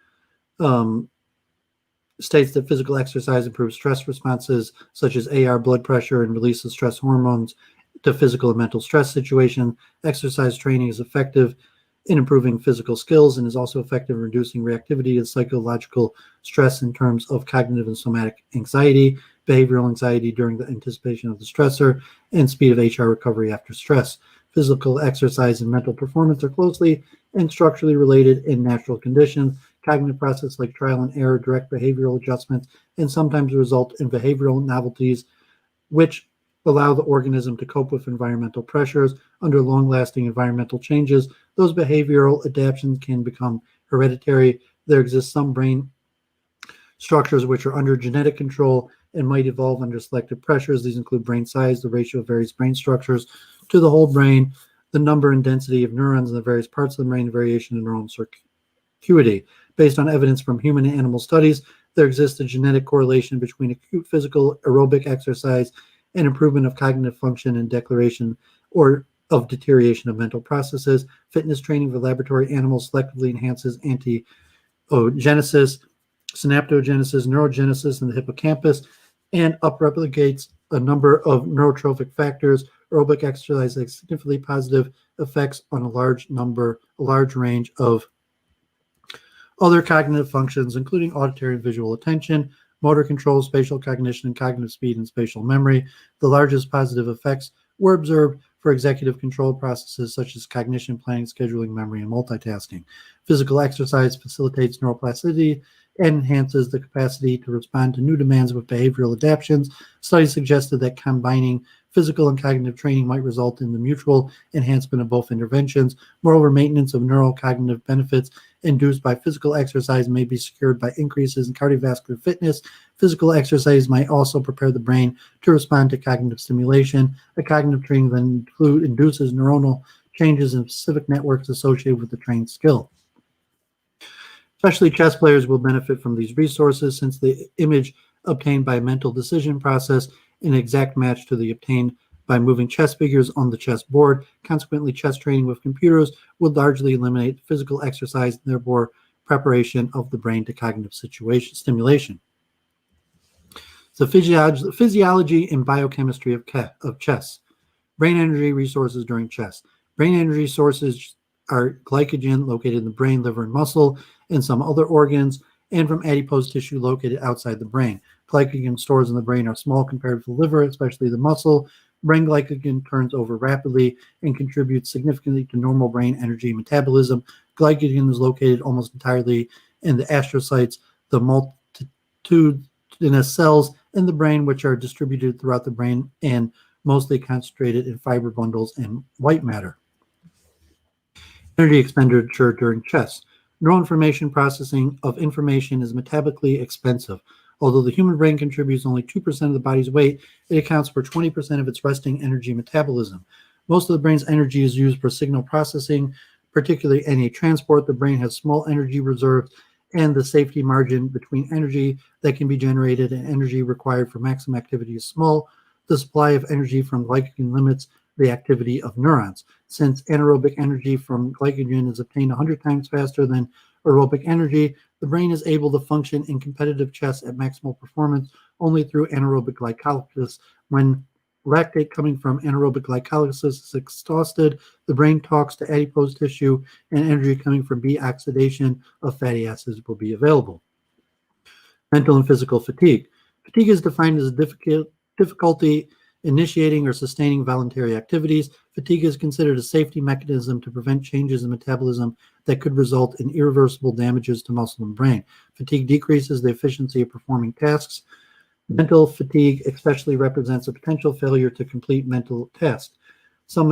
states that physical exercise improves stress responses such as AR, blood pressure, and release of stress hormones to physical and mental stress situation. Exercise training is effective in improving physical skills and is also effective in reducing reactivity and psychological stress in terms of cognitive and somatic anxiety, behavioral anxiety during the anticipation of the stressor, and speed of HR recovery after stress. Physical exercise and mental performance are closely and structurally related in natural conditions. Cognitive processes like trial and error, direct behavioral adjustments, and sometimes result in behavioral novelties, which allow the organism to cope with environmental pressures. Under long-lasting environmental changes, those behavioral adaptations can become hereditary. There exist some brain structures which are under genetic control and might evolve under selective pressures. These include brain size, the ratio of various brain structures to the whole brain, the number and density of neurons in the various parts of the brain, variation in neural circuity. Based on evidence from human and animal studies, there exists a genetic correlation between acute physical aerobic exercise and improvement of cognitive function and declaration or of deterioration of mental processes. Fitness training for laboratory animals selectively enhances angiogenesis, synaptogenesis, neurogenesis in the hippocampus, and upregulates a number of neurotrophic factors. Aerobic exercise has significantly positive effects on a large range of other cognitive functions, including auditory and visual attention, motor control, spatial cognition, and cognitive speed and spatial memory. The largest positive effects were observed for executive control processes such as cognition, planning, scheduling, memory, and multitasking. Physical exercise facilitates neuroplasticity and enhances the capacity to respond to new demands with behavioral adaptations. Studies suggested that combining physical and cognitive training might result in the mutual enhancement of both interventions. Moreover, maintenance of neurocognitive benefits induced by physical exercise may be secured by increases in cardiovascular fitness. Physical exercise might also prepare the brain to respond to cognitive stimulation. A cognitive training then induces neuronal changes in specific networks associated with the trained skill. Especially chess players will benefit from these resources since the image obtained by a mental decision process is an exact match to the obtained by moving chess figures on the chessboard. Consequently, chess training with computers would largely eliminate physical exercise and therefore preparation of the brain to cognitive stimulation. The physiology and biochemistry of chess. Brain energy resources during chess. Brain energy sources are glycogen located in the brain, liver, and muscle, and some other organs, and from adipose tissue located outside the brain. Glycogen stores in the brain are small compared to the liver, especially the muscle. Brain glycogen turns over rapidly and contributes significantly to normal brain energy metabolism. Glycogen is located almost entirely in the astrocytes, the multitudinous cells in the brain, which are distributed throughout the brain and mostly concentrated in fiber bundles and white matter. Energy expenditure during chess. Neural information processing of information is metabolically expensive. Although the human brain contributes only 2% of the body's weight, it accounts for 20% of its resting energy metabolism. Most of the brain's energy is used for signal processing, particularly NA transport. The brain has small energy reserves, and the safety margin between energy that can be generated and energy required for maximum activity is small. The supply of energy from glycogen limits the activity of neurons. Since anaerobic energy from glycogen is obtained 100 times faster than aerobic energy, the brain is able to function in competitive chess at maximal performance only through anaerobic glycolysis. When lactate coming from anaerobic glycolysis is exhausted, the brain talks to adipose tissue, and energy coming from oxidation of fatty acids will be available. Mental and physical fatigue. Fatigue is defined as difficulty initiating or sustaining voluntary activities. Fatigue is considered a safety mechanism to prevent changes in metabolism that could result in irreversible damages to muscle and brain. Fatigue decreases the efficiency of performing tasks. Mental fatigue especially represents a potential failure to complete mental tasks. Some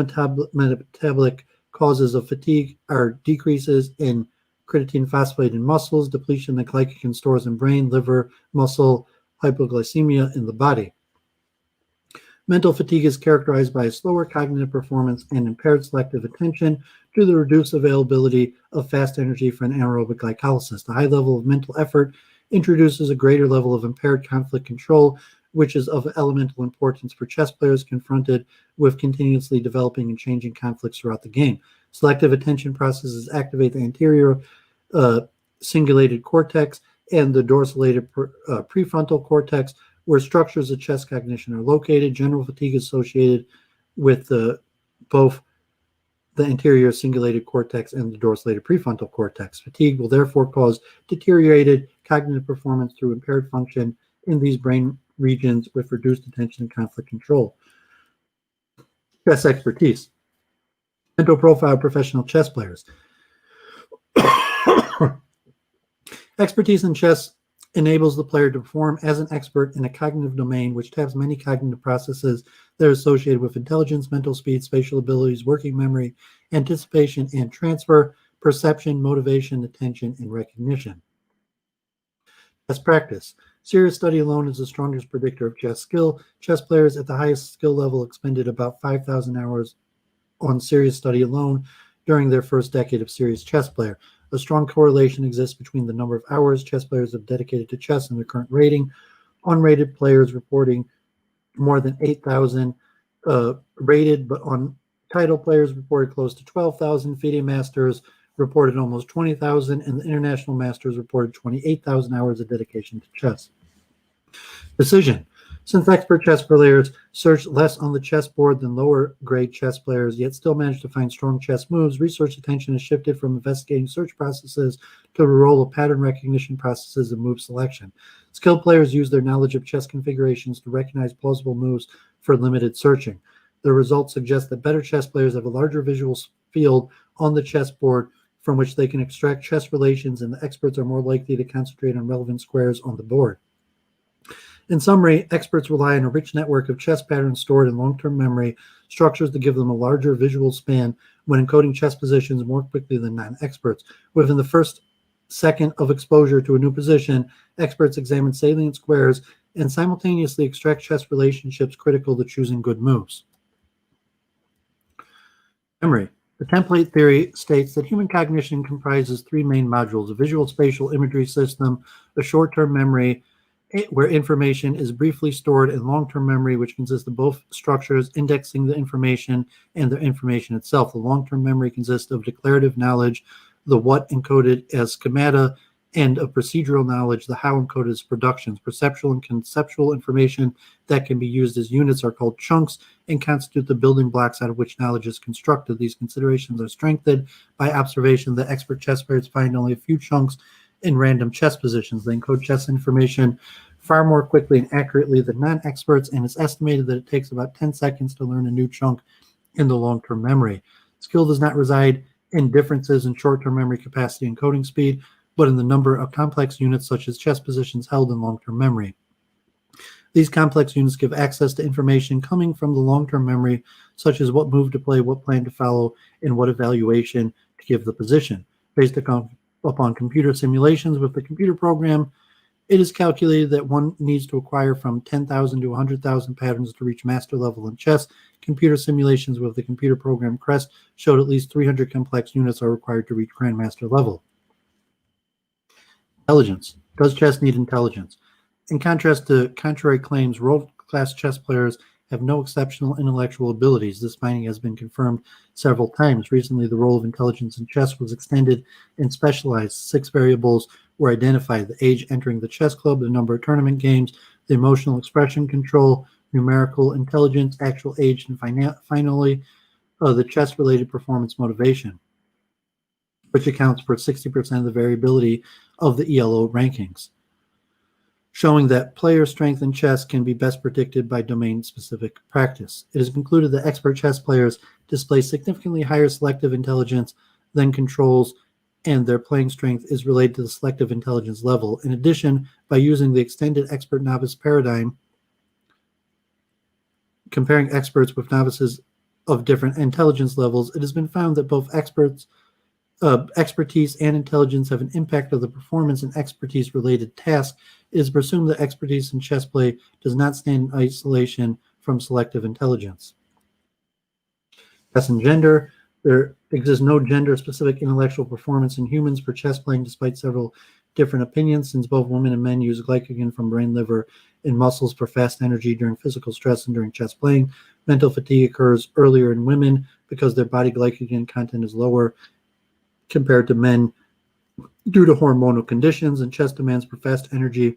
metabolic causes of fatigue are decreases in creatine phosphate in muscles, depletion of glycogen stores in brain, liver, muscle, hypoglycemia in the body. Mental fatigue is characterized by a slower cognitive performance and impaired selective attention due to the reduced availability of fast energy for anaerobic glycolysis. The high level of mental effort introduces a greater level of impaired conflict control, which is of elemental importance for chess players confronted with continuously developing and changing conflicts throughout the game. Selective attention processes activate the anterior cingulated cortex and the dorsolated prefrontal cortex, where structures of chess cognition are located. General fatigue is associated with both the anterior cingulated cortex and the dorsolated prefrontal cortex. Fatigue will therefore cause deteriorated cognitive performance through impaired function in these brain regions with reduced attention and conflict control. Chess expertise. Mental profile of professional chess players. Expertise in chess enables the player to perform as an expert in a cognitive domain which taps many cognitive processes that are associated with intelligence, mental speed, spatial abilities, working memory, anticipation and transfer, perception, motivation, attention, and recognition. Chess practice. Serious study alone is the strongest predictor of chess skill. Chess players at the highest skill level expended about 5,000 hours on serious study alone during their first decade of serious chess player. A strong correlation exists between the number of hours chess players have dedicated to chess and their current rating. Unrated players reporting more than 8,000 rated, but untitled players reported close to 12,000. FIDE masters reported almost 20,000, and the international masters reported 28,000 hours of dedication to chess. Decision. Since expert chess players search less on the chessboard than lower grade chess players, yet still manage to find strong chess moves, research attention has shifted from investigating search processes to the role of pattern recognition processes and move selection. Skilled players use their knowledge of chess configurations to recognize plausible moves for limited searching. The results suggest that better chess players have a larger visual field on the chessboard from which they can extract chess relations, and the experts are more likely to concentrate on relevant squares on the board. In summary, experts rely on a rich network of chess patterns stored in long-term memory structures to give them a larger visual span when encoding chess positions more quickly than non-experts. Within the first second of exposure to a new position, experts examine salient squares and simultaneously extract chess relationships critical to choosing good moves. Memory. The template theory states that human cognition comprises three main modules: a visual spatial imagery system, a short-term memory, where information is briefly stored, in long-term memory, which consists of both structures indexing the information and the information itself. The long-term memory consists of declarative knowledge, the what encoded as schemata, and of procedural knowledge, the how encoded as productions. Perceptual and conceptual information that can be used as units are called chunks and constitute the building blocks out of which knowledge is constructed. These considerations are strengthened by observation that expert chess players find only a few chunks in random chess positions. They encode chess information far more quickly and accurately than non-experts, and it's estimated that it takes about 10 seconds to learn a new chunk in the long-term memory. Skill does not reside in differences in short-term memory capacity and coding speed, but in the number of complex units such as chess positions held in long-term memory. These complex units give access to information coming from the long-term memory, such as what move to play, what plan to follow, and what evaluation to give the position. Based upon computer simulations with the computer program, it is calculated that one needs to acquire from 10,000 to 100,000 patterns to reach master level in chess. Computer simulations with the computer program CREST showed at least 300 complex units are required to reach grandmaster level. Intelligence. Does chess need intelligence? In contrast to contrary claims, world-class chess players have no exceptional intellectual abilities. This finding has been confirmed several times. Recently, the role of intelligence in chess was extended and specialized. 6 variables were identified: the age entering the chess club, the number of tournament games, the emotional expression control, numerical intelligence, actual age, and finally, the chess-related performance motivation, which accounts for 60% of the variability of the ELO rankings, showing that player strength in chess can be best predicted by domain-specific practice. It is concluded that expert chess players display significantly higher selective intelligence than controls, and their playing strength is related to the selective intelligence level. In addition, by using the extended expert-novice paradigm, comparing experts with novices of different intelligence levels, it has been found that both expertise and intelligence have an impact on the performance and expertise-related tasks. It is presumed that expertise in chess play does not stand in isolation from selective intelligence. Chess and gender. There exists no gender-specific intellectual performance in humans for chess playing, despite several different opinions, since both women and men use glycogen from brain, liver, and muscles for fast energy during physical stress and during chess playing. Mental fatigue occurs earlier in women because their body glycogen content is lower compared to men due to hormonal conditions, and chess demands for fast energy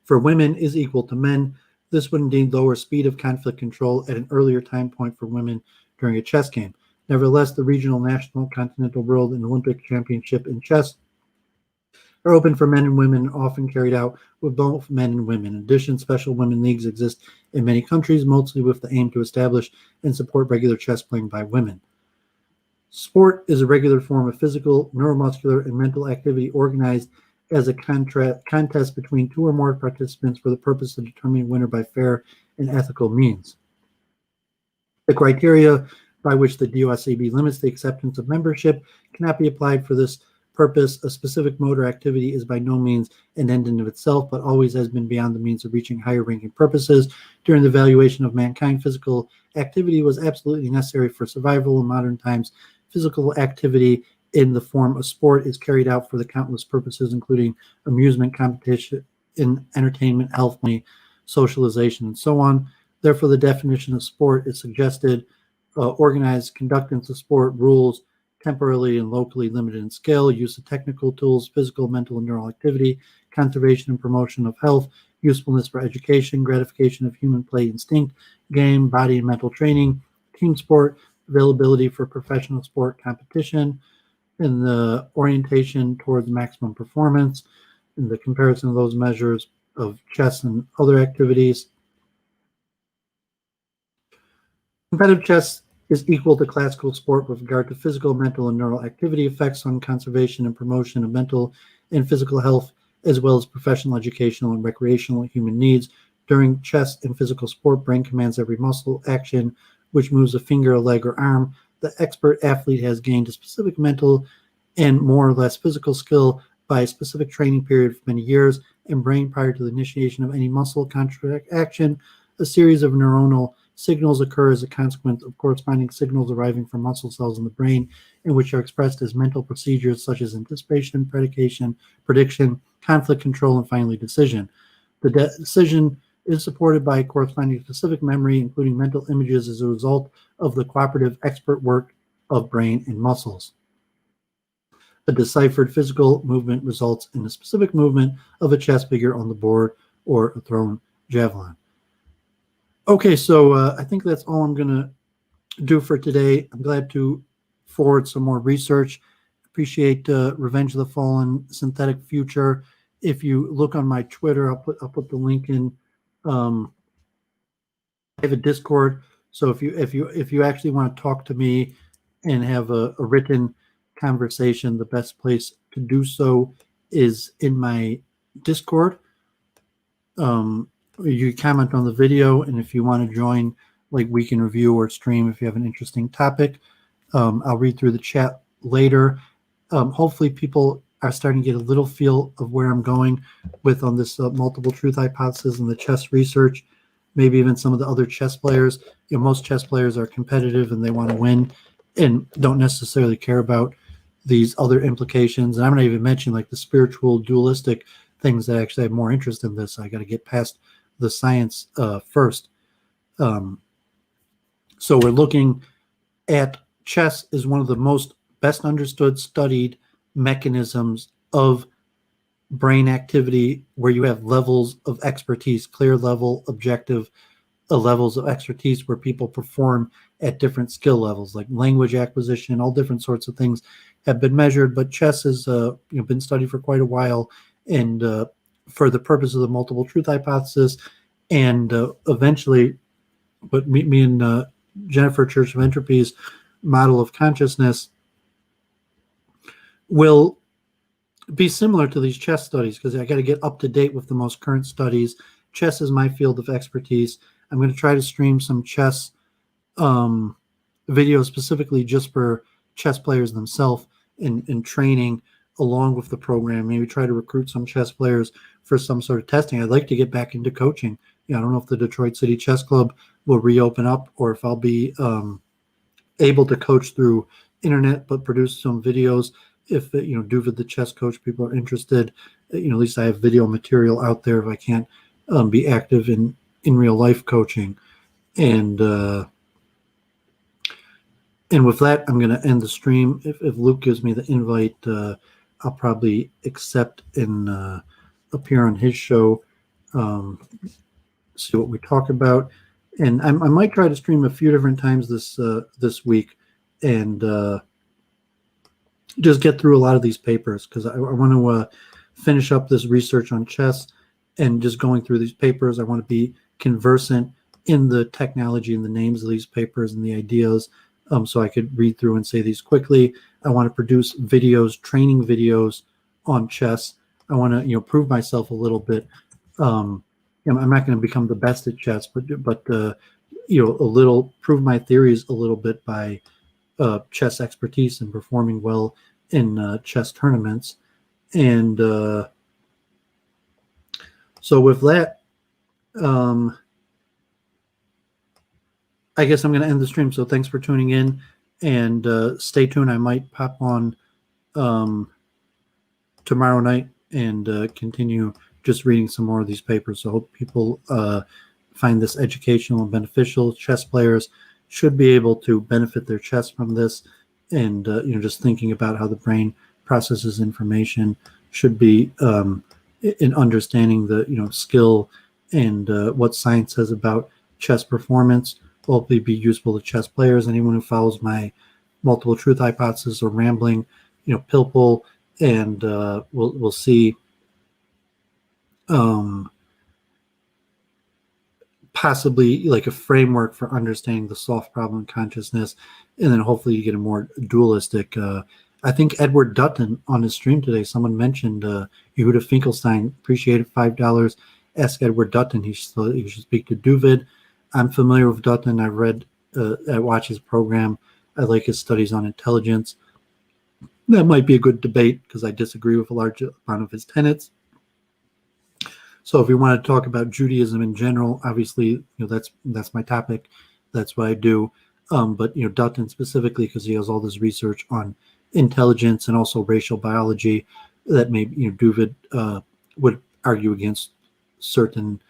for women is equal to men. This would indeed lower speed of conflict control at an earlier time point for women during a chess game. Nevertheless, the regional, national, continental, world, and Olympic championship in chess are open for men and women, often carried out with both men and women. In addition, special women leagues exist in many countries, mostly with the aim to establish and support regular chess playing by women. Sport is a regular form of physical, neuromuscular, and mental activity organized as a contest between 2 or more participants for the purpose of determining a winner by fair and ethical means. The criteria by which the DOSCB limits the acceptance of membership cannot be applied for this purpose. A specific motor activity is by no means an end in of itself, but always has been beyond the means of reaching higher ranking purposes. During the evaluation of mankind, physical activity was absolutely necessary for survival in modern times. Physical activity in the form of sport is carried out for the countless purposes, including amusement, competition, entertainment, health, money, socialization, and so on. Therefore, the definition of sport is suggested: organized conductance of sport, rules, temporarily and locally limited in scale, use of technical tools, physical, mental, and neural activity, conservation and promotion of health, usefulness for education, gratification of human play instinct, game, body and mental training, team sport, availability for professional sport competition, and the orientation towards maximum performance, and the comparison of those measures of chess and other activities. Competitive chess is equal to classical sport with regard to physical, mental, and neural activity, effects on conservation and promotion of mental and physical health, as well as professional, educational, and recreational human needs. During chess and physical sport, brain commands every muscle action which moves a finger, a leg, or arm. The expert athlete has gained a specific mental and more or less physical skill by a specific training period of many years, and brain prior to the initiation of any muscle contract action. A series of neuronal signals occur as a consequence of corresponding signals arriving from muscle cells in the brain, and which are expressed as mental procedures such as anticipation, prediction, conflict control, and finally decision. The decision is supported by corresponding specific memory, including mental images, as a result of the cooperative expert work of brain and muscles. A deciphered physical movement results in a specific movement of a chess figure on the board or a thrown javelin. Okay, so I think that's all I'm going to do for today. I'm glad to forward some more research. Appreciate Revenge of the Fallen, Synthetic Future. If you look on my Twitter, I'll put the link in. I have a Discord, so if you actually want to talk to me and have a written conversation, the best place to do so is in my Discord. You comment on the video, and if you want to join, like week in review or stream, if you have an interesting topic, I'll read through the chat later. Hopefully people are starting to get a little feel of where I'm going with on this multiple truth hypothesis and the chess research. Maybe even some of the other chess players. Most chess players are competitive and they want to win and don't necessarily care about these other implications. And I'm not even mentioning like the spiritual dualistic things that actually have more interest in this. I got to get past the science first. So we're looking at chess is one of the most best understood, studied mechanisms of brain activity where you have levels of expertise, clear level, objective levels of expertise where people perform at different skill levels, like language acquisition, all different sorts of things have been measured. But chess has been studied for quite a while, and for the purpose of the multiple truth hypothesis, and eventually, but me and Jennifer Church of Entropy's model of consciousness will be similar to these chess studies, because I got to get up to date with the most current studies. Chess is my field of expertise. I'm going to try to stream some chess videos specifically just for chess players themselves in training along with the program. Maybe try to recruit some chess players for some sort of testing. I'd like to get back into coaching. I don't know if the Detroit City Chess Club will reopen up or if I'll be able to coach through internet, but produce some videos. If Duvid, the chess coach, people are interested, at least I have video material out there if I can't be active in real life coaching. And with that, I'm going to end the stream. If Luke gives me the invite, I'll probably accept and appear on his show, see what we talk about. And I might try to stream a few different times this week and just get through a lot of these papers, because I want to finish up this research on chess, and just going through these papers, I want to be conversant in the technology and the names of these papers and the ideas, so I could read through and say these quickly. I want to produce videos, training videos on chess. I want to prove myself a little bit. I'm not going to become the best at chess, but a little, prove my theories a little bit by chess expertise and performing well in chess tournaments. And so with that, I guess I'm going to end the stream. So thanks for tuning in, and stay tuned. I might pop on tomorrow night and continue just reading some more of these papers. So I hope people find this educational and beneficial. Chess players should be able to benefit their chess from this, and just thinking about how the brain processes information should be in understanding the skill and what science says about chess performance will hopefully be useful to chess players. Anyone who follows my multiple truth hypothesis or rambling pilpul, and we'll see possibly like a framework for understanding the soft problem consciousness, and then hopefully you get a more dualistic. I think Edward Dutton on his stream today, someone mentioned Yehuda Finkelstein, appreciated $5. Ask Edward Dutton. He should speak to Duvid. I'm familiar with Dutton. I've read, I watch his program. I like his studies on intelligence. That might be a good debate, because I disagree with a large amount of his tenets. So if we want to talk about Judaism in general, obviously, that's my topic. That's what I do. But Dutton specifically, because he has all this research on intelligence and also racial biology, that maybe Duvid would argue against certain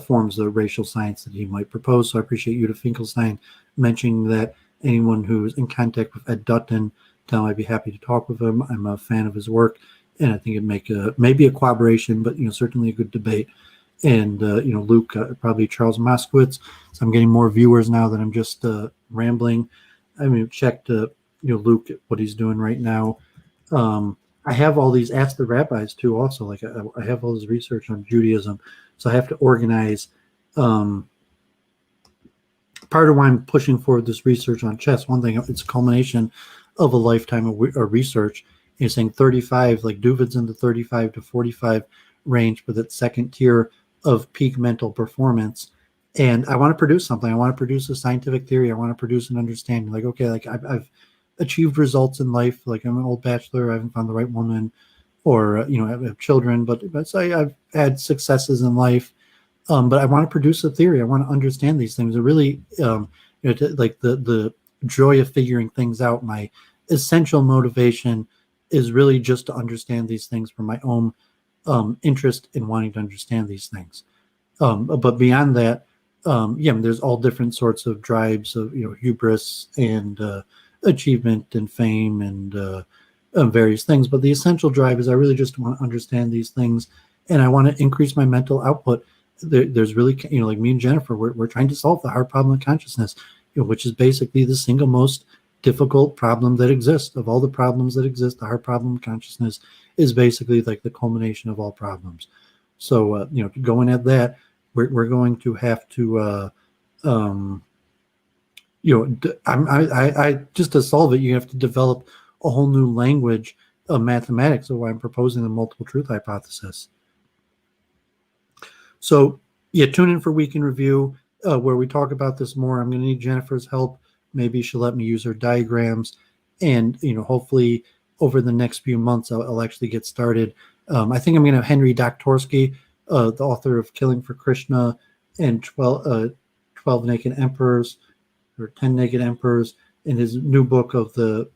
forms of racial science that he might propose. So I appreciate Yehuda Finkelstein mentioning that. Anyone who's in contact with Ed Dutton, tell him I'd be happy to talk with him. I'm a fan of his work, and I think it'd make maybe a collaboration, but certainly a good debate. And Luke, probably Charles Moskowitz. So I'm getting more viewers now that I'm just rambling. I mean, checked Luke, what he's doing right now. I have all these Ask the Rabbis too. Also, like I have all this research on Judaism, so I have to organize. Part of why I'm pushing forward this research on chess, one thing, it's a culmination of a lifetime of research. You're saying 35, like Duvid's in the 35 to 45 range, but that second tier of peak mental performance. And I want to produce something. I want to produce a scientific theory. I want to produce an understanding. Like, okay, like I've achieved results in life. Like, I'm an old bachelor. I haven't found the right woman, or I have children. But say I've had successes in life. But I want to produce a theory. I want to understand these things. It really, like the joy of figuring things out. My essential motivation is really just to understand these things for my own interest in wanting to understand these things. But beyond that, there's all different sorts of drives of hubris and achievement and fame and various things. But the essential drive is I really just want to understand these things, and I want to increase my mental output. There's really, like me and Jennifer, we're trying to solve the hard problem of consciousness, which is basically the single most difficult problem that exists. Of all the problems that exist, the hard problem of consciousness is basically like the culmination of all problems. So, going at that, we're going to have to, I just to solve it, you have to develop a whole new language of mathematics. So I'm proposing the multiple truth hypothesis. So tune in for Week in Review, where we talk about this more. I'm going to need Jennifer's help. Maybe she'll let me use her diagrams, and hopefully over the next few months I'll actually get started. I think I'm going to have Henry Doktorsky, the author of Killing for Krishna and 12 Naked Emperors, or 10 Naked Emperors, in his new book of the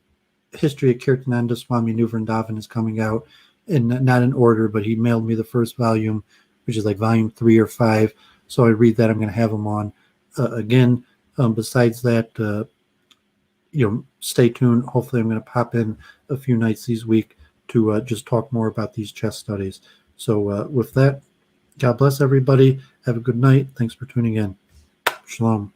history of Kirtananda Swami New Vrindavan is coming out, and not in order, but he mailed me the first volume, which is like volume 3 or 5. So I read that. I'm going to have him on again. Besides that, stay tuned. Hopefully I'm going to pop in a few nights this week to just talk more about these chess studies. So with that, God bless everybody. Have a good night. Thanks for tuning in. Shalom.